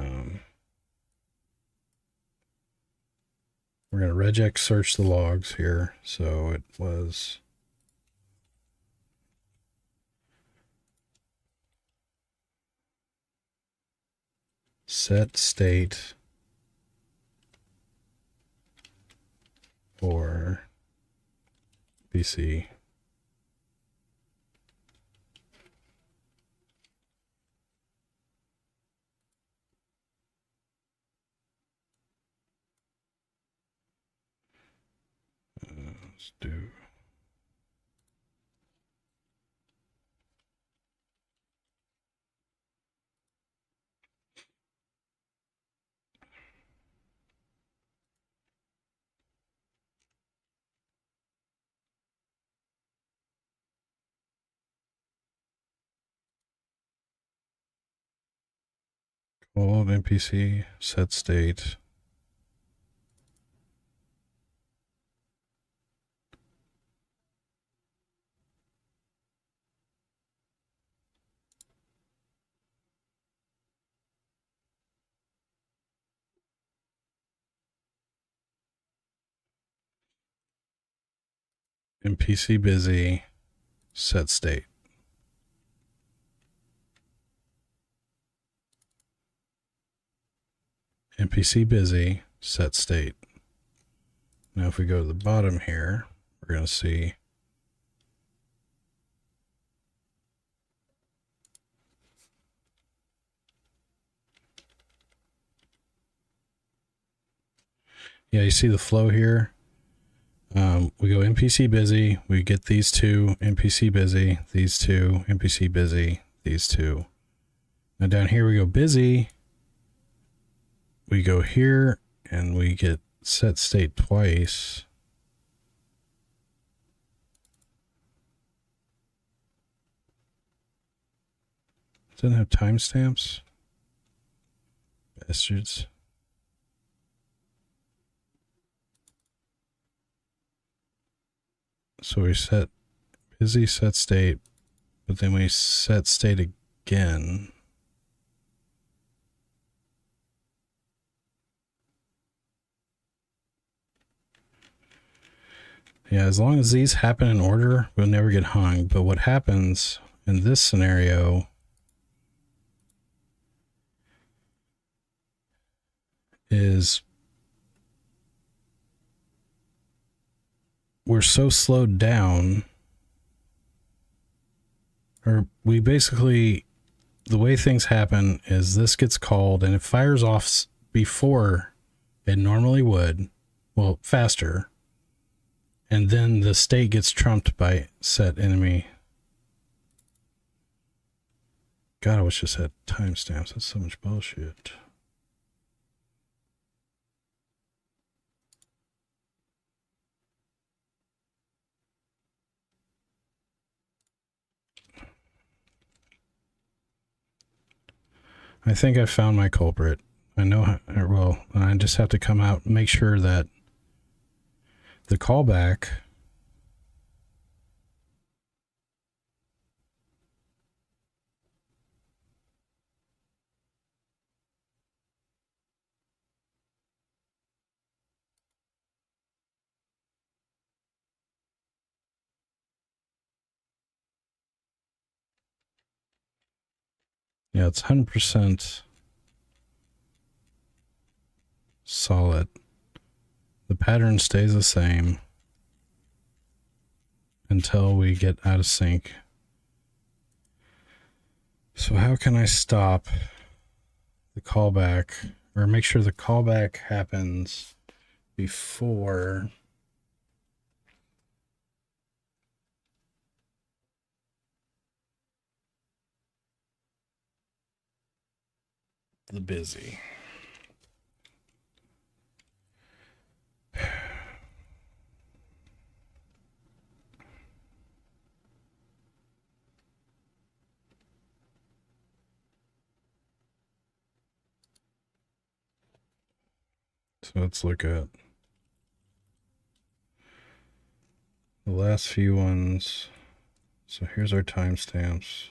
going to regex search the logs here. So it was set state for BC. Let's do called NPC set state. NPC busy set state. NPC busy set state. Now if we go to the bottom here, we're going to see yeah, you see the flow here. We go NPC busy, we get these two NPC busy, these two NPC busy, these two. Now down here we go busy. We go here and we get set state twice. Doesn't have timestamps. Bastards. So we set busy set state, but then we set state again. Yeah, as long as these happen in order, we'll never get hung. But what happens in this scenario is we're so slowed down or we basically, the way things happen is this gets called and it fires off before it normally would, well, faster, and then the state gets trumped by set enemy. God, I wish this had timestamps. That's so much bullshit. I think I found my culprit. I know how, well, I just have to come out and make sure that the callback yeah, it's 100% solid. The pattern stays the same until we get out of sync. So how can I stop the callback or make sure the callback happens before the busy? So let's look at the last few ones. So here's our timestamps.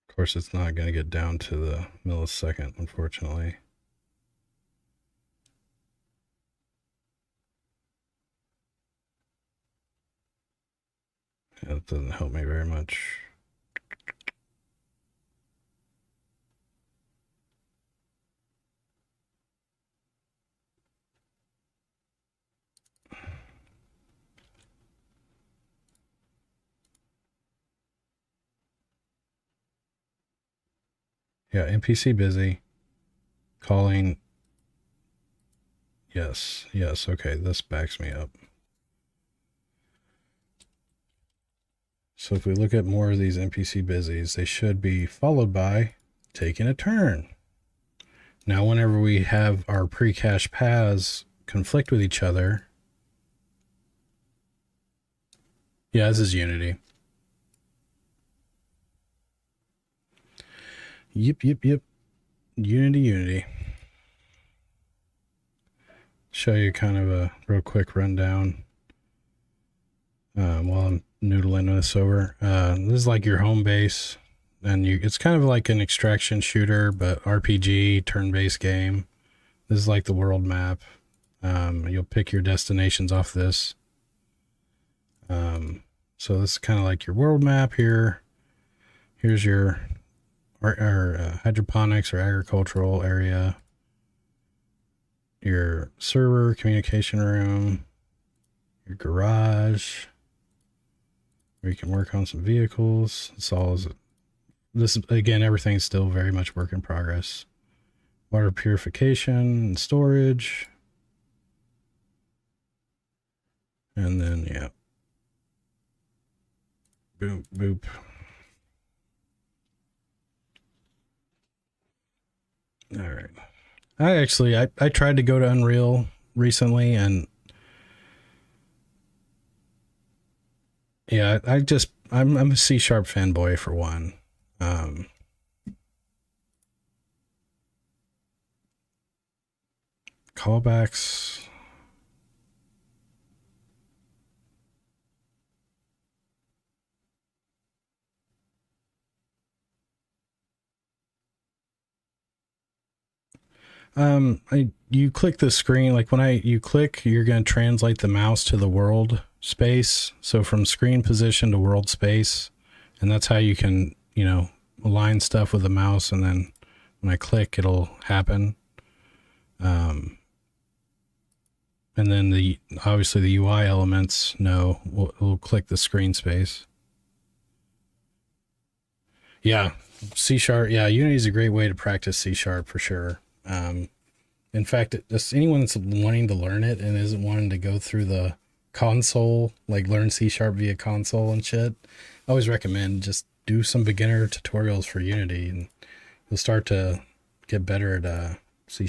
Of course, it's not going to get down to the millisecond, unfortunately. Yeah, that doesn't help me very much. Yeah, NPC busy. Calling. Yes, yes, okay, this backs me up. So if we look at more of these NPC busies, they should be followed by taking a turn. Now, whenever we have our pre-cache paths conflict with each other, yeah, this is Unity. Yep. Unity. Show you kind of a real quick rundown while I'm noodling this over. This is like your home base, and it's kind of like an extraction shooter, but RPG turn-based game. This is like the world map. You'll pick your destinations off this. So this is kind of like your world map here. Here's your hydroponics or agricultural area, your server, communication room, your garage, where you can work on some vehicles. This again, everything's still very much work in progress. Water purification and storage. And then, yeah. Boop. All right. I tried to go to Unreal recently, and yeah, I'm a C# fanboy for one. Callbacks. You click the screen, like when you click, you're going to translate the mouse to the world space. So from screen position to world space. And that's how you can, align stuff with the mouse. And then when I click, it'll happen. And then obviously the UI elements we'll click the screen space. Yeah. C#. Yeah. Unity is a great way to practice C# for sure. In fact, just anyone that's wanting to learn it and isn't wanting to go through the console, like learn C# via console and shit, I always recommend just do some beginner tutorials for Unity and you'll start to get better at C#.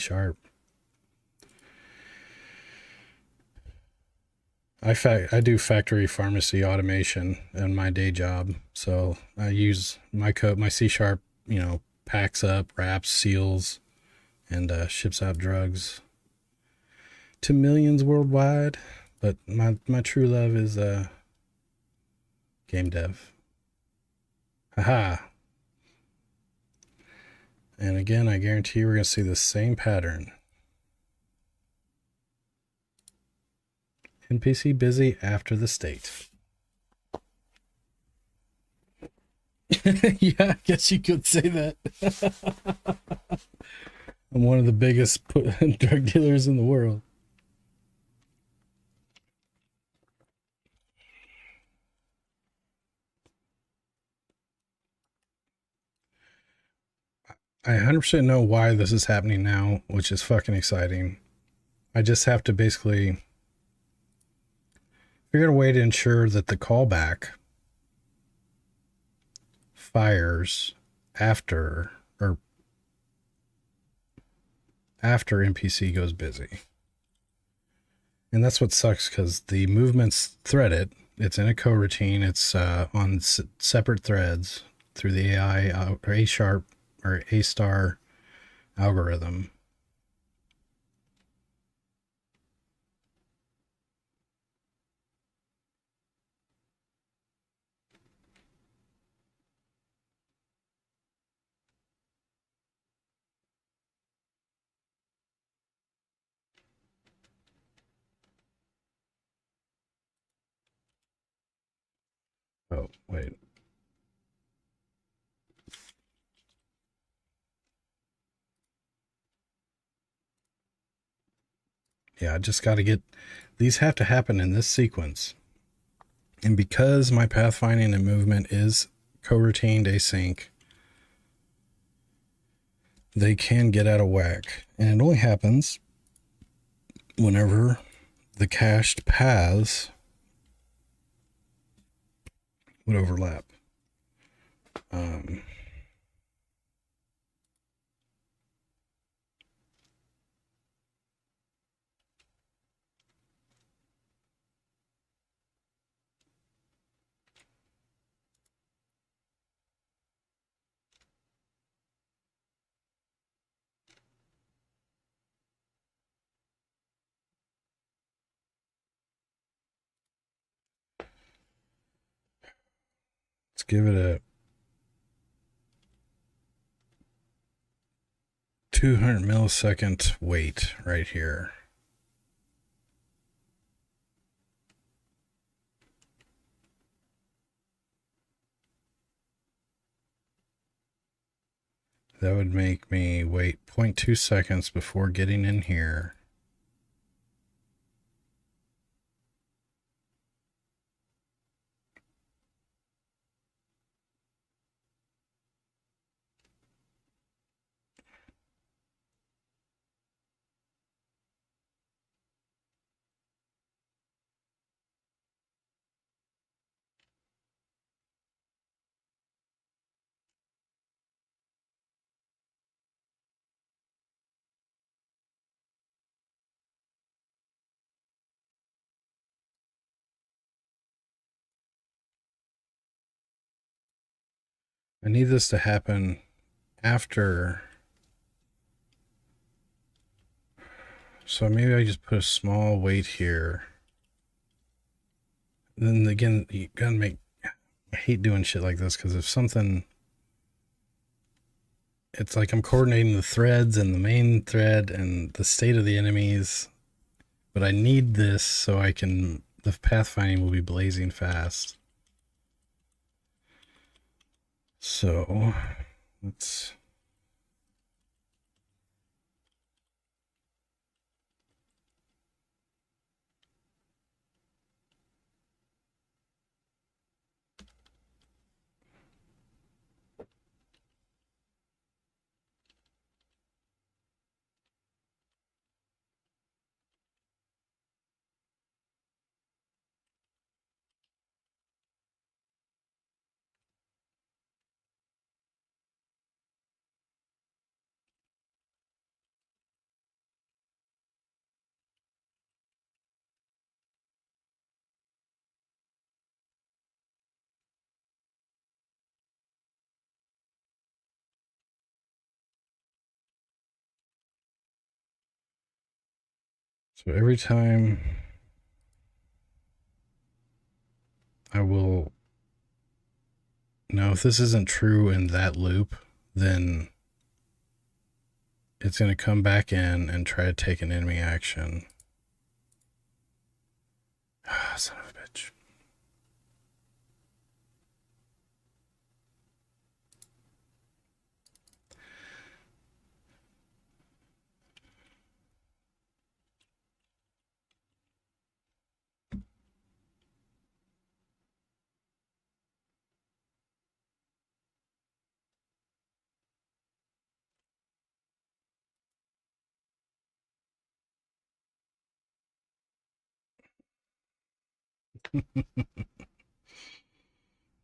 I do factory pharmacy automation in my day job. So I use my code, my C#, packs up, wraps, seals, and ships out drugs to millions worldwide. But my true love is game dev. Haha. And again, I guarantee you we're going to see the same pattern. NPC busy after the state. Yeah, I guess you could say that. I'm one of the biggest drug dealers in the world. I 100% know why this is happening now, which is fucking exciting. I just have to basically figure out a way to ensure that the callback fires after NPC goes busy. And that's what sucks, because the movement's threaded. It's in a coroutine. It's on separate threads through the AI or A star algorithm. Oh, wait. Yeah, I just got to get... These have to happen in this sequence. And because my pathfinding and movement is coroutine async, they can get out of whack. And it only happens whenever the cached paths would overlap. Let's give it a 200 millisecond wait right here. That would make me wait 0.2 seconds before getting in here. I need this to happen after. So maybe I just put a small wait here. Then again, you gotta make... I hate doing shit like this, because if something... it's like I'm coordinating the threads and the main thread and the state of the enemies. But I need this so I can, the pathfinding will be blazing fast. So let's, so every time I will, now if this isn't true in that loop, then it's going to come back in and try to take an enemy action. Ah, son of a bitch.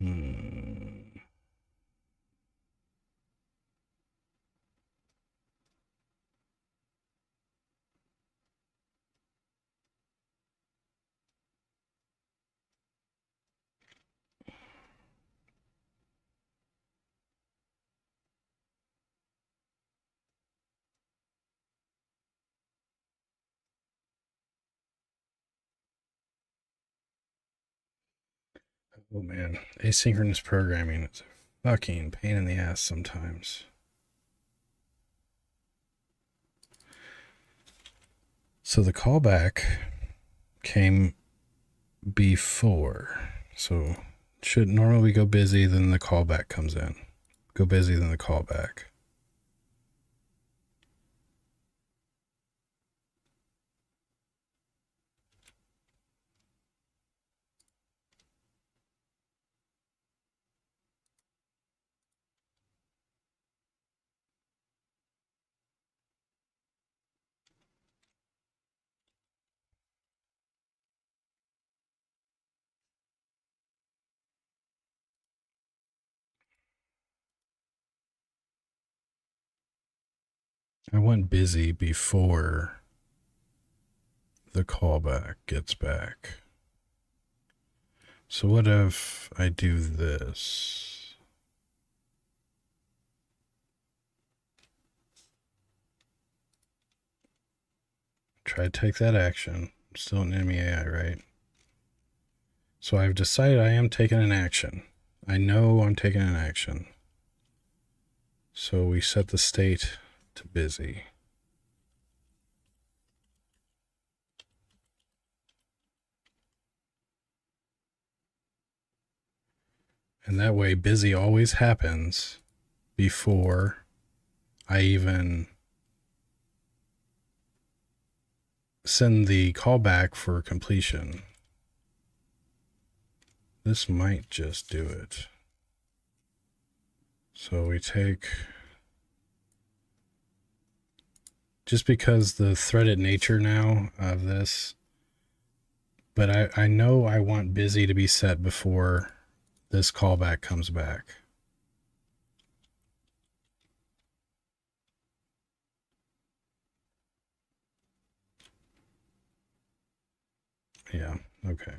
Hmm. Oh man, asynchronous programming is a fucking pain in the ass sometimes. So the callback came before. So should normally go busy, then the callback comes in. Go busy, then the callback. I went busy before the callback gets back. So what if I do this? Try to take that action. I'm still an enemy AI, right? So I've decided I am taking an action. I know I'm taking an action. So we set the state to busy. And that way busy always happens before I even send the callback for completion. This might just do it. So we take, just because the threaded nature now of this, but I know I want busy to be set before this callback comes back. Yeah, okay.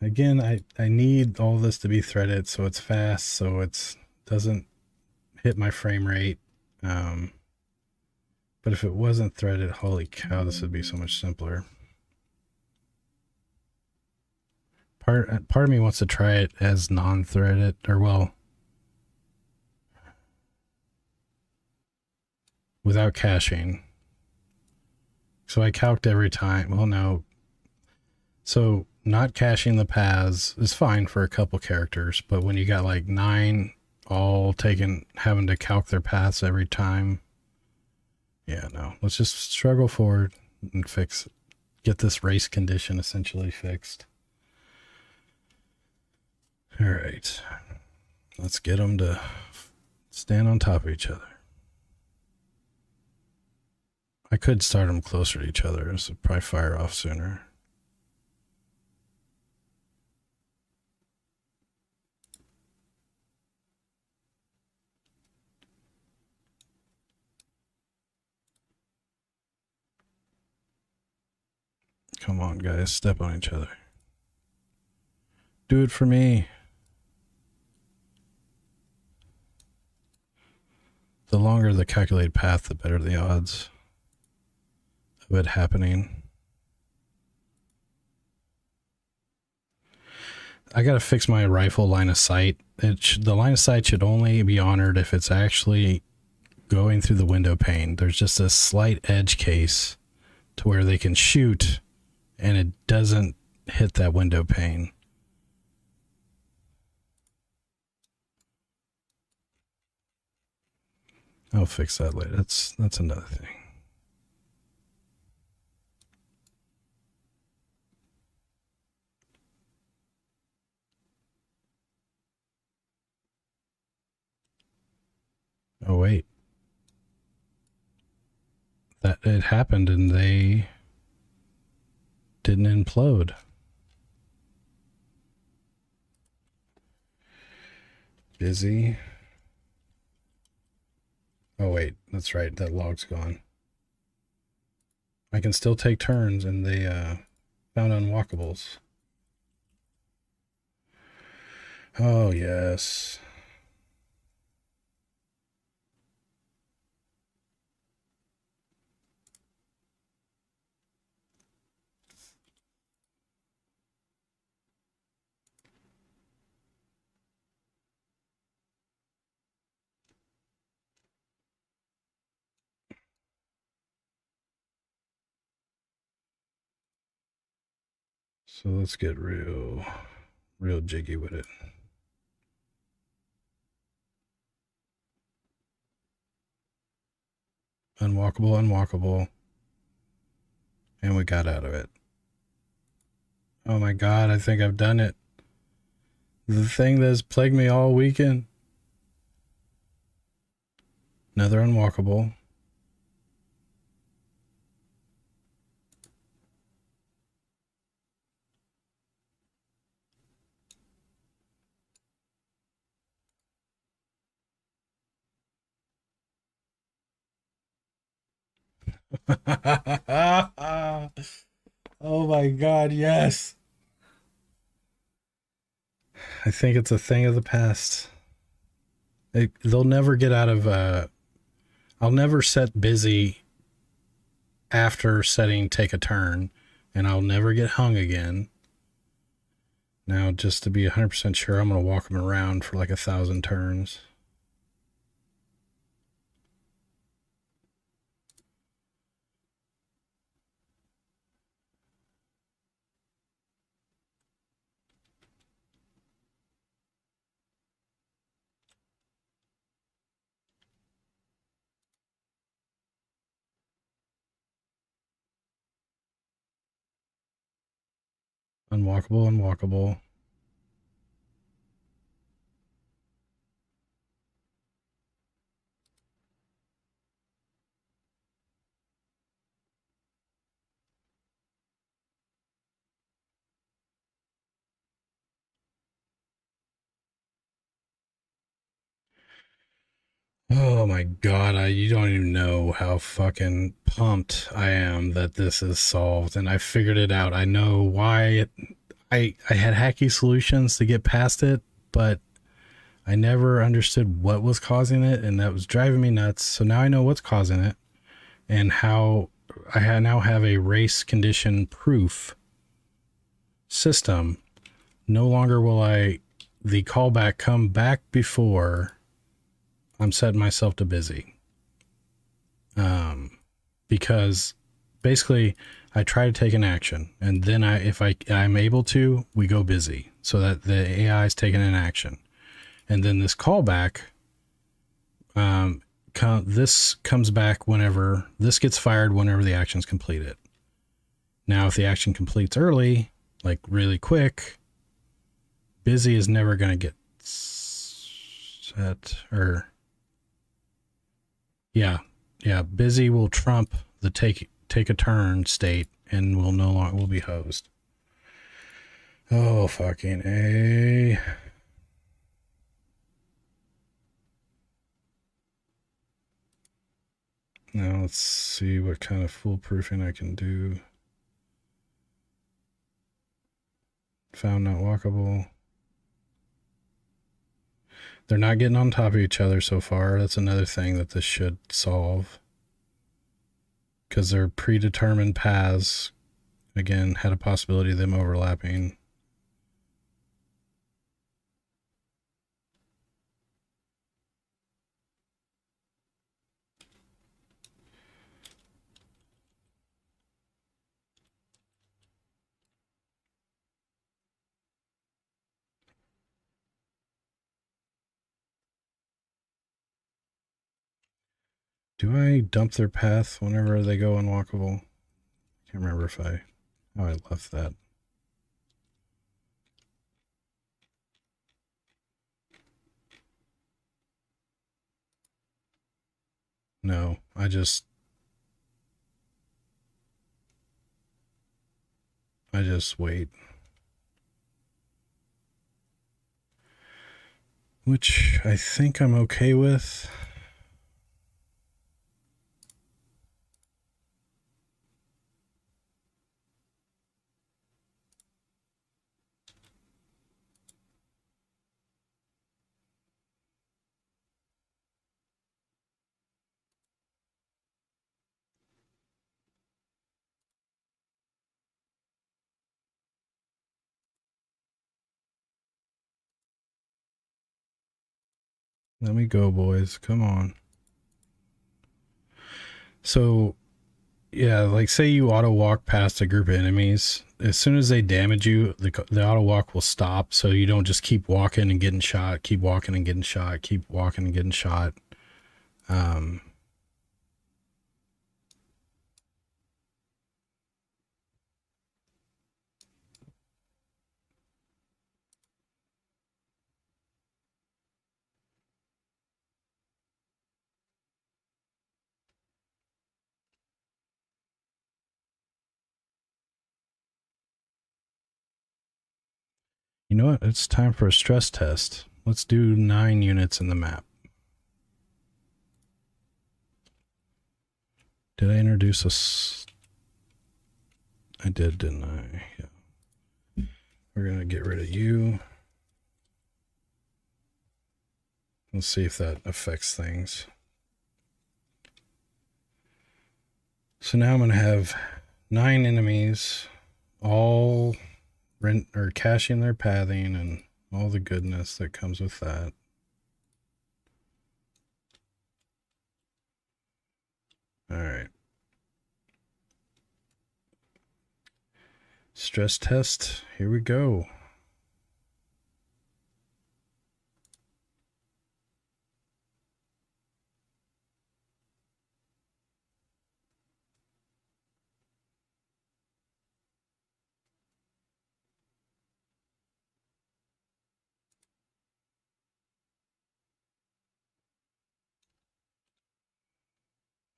Again, I need all this to be threaded so it's fast, so it doesn't hit my frame rate. But if it wasn't threaded, holy cow, this would be so much simpler. Part of me wants to try it as non-threaded, or well, without caching. So I calced every time. Well, no. So not caching the paths is fine for a couple characters, but when you got like 9 all having to calc their paths every time. Yeah, no. Let's just struggle forward and get this race condition essentially fixed. All right. Let's get them to stand on top of each other. I could start them closer to each other, so probably fire off sooner. Come on, guys, step on each other. Do it for me. The longer the calculated path, the better the odds of it happening. I gotta fix my rifle line of sight. The line of sight should only be honored if it's actually going through the window pane. There's just a slight edge case to where they can shoot and it doesn't hit that window pane. I'll fix that later. That's another thing. Oh wait. That it happened and they didn't implode. Busy. Oh wait, that's right. That log's gone. I can still take turns and they found unwalkables. Oh yes. So let's get real jiggy with it. Unwalkable. And we got out of it. Oh my God, I think I've done it. The thing that's plagued me all weekend. Another unwalkable. Oh my God, yes. I think it's a thing of the past. They'll never get out of I'll never set busy after setting take a turn, and I'll never get hung again. Now, just to be 100% sure, I'm going to walk them around for like 1,000 turns. Unwalkable. Oh my God, you don't even know how fucking pumped I am that this is solved and I figured it out. I know why I had hacky solutions to get past it, but I never understood what was causing it, and that was driving me nuts. So now I know what's causing it and how I now have a race condition proof system. No longer will the callback come back before I'm setting myself to busy. Because basically I try to take an action, and then if I'm able to, we go busy so that the AI is taking an action, and then this callback, this comes back whenever this gets fired, whenever the action's completed. Now, if the action completes early, like really quick, busy is never going to get set, or yeah, busy will trump the take a turn state and will be hosed. Oh, fucking A. Now let's see what kind of foolproofing I can do. Found not walkable. They're not getting on top of each other so far. That's another thing that this should solve. Because their predetermined paths, again, had a possibility of them overlapping. Do I dump their path whenever they go unwalkable? Can't remember if I left that. No, I just wait. Which I think I'm okay with. Let me go, boys. Come on. So, yeah, like say you auto walk past a group of enemies. As soon as they damage you, the auto walk will stop. So you don't just keep walking and getting shot, keep walking and getting shot, keep walking and getting shot. You know what? It's time for a stress test. Let's do 9 units in the map. Did I introduce us? I did, didn't I? Yeah. We're going to get rid of you. Let's see if that affects things. So now I'm going to have 9 enemies, all caching their pathing and all the goodness that comes with that. All right. Stress test. Here we go.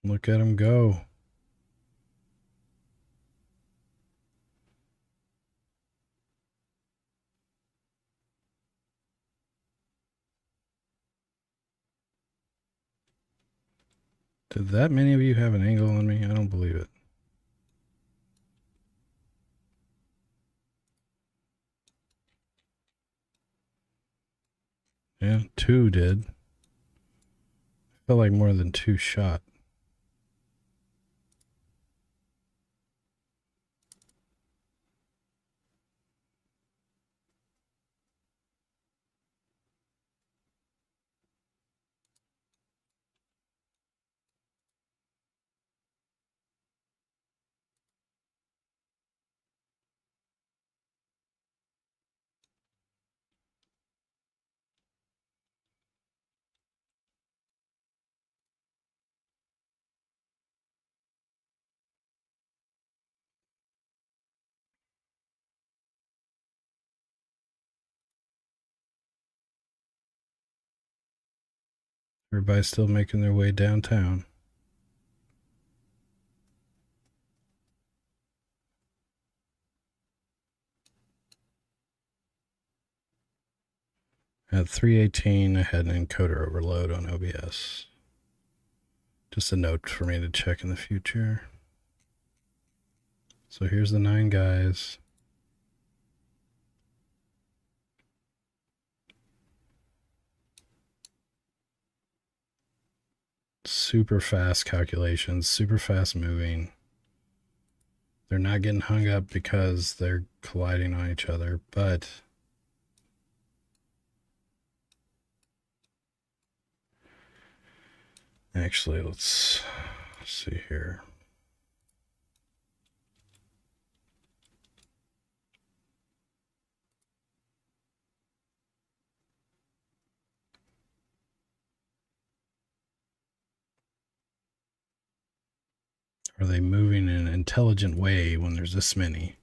Look at him go. Did that many of you have an angle on me? I don't believe it. Yeah, 2 did. Felt like more than 2 shot. Everybody's still making their way downtown. At 3:18, I had an encoder overload on OBS. Just a note for me to check in the future. So here's the 9 guys. Super fast calculations, super fast moving. They're not getting hung up because they're colliding on each other, but actually, let's see here. Are they moving in an intelligent way when there's this many?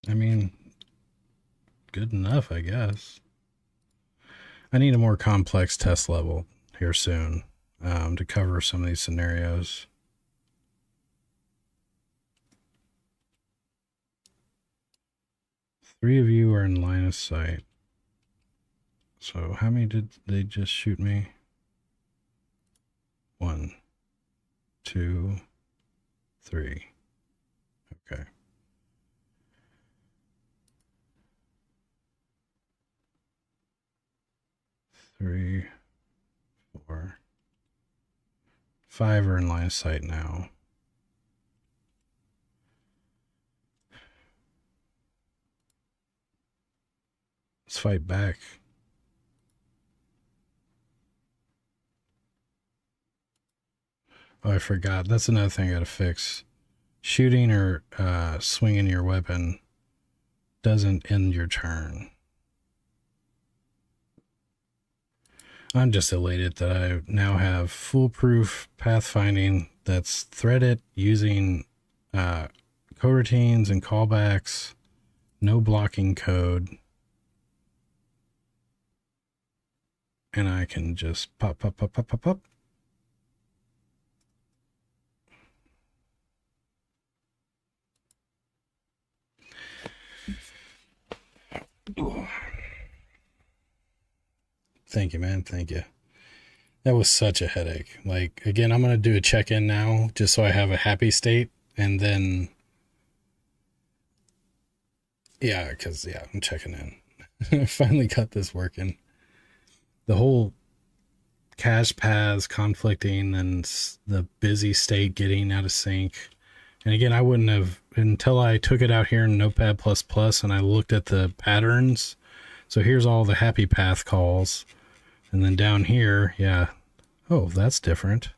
I mean, good enough, I guess. I need a more complex test level here soon to cover some of these scenarios. Three of you are in line of sight. So how many did they just shoot me? 1, 2, 3. Okay. Three, 4, 5 are in line of sight now. Let's fight back. Oh, I forgot. That's another thing I gotta fix. Shooting or swinging your weapon doesn't end your turn. I'm just elated that I now have foolproof pathfinding that's threaded using coroutines and callbacks, no blocking code. And I can just pop. Ooh. Thank you, man. Thank you. That was such a headache. Like, again, I'm going to do a check-in now just so I have a happy state. And then, yeah, because, yeah, I'm checking in. I finally got this working. The whole cache paths conflicting and the busy state getting out of sync. And again, I wouldn't have, until I took it out here in Notepad++ and I looked at the patterns. So here's all the happy path calls. And then down here, yeah. Oh, that's different.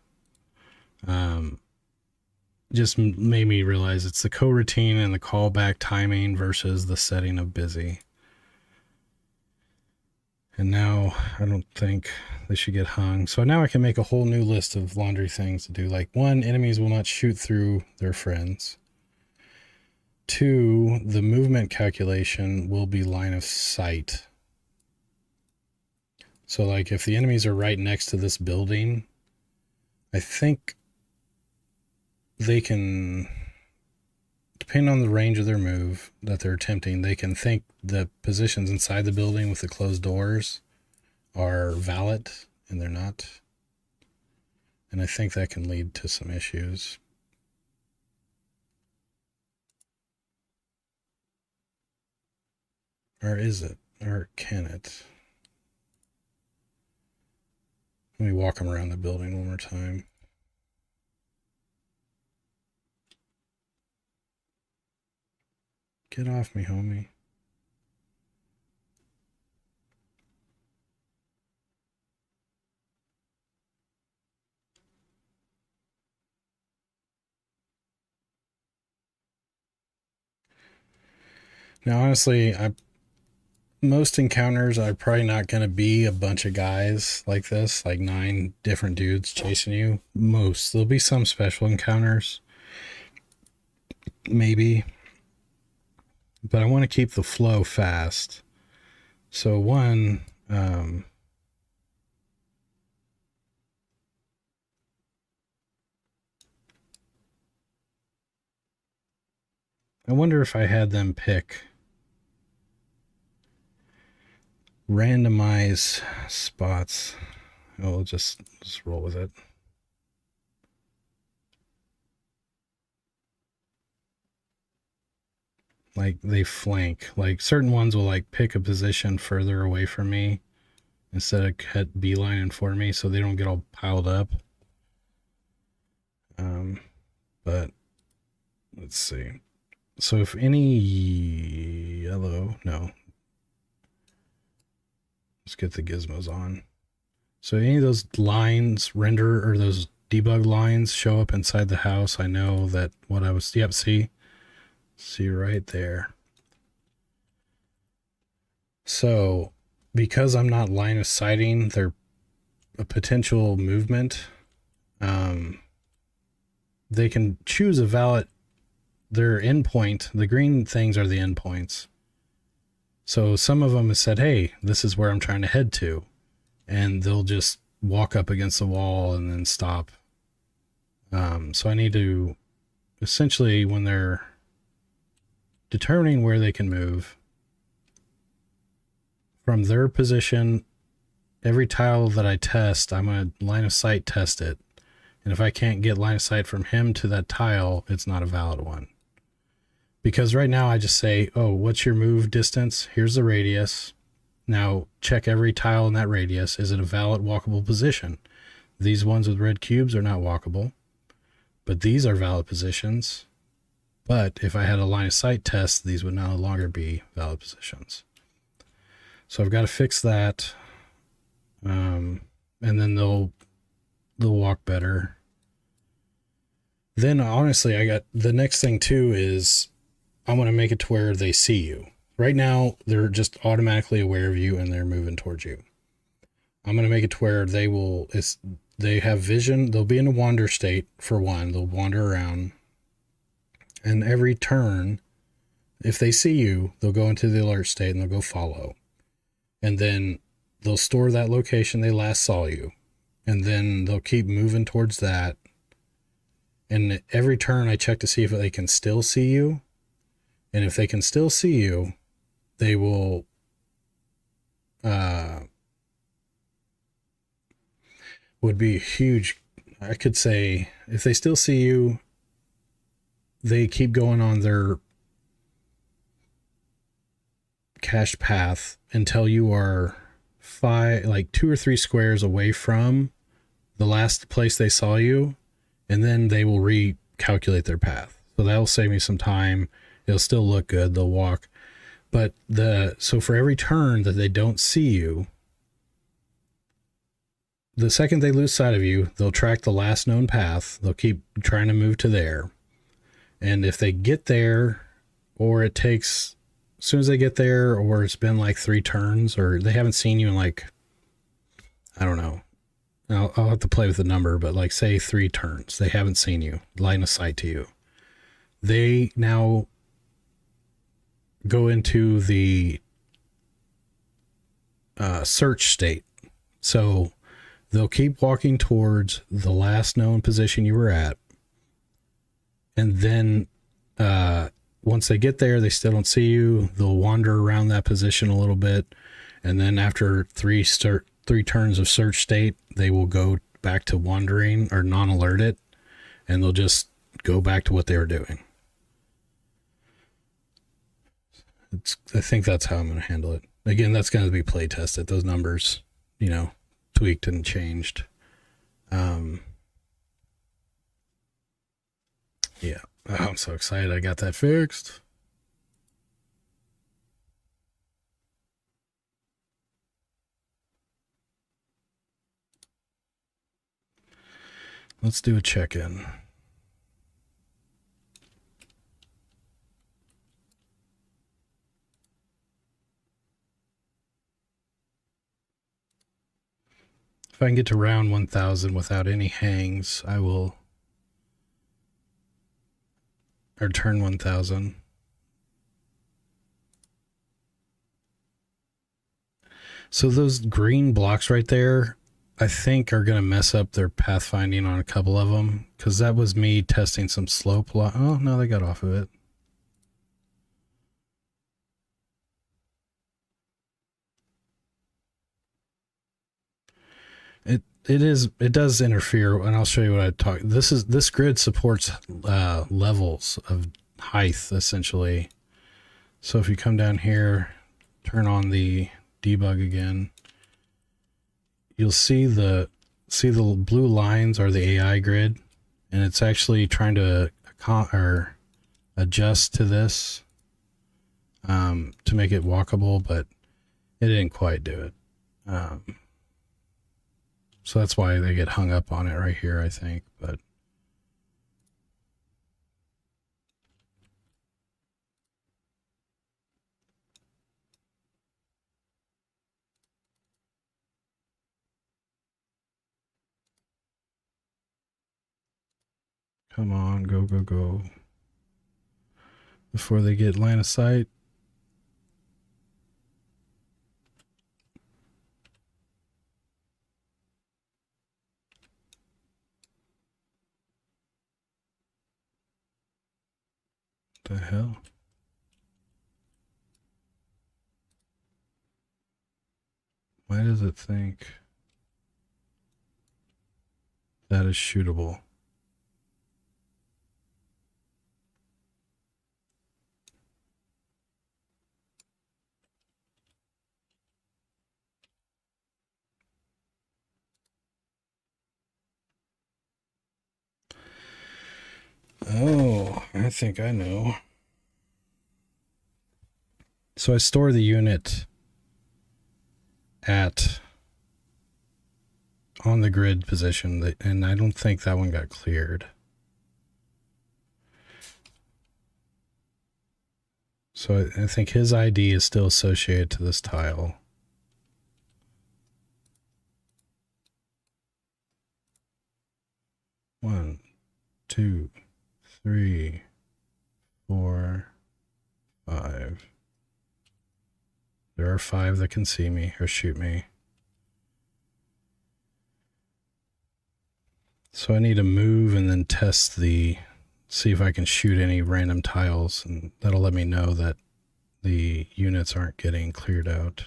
Just made me realize it's the coroutine and the callback timing versus the setting of busy. And now I don't think they should get hung. So now I can make a whole new list of laundry things to do. Like 1, enemies will not shoot through their friends. 2, the movement calculation will be line of sight. So like if the enemies are right next to this building, I think they can depending on the range of their move that they're attempting, they can think the positions inside the building with the closed doors are valid, and they're not. And I think that can lead to some issues. Or is it? Or can it? Let me walk them around the building one more time. Get off me, homie. Now, honestly, most encounters are probably not going to be a bunch of guys like this, like 9 different dudes chasing you. Most. There'll be some special encounters. Maybe. But I want to keep the flow fast. So one, I wonder if I had them pick randomize spots. I'll just roll with it. Like they flank. Like certain ones will like pick a position further away from me instead of cut beelining for me, so they don't get all piled up. But let's see. So if any yellow, no. Let's get the gizmos on. So any of those lines render, or those debug lines show up inside the house, I know that what I was, yep, see right there. So because I'm not line of sighting their a potential movement, they can choose a valid, their endpoint. The green things are the endpoints. So some of them have said, hey, this is where I'm trying to head to. And they'll just walk up against the wall and then stop. So I need to, essentially, when they're determining where they can move, from their position, every tile that I test, I'm going to line of sight test it. And if I can't get line of sight from him to that tile, it's not a valid one. Because right now I just say, oh, what's your move distance? Here's the radius. Now check every tile in that radius. Is it a valid walkable position? These ones with red cubes are not walkable, but these are valid positions. But if I had a line of sight test, these would no longer be valid positions. So I've got to fix that. And then they'll walk better. Then honestly, I got the next thing too is I want to make it to where they see you. Right now, they're just automatically aware of you and they're moving towards you. I'm going to make it to where they have vision. They'll be in a wander state for one. They'll wander around. And every turn, if they see you, they'll go into the alert state and they'll go follow. And then they'll store that location they last saw you. And then they'll keep moving towards that. And every turn I check to see if they can still see you. And if they can still see you, they will would be huge. I could say if they still see you, they keep going on their cached path until you are 2 or 3 squares away from the last place they saw you. And then they will recalculate their path. So that'll save me some time. It'll still look good. They'll walk. But so for every turn that they don't see you, the second they lose sight of you, they'll track the last known path. They'll keep trying to move to there. And if they get there, or it takes, as soon as they get there, or it's been like 3 turns, or they haven't seen you in I don't know. I'll have to play with the number, but like say 3 turns, they haven't seen you, line of sight to you. They now go into the search state. So they'll keep walking towards the last known position you were at. And then once they get there, they still don't see you. They'll wander around that position a little bit, and then after three turns of search state, they will go back to wandering or non-alerted, and they'll just go back to what they were doing. I think that's how I'm going to handle it. Again, that's going to be play tested. Those numbers, tweaked and changed. Yeah. Oh, I'm so excited I got that fixed. Let's do a check-in. If I can get to round 1000 without any hangs, I will... Or turn 1000. So those green blocks right there, I think are going to mess up their pathfinding on a couple of them. Because that was me testing some slope. Oh, no, they got off of it. It does interfere, and I'll show you what I talk. This grid supports levels of height essentially. So if you come down here, turn on the debug again, you'll see the blue lines are the AI grid, and it's actually trying to adjust to this to make it walkable, but it didn't quite do it. So that's why they get hung up on it right here, I think. But come on, go, go, go. Before they get line of sight. The hell? Why does it think that is shootable? Oh, I think I know. So I store the unit on the grid position, and I don't think that one got cleared. So I think his ID is still associated to this tile. One, two, 3, 4, 5. There are 5 that can see me or shoot me. So I need to move and then see if I can shoot any random tiles, and that'll let me know that the units aren't getting cleared out.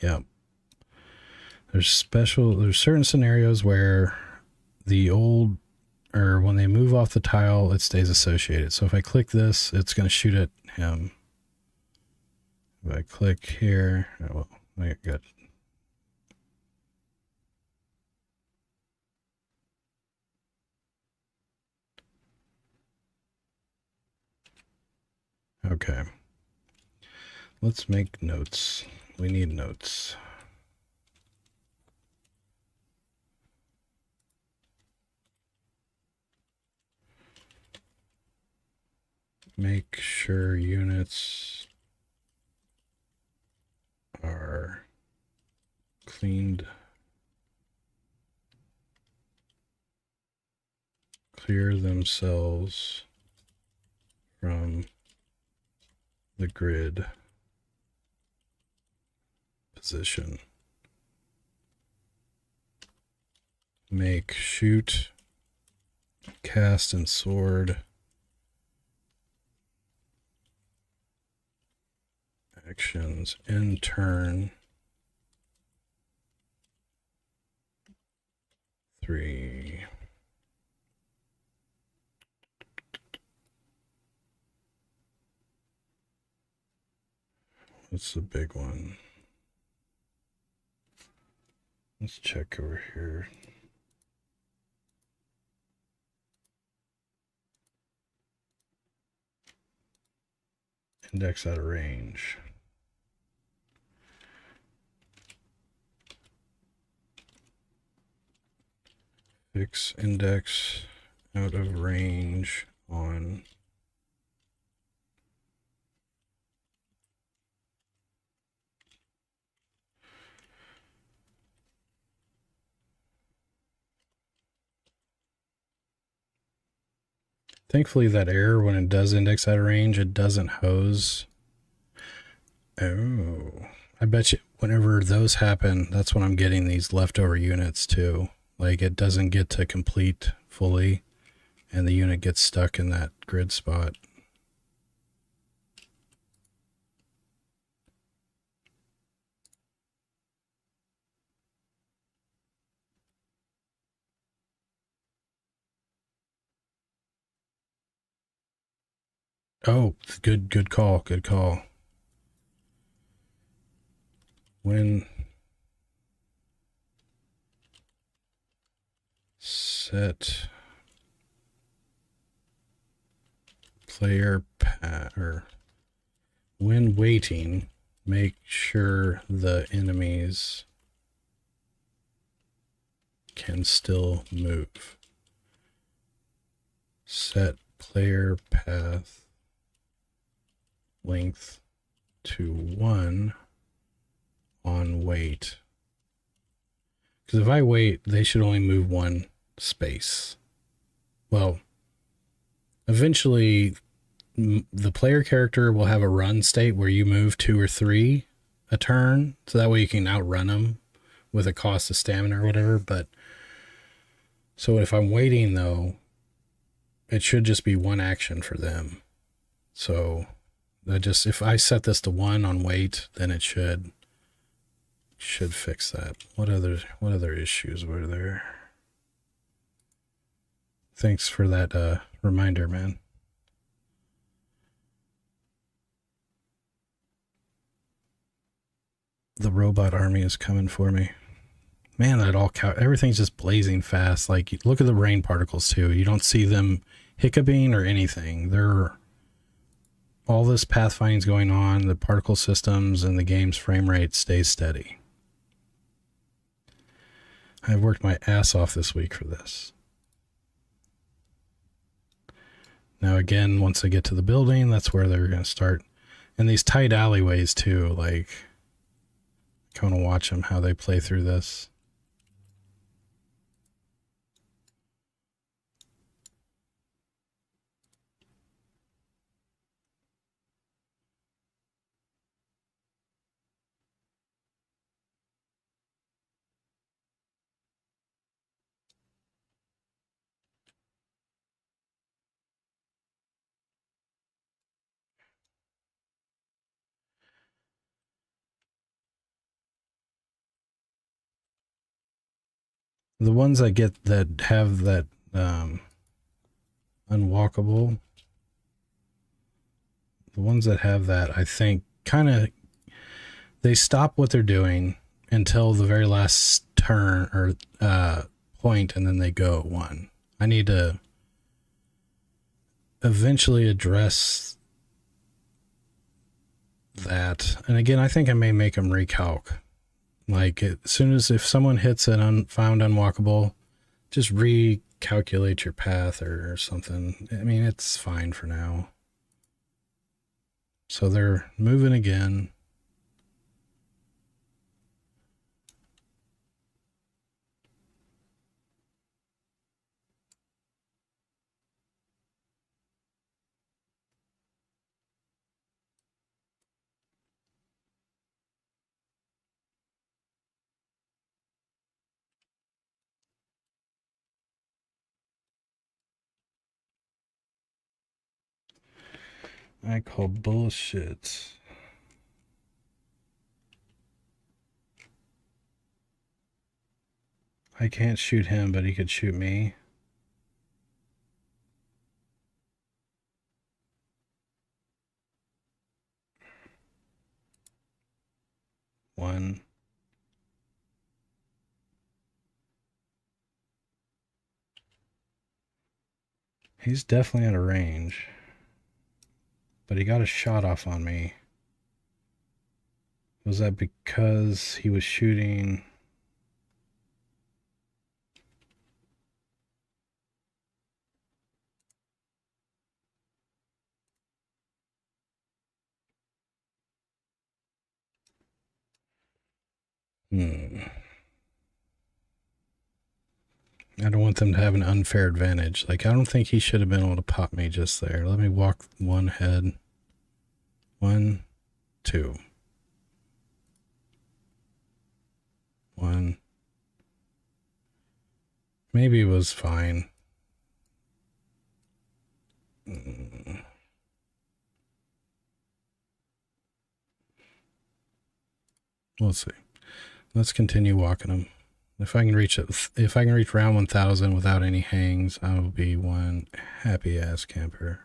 Yeah. There's certain scenarios where when they move off the tile, it stays associated. So if I click this, it's going to shoot at him. If I click here, oh, I got okay. Let's make notes. We need notes. Make sure units are cleaned. Clear themselves from the grid position. Make shoot, cast, and sword actions in turn 3. What's the big one? Let's check over here. Index out of range. Fix index out of range on thankfully that error when it does index out of range, it doesn't hose. Oh, I bet you whenever those happen, that's when I'm getting these leftover units too. Like it doesn't get to complete fully and the unit gets stuck in that grid spot. Oh, good call. Good call. When set player or when waiting, make sure the enemies can still move. Set player path length to 1 on wait. Because if I wait, they should only move 1 space. Well, eventually the player character will have a run state where you move 2 or 3 a turn, so that way you can outrun them with a cost of stamina or whatever. But so if I'm waiting though, it should just be 1 action for them. So that just, if I set this to 1 on wait, then it should fix that. What other issues were there? Thanks for that reminder, man. The robot army is coming for me. Man, everything's just blazing fast. Like, look at the rain particles too. You don't see them hiccuping or anything. All this pathfinding's going on. The particle systems and the game's frame rate stays steady. I've worked my ass off this week for this. Now again, once I get to the building, that's where they're going to start. And these tight alleyways too, like, I kind of watch them, how they play through this. The ones that have that unwalkable, the ones that have that, I think kind of, they stop what they're doing until the very last turn or point, and then they go 1. I need to eventually address that. And again, I think I may make them recalc. Like, as soon as if someone hits an unfound unwalkable, just recalculate your path or something. I mean, it's fine for now. So they're moving again. I call bullshit. I can't shoot him, but he could shoot me. One. He's definitely out of range. But he got a shot off on me. Was that because he was shooting? I don't want them to have an unfair advantage. Like, I don't think he should have been able to pop me just there. Let me walk one head. 1, 2. 1. Maybe it was fine. We'll see. Let's continue walking them. If I can reach round 1000 without any hangs, I will be one happy ass camper.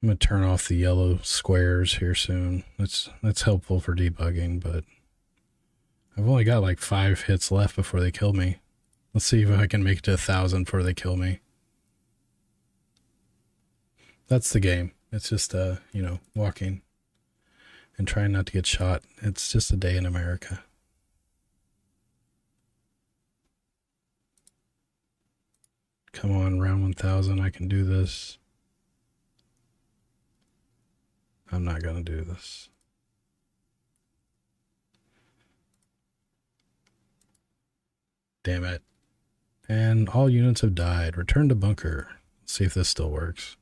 I'm gonna turn off the yellow squares here soon. That's helpful for debugging, but I've only got like 5 hits left before they kill me. Let's see if I can make it to 1000 before they kill me. That's the game. It's just, walking and trying not to get shot. It's just a day in America. Come on, round 1000. I can do this. I'm not going to do this. Damn it. And all units have died. Return to bunker. Let's see if this still works.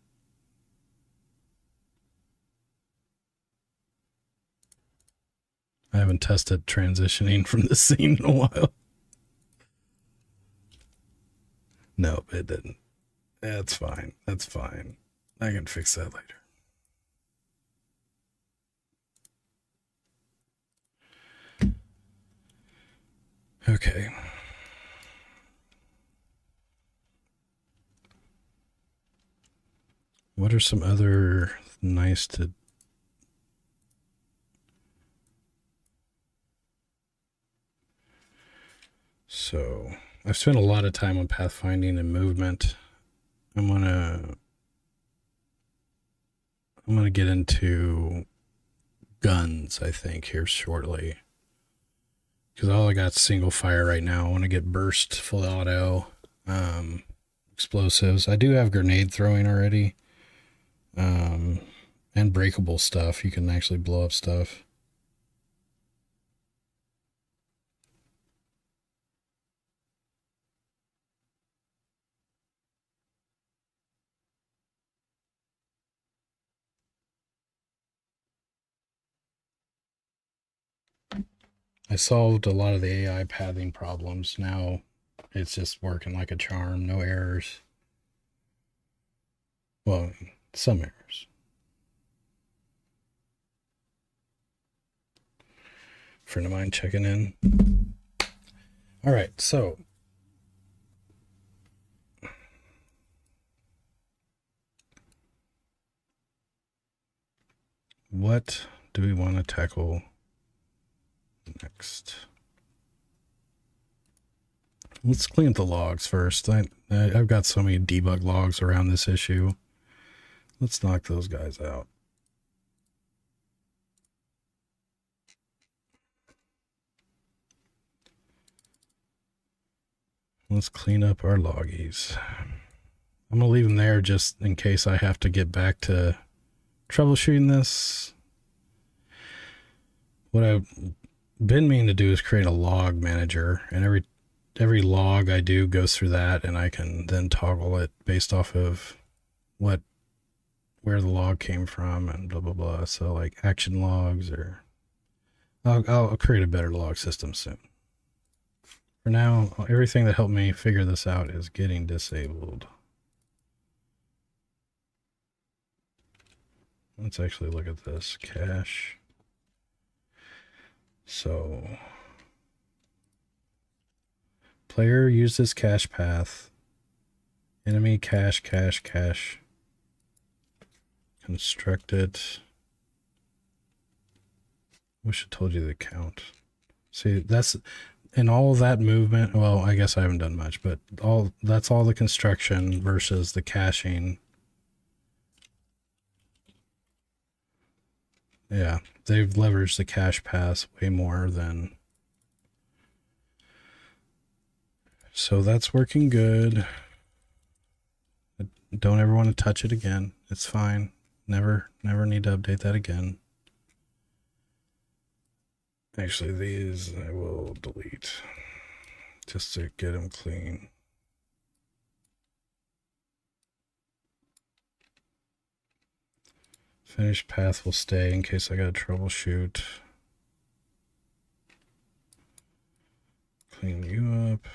I haven't tested transitioning from this scene in a while. Nope, it didn't. That's fine. That's fine. I can fix that later. Okay. What are some other nice to... So, I've spent a lot of time on pathfinding and movement. I'm gonna get into guns, I think, here shortly. Because all I got is single fire right now. I want to get burst, full auto, explosives. I do have grenade throwing already. And breakable stuff. You can actually blow up stuff. I solved a lot of the AI pathing problems. Now it's just working like a charm. No errors. Well, some errors. Friend of mine checking in. All right, so what do we want to tackle next? Let's clean up the logs first. I've got so many debug logs around this issue. Let's knock those guys out. Let's clean up our loggies. I'm going to leave them there just in case I have to get back to troubleshooting this. What I've been meaning to do is create a log manager, and every log I do goes through that, and I can then toggle it based off of where the log came from and blah, blah, blah. So like action logs, or I'll create a better log system soon. For now, everything that helped me figure this out is getting disabled. Let's actually look at this cache. So, player used this cache path. Enemy cache. Constructed. Wish I told you the count. See, that's in all that movement. Well, I guess I haven't done much, but that's all the construction versus the caching. Yeah, they've leveraged the cache path way more than. So that's working good. I don't ever want to touch it again. It's fine. Never need to update that again. Actually, these I will delete just to get them clean. Finished path will stay in case I got to troubleshoot. Clean you up.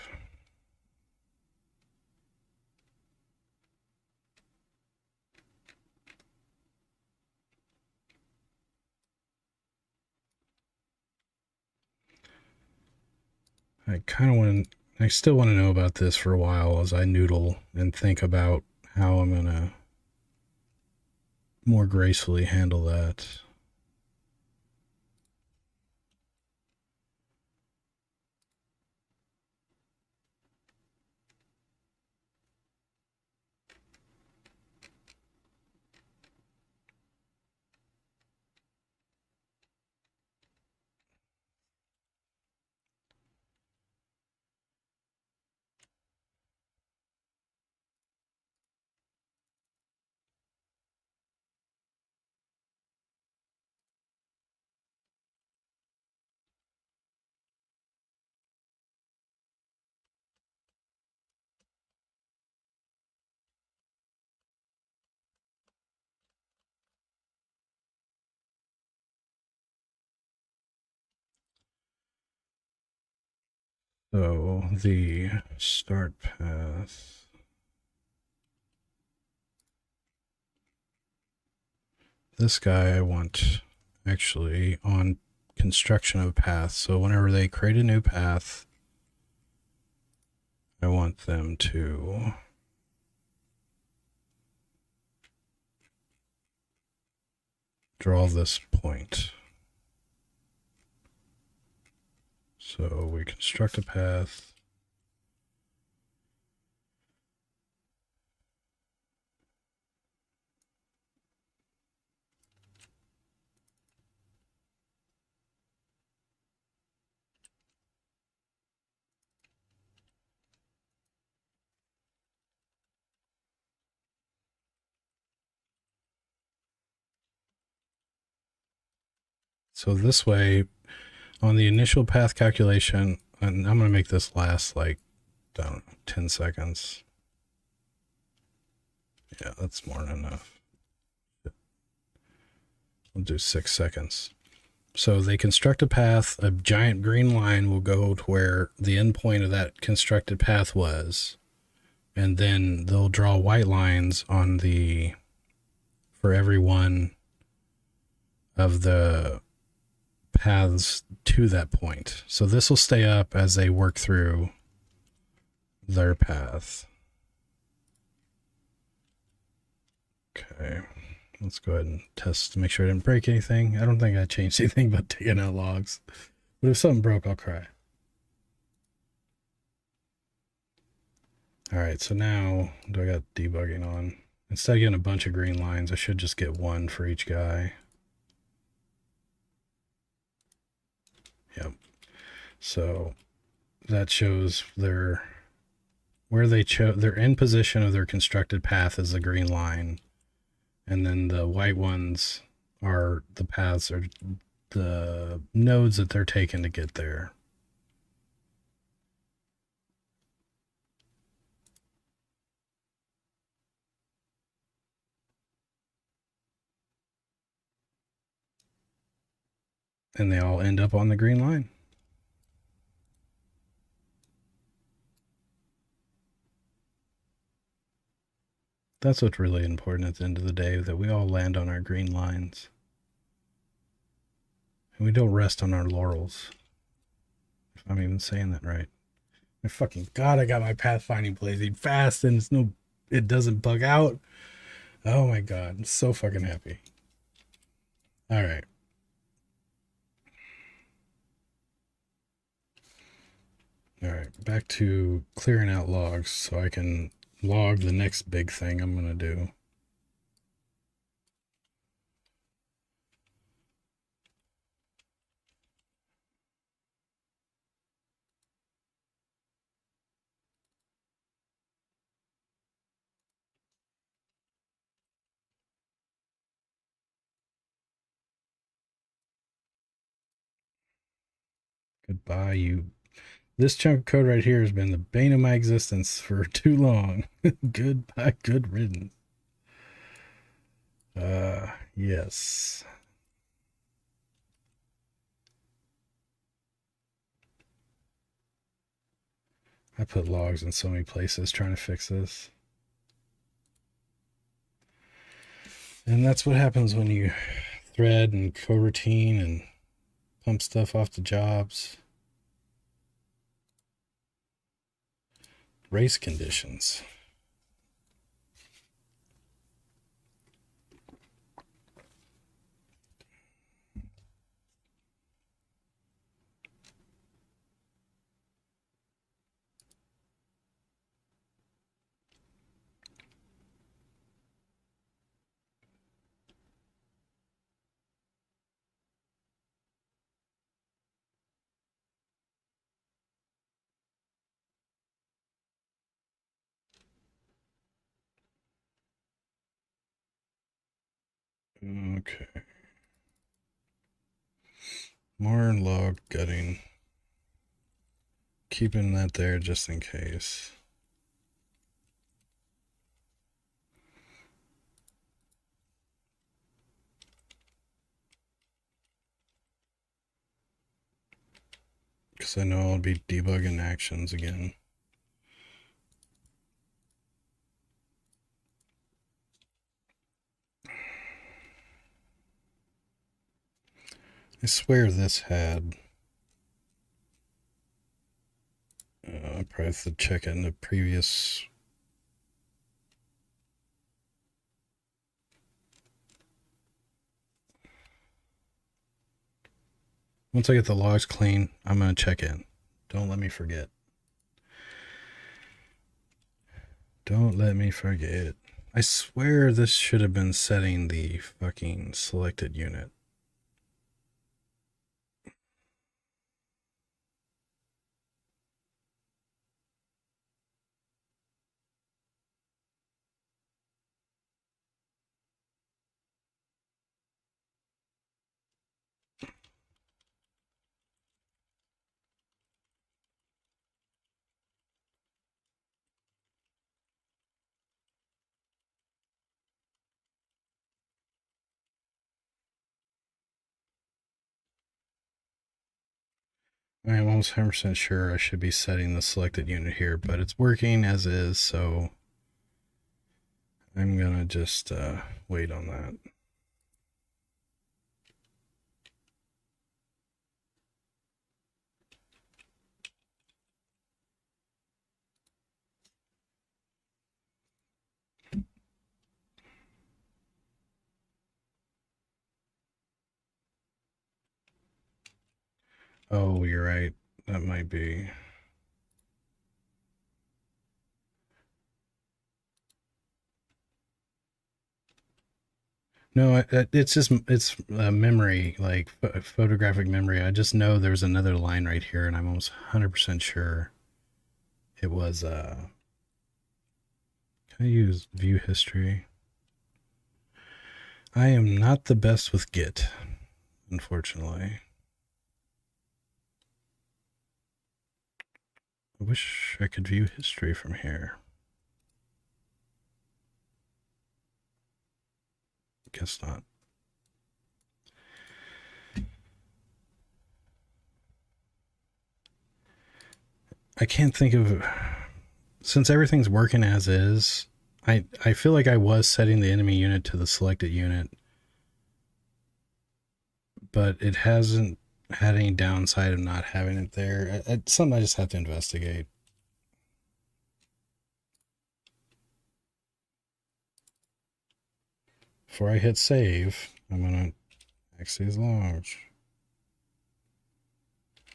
I still want to know about this for a while as I noodle and think about how I'm going to more gracefully handle that. So the start path. This guy I want actually on construction of paths. So whenever they create a new path, I want them to draw this point. So we construct a path. So this way, on the initial path calculation, and I'm going to make this last like, I don't know, 10 seconds. Yeah, that's more than enough. We'll do 6 seconds. So they construct a path, a giant green line will go to where the endpoint of that constructed path was. And then they'll draw white lines on the, for every one of the paths to that point. So this will stay up as they work through their path. Okay, let's go ahead and test to make sure I didn't break anything. I don't think I changed anything but taking out logs. But if something broke, I'll cry. All right, so now do I got debugging on? Instead of getting a bunch of green lines, I should just get one for each guy. Yep. So that shows their where they chose their end position of their constructed path is the green line, and then the white ones are the paths or the nodes that they're taking to get there. And they all end up on the green line. That's what's really important at the end of the day, that we all land on our green lines. And we don't rest on our laurels. If I'm even saying that right. My fucking God, I got my pathfinding blazing fast and it doesn't bug out. Oh my God, I'm so fucking happy. All right. All right, back to clearing out logs so I can log the next big thing I'm going to do. Goodbye, you. This chunk of code right here has been the bane of my existence for too long. Goodbye, good riddance. Yes. I put logs in so many places trying to fix this. And that's what happens when you thread and coroutine and pump stuff off the jobs. Race conditions. Okay. More log gutting. Keeping that there just in case. Because I know I'll be debugging actions again. I swear this had... I probably have to check it in the previous... Once I get the logs clean, I'm going to check in. Don't let me forget. Don't let me forget. I swear this should have been setting the fucking selected unit. I am almost 100% sure I should be setting the selected unit here, but it's working as is, so I'm gonna just wait on that. Oh, you're right. That might be... No, it's just, it's memory, like photographic memory. I just know there's another line right here, and I'm almost 100% sure it was, can I use view history? I am not the best with Git, unfortunately. I wish I could view history from here. Guess not. I can't think of... Since everything's working as is, I feel like I was setting the enemy unit to the selected unit, but it hasn't had any downside of not having it there. It's something I just have to investigate. Before I hit save, I'm gonna X these logs.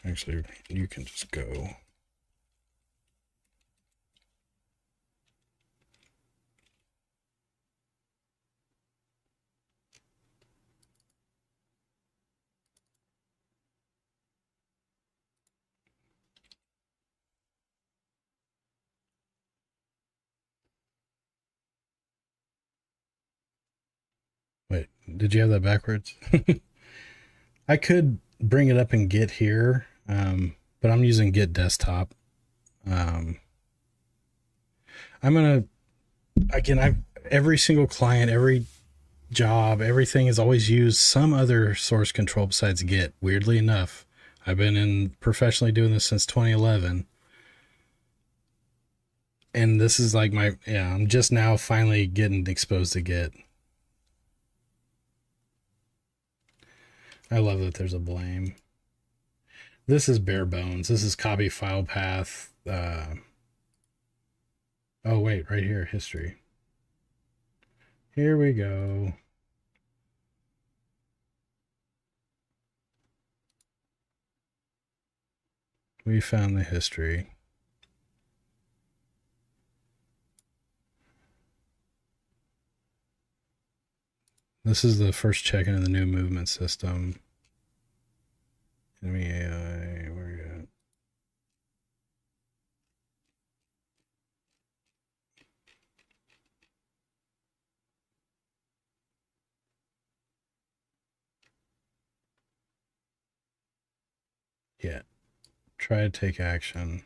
Actually, you can just go. Wait, did you have that backwards? I could bring it up and get here, but I'm using get desktop. I'm gonna again. Every single client, every job, everything has always used some other source control besides Git. Weirdly enough, I've been in professionally doing this since 2011, and this is like I'm just now finally getting exposed to Git. I love that there's a blame. This is bare bones. This is copy file path. Oh wait, right here, history. Here we go. We found the history. This is the first check into the new movement system. Enemy AI, where are you at? Yeah. Try to take action.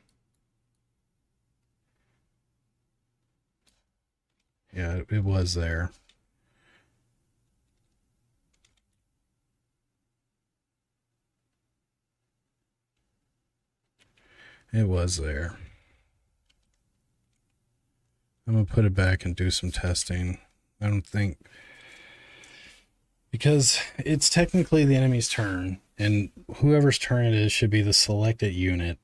Yeah, it was there. It was there. I'm going to put it back and do some testing. I don't think... Because it's technically the enemy's turn, and whoever's turn it is should be the selected unit,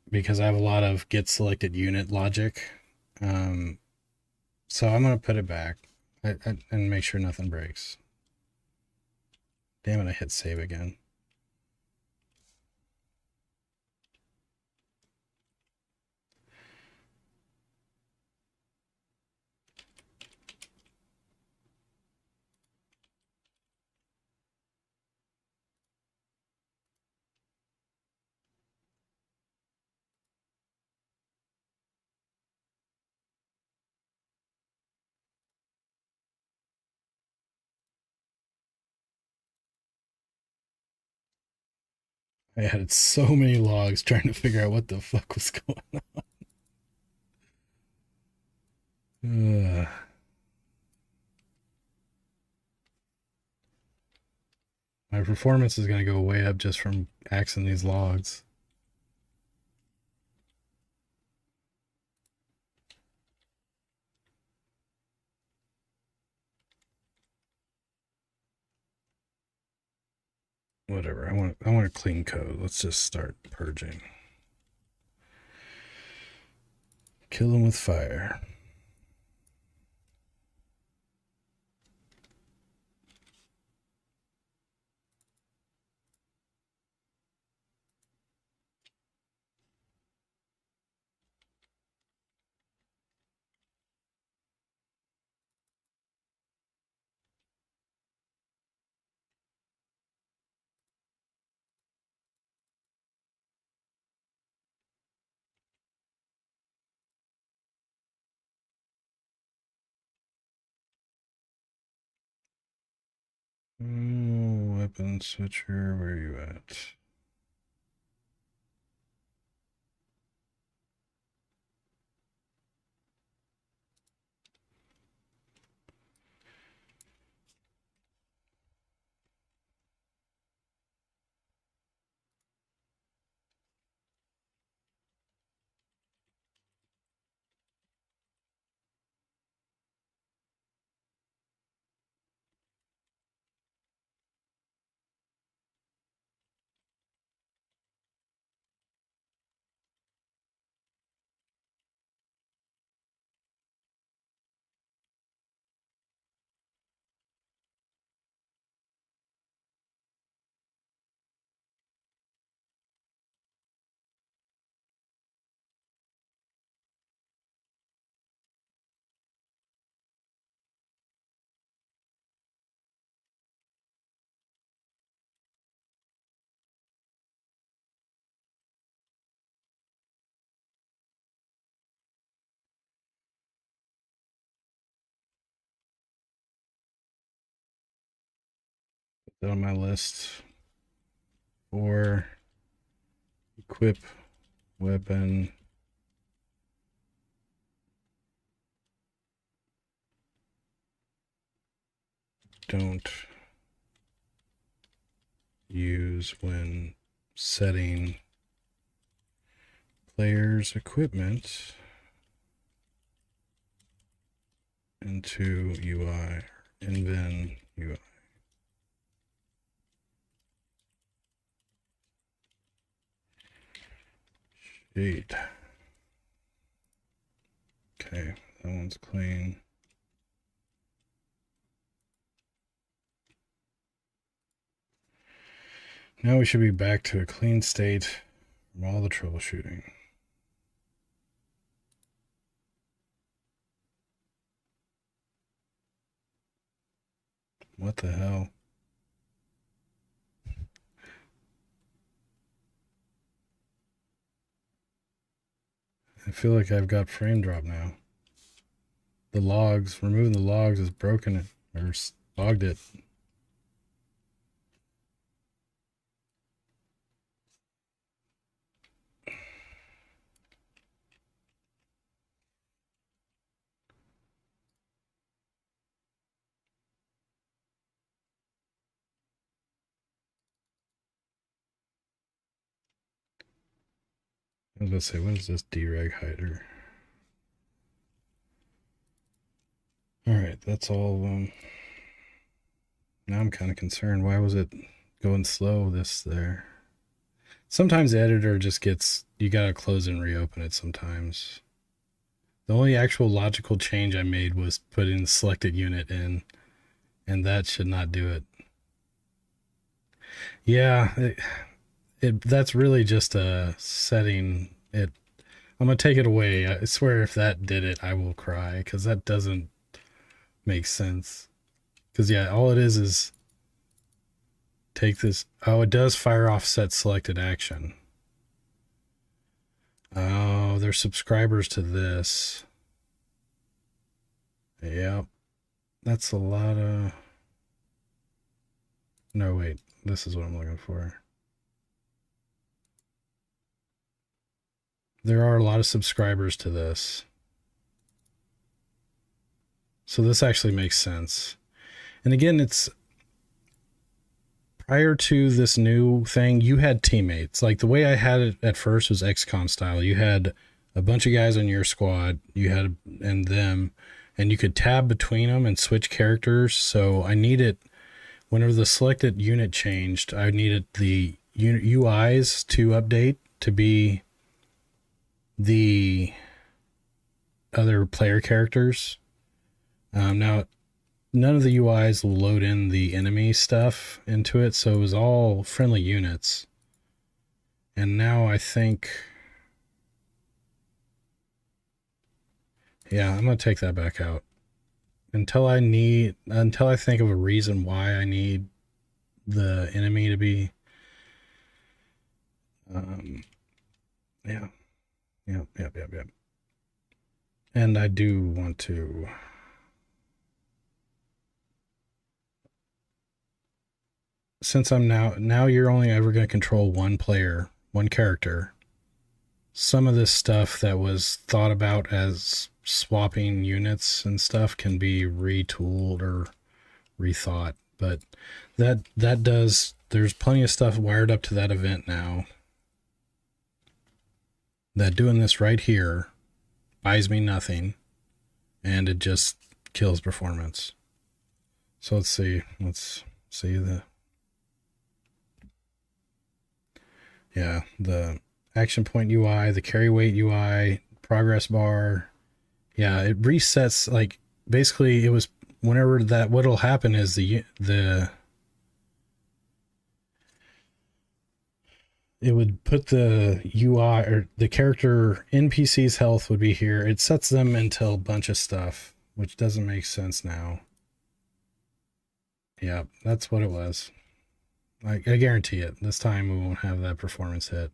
because I have a lot of get selected unit logic. So I'm going to put it back and make sure nothing breaks. Damn it, I hit save again. I had so many logs trying to figure out what the fuck was going on. My performance is going to go way up just from axing these logs. Whatever. I want a clean code. Let's just start purging. Kill them with fire. Oh, weapon switcher, where are you at? that on my list. 4, equip weapon. Don't use when setting player's equipment into UI, Inven UI. Shade. Okay, that one's clean. Now we should be back to a clean state from all the troubleshooting. What the hell? I feel like I've got frame drop now. The logs, removing the logs has broken it, or logged it. I was about to say, what is this dereg hider? Alright, that's all of them. Now I'm kind of concerned. Why was it going slow this there? Sometimes the editor just gets, you gotta close and reopen it sometimes. The only actual logical change I made was putting the selected unit in, and that should not do it. Yeah, that's really just a setting. I'm gonna take it away. I swear if that did it, I will cry, because that doesn't make sense. Because yeah, all it is take this. Oh, it does fire off set selected action. Oh, they're subscribers to this. Yep. That's a lot of... No, wait. This is what I'm looking for. There are a lot of subscribers to this. So this actually makes sense. And again, it's... Prior to this new thing, you had teammates. Like the way I had it at first was XCOM style. You had a bunch of guys on your squad, you had and them, and you could tab between them and switch characters. So I needed, whenever the selected unit changed, I needed the UIs to update to be the other player characters. Now, none of the UIs will load in the enemy stuff into it, so it was all friendly units. And now I think... Yeah, I'm going to take that back out. Until I think of a reason why I need the enemy to be... Yeah. Yep. And I do want to... Since I'm now you're only ever going to control one player, one character. Some of this stuff that was thought about as swapping units and stuff can be retooled or rethought, but that does, there's plenty of stuff wired up to that event now that doing this right here buys me nothing, and it just kills performance. So let's see the... Yeah, the action point UI, the carry weight UI, progress bar. Yeah, it resets, like, basically it was whenever that, what'll happen is it would put the UI or the character NPC's health would be here. It sets them into a bunch of stuff, which doesn't make sense now. Yeah, that's what it was. I guarantee it. This time we won't have that performance hit.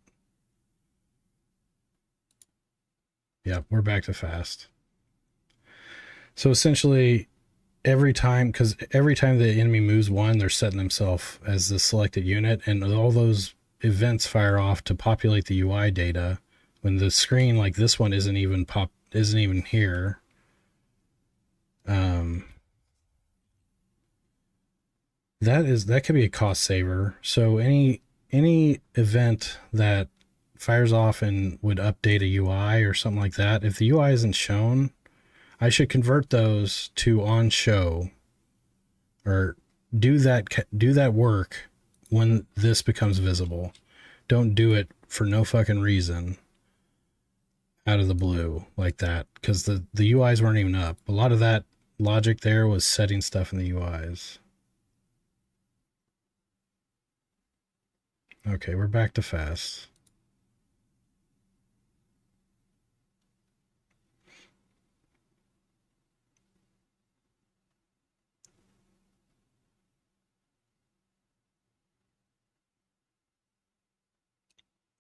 Yep, we're back to fast. So essentially, every time, because every time the enemy moves one, they're setting themselves as the selected unit, and all those events fire off to populate the UI data when the screen like this one isn't even here. That could be a cost saver. So any event that fires off and would update a UI or something like that, if the UI isn't shown, I should convert those to on show, or do that work when this becomes visible. Don't do it for no fucking reason out of the blue like that, because the UIs weren't even up. A lot of that logic there was setting stuff in the UIs. Okay, we're back to fast.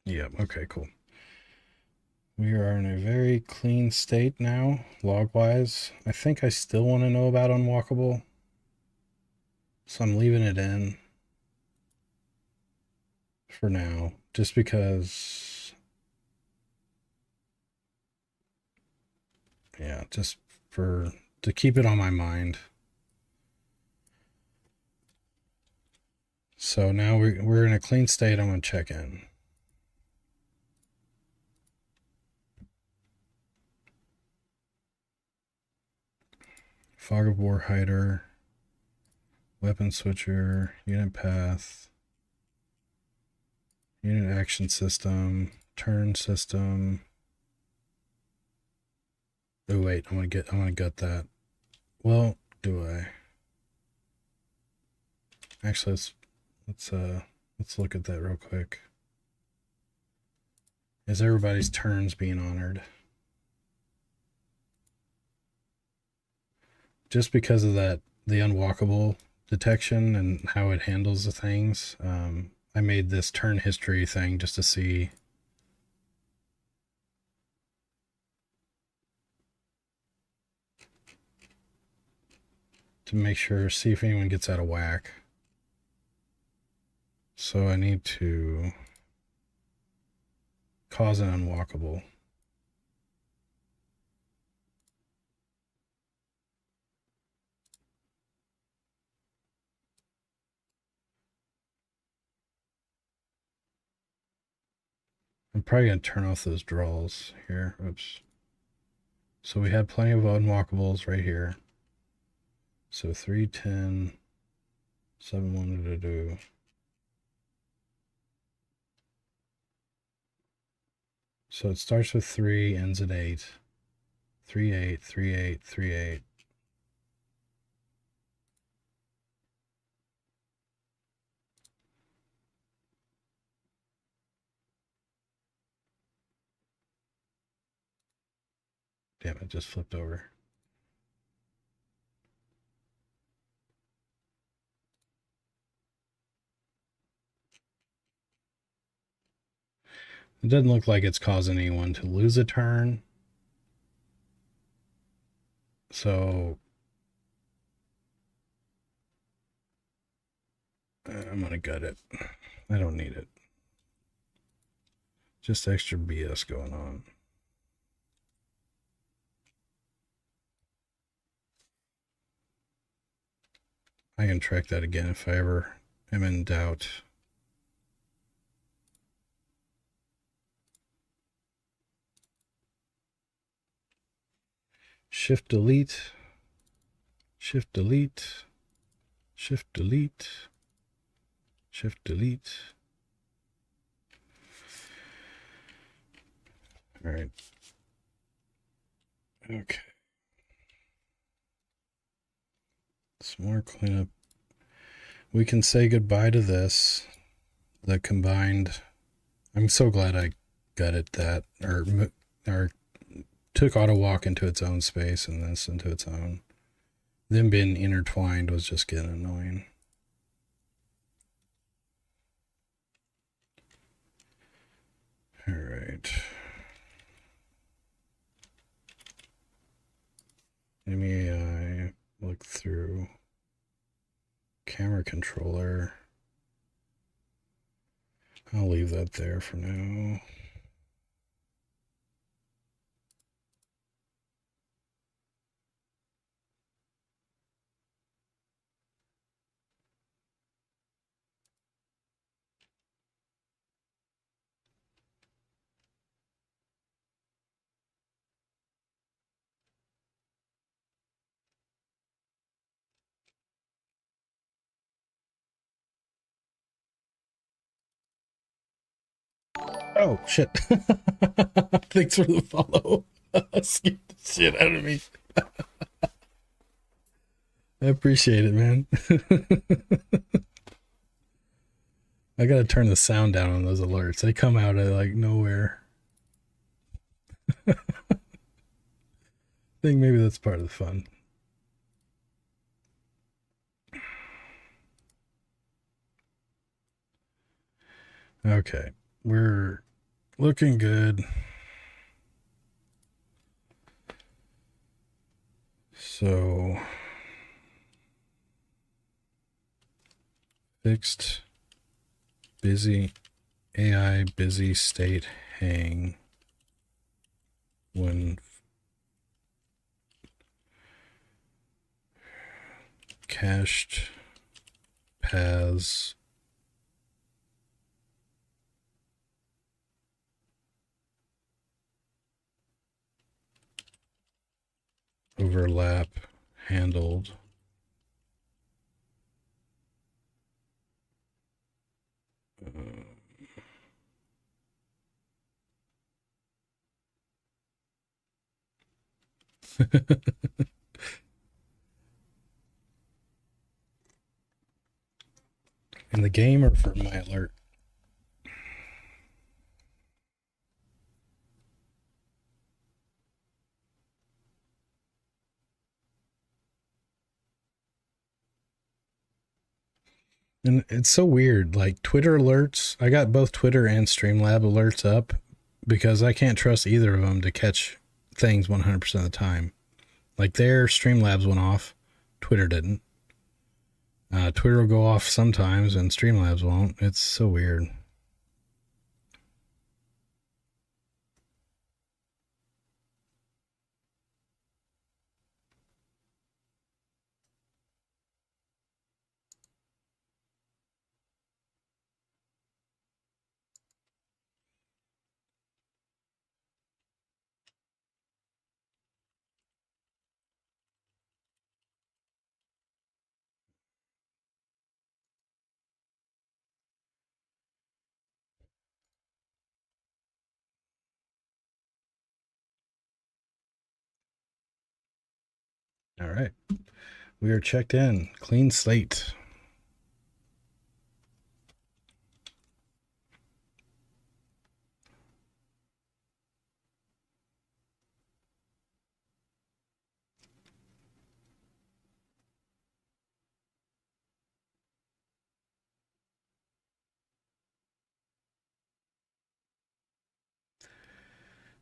Yep, okay, cool. We are in a very clean state now, log-wise. I think I still want to know about Unwalkable, so I'm leaving it in for now, just because, yeah, just to keep it on my mind. So now we're in a clean state. I'm going to check in. Fog of War Hider, Weapon Switcher, Unit Path, Unit Action System, Turn System. Oh wait, I want to gut that. Well, do I? Actually, let's look at that real quick. Is everybody's turns being honored? Just because of that, the unwalkable detection and how it handles the things, I made this turn history thing just to see. To make sure, see if anyone gets out of whack. So I need to cause an unwalkable. I'm probably going to turn off those draws here. Oops. So we had plenty of unwalkables right here. So 3, 10, 7, 1 to do. So it starts with 3, ends at 8. 3, 8, 3, 8, 3, 8. Damn, it just flipped over. It doesn't look like it's causing anyone to lose a turn. So I'm going to gut it. I don't need it. Just extra BS going on. I can track that again if I ever am in doubt. Shift delete, shift delete, shift delete, shift delete. All right. Okay. Some more cleanup. We can say goodbye to this. The combined. I'm so glad I gutted that, or took auto walk into its own space and this into its own. Them being intertwined was just getting annoying. All right. Enemy AI, look through. controller. I'll leave that there for now. Oh, shit. Thanks for the follow. Scared the shit out of me. I appreciate it, man. I gotta turn the sound down on those alerts. They come out of like nowhere. I think maybe that's part of the fun. Okay, we're looking good. So, fixed busy AI busy state hang when cached paths overlap handled. In the game or for my alert? And it's so weird, like Twitter alerts. I got both Twitter and Streamlab alerts up because I can't trust either of them to catch things 100% of the time. Like their Streamlabs went off, Twitter didn't. Twitter will go off sometimes and Streamlabs won't. It's so weird. All right. We are checked in. Clean slate.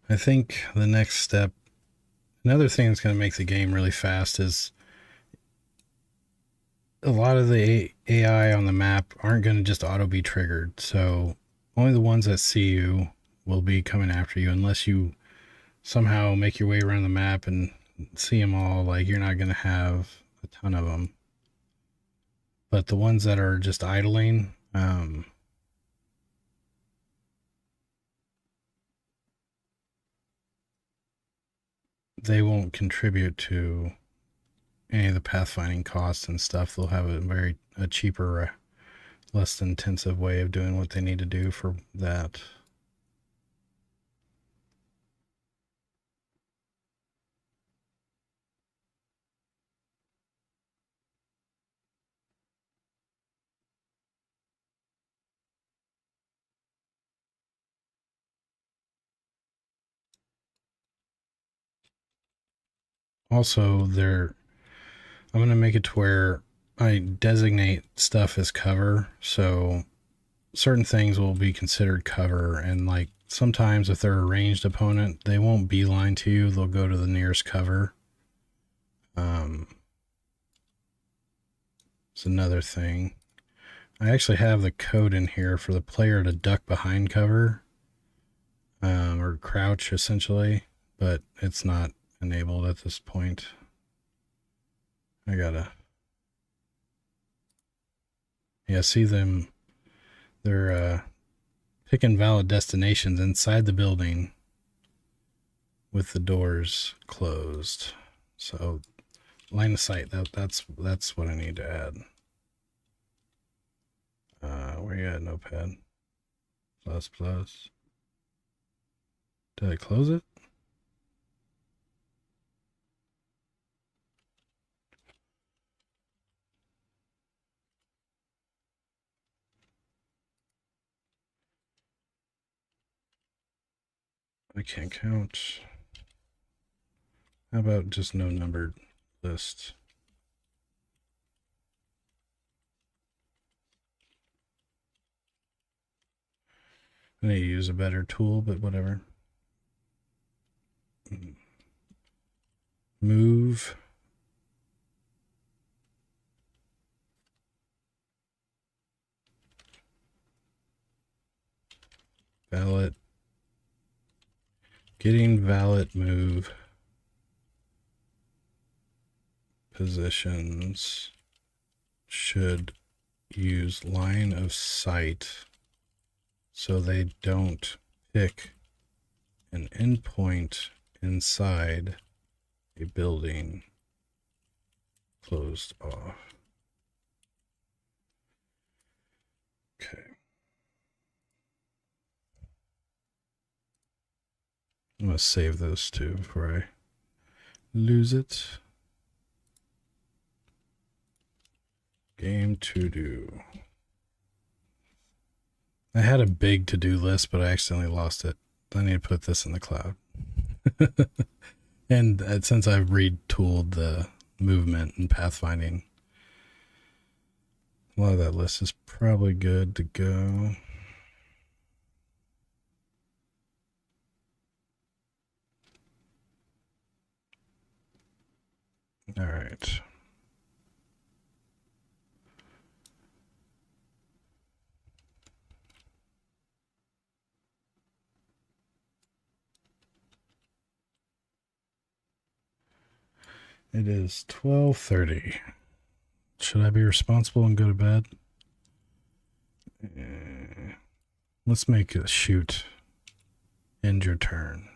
I think the next step, another thing that's going to make the game really fast is a lot of the AI on the map aren't going to just auto be triggered. So only the ones that see you will be coming after you unless you somehow make your way around the map and see them all. Like you're not going to have a ton of them. But the ones that are just idling, they won't contribute to any of the pathfinding costs and stuff. They'll have a cheaper, less intensive way of doing what they need to do for that. Also, I'm going to make it to where I designate stuff as cover. So certain things will be considered cover. And like sometimes if they're a ranged opponent, they won't beeline to you. They'll go to the nearest cover. It's another thing. I actually have the code in here for the player to duck behind cover, or crouch essentially, but it's not enabled at this point. I gotta, yeah, see them. They're picking valid destinations inside the building with the doors closed. So line of sight, that's what I need to add. Where you at, Notepad? Plus. Did I close it? I can't count. How about just no numbered list? I need to use a better tool, but whatever. Move. Valid. Getting valid move positions should use line of sight so they don't pick an endpoint inside a building closed off. Okay. I'm going to save those two before I lose it. Game to do. I had a big to-do list, but I accidentally lost it. I need to put this in the cloud. And since I've retooled the movement and pathfinding, a lot of that list is probably good to go. All right. It is 12:30. Should I be responsible and go to bed? Let's make a shoot. End your turn.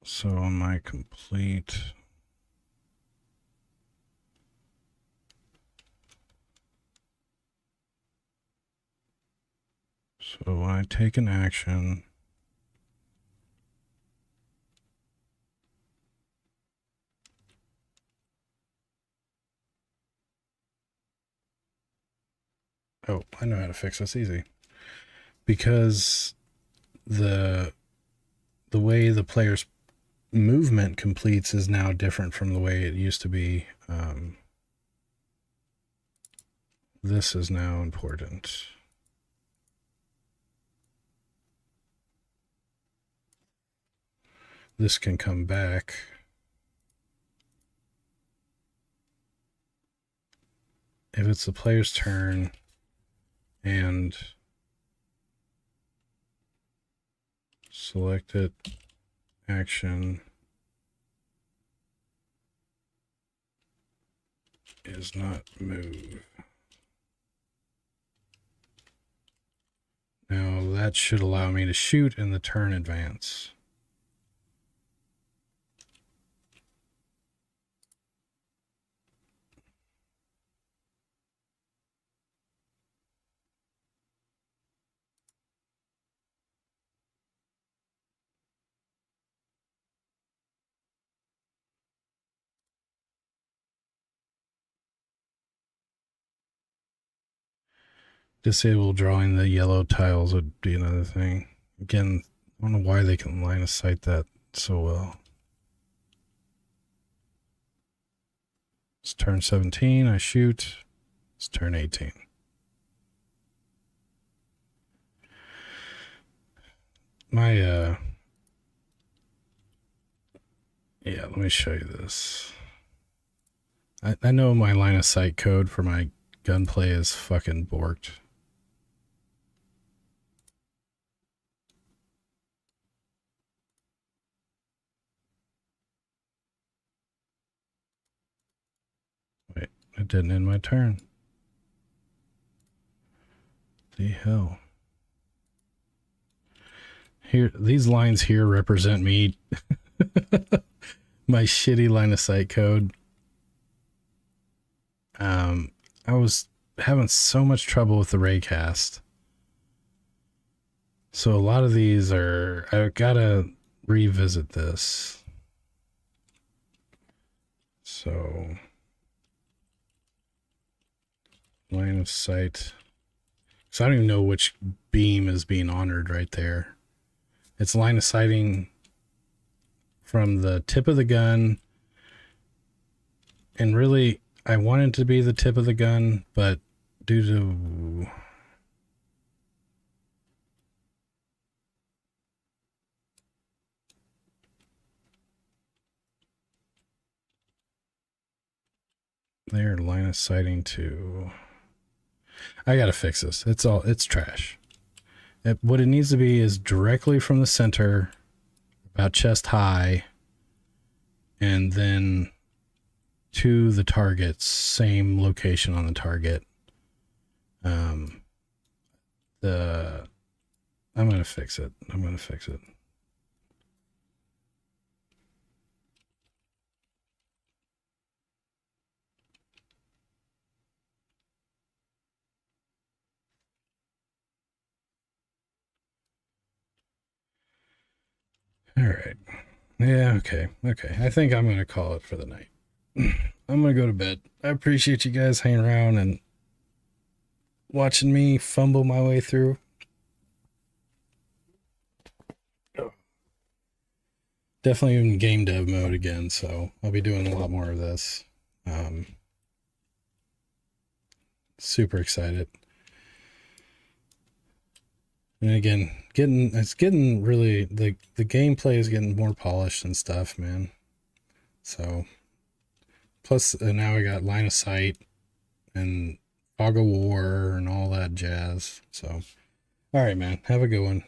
So on my complete, so when I take an action, oh, I know how to fix this easy. Because the way the player's movement completes is now different from the way it used to be. This is now important. This can come back. If it's the player's turn and selected action is not move. Now that should allow me to shoot in the turn advance. Disable drawing the yellow tiles would be another thing. Again, I don't know why they can line of sight that so well. It's turn 17, I shoot. It's turn 18. my yeah, let me show you this. I know my line of sight code for my gunplay is fucking borked. Wait, it didn't end my turn. The hell. Here, these lines here represent me. My shitty line of sight code. I was having so much trouble with the raycast. So a lot of these are, I gotta revisit this. So line of sight. So I don't even know which beam is being honored right there. It's line of sighting from the tip of the gun. And really, I wanted to be the tip of the gun, but due to their line of sighting to, I gotta fix this. It's trash. What it needs to be is directly from the center, about chest high, and then to the target, same location on the target. I'm gonna fix it. All right. Yeah, okay. I think I'm gonna call it for the night. I'm gonna go to bed. I appreciate you guys hanging around and watching me fumble my way through. Definitely in game dev mode again, so I'll be doing a lot more of this. Super excited. And again, it's getting really, the gameplay is getting more polished and stuff, man. So plus now I got line of sight and fog of war and all that jazz. So all right, man, have a good one.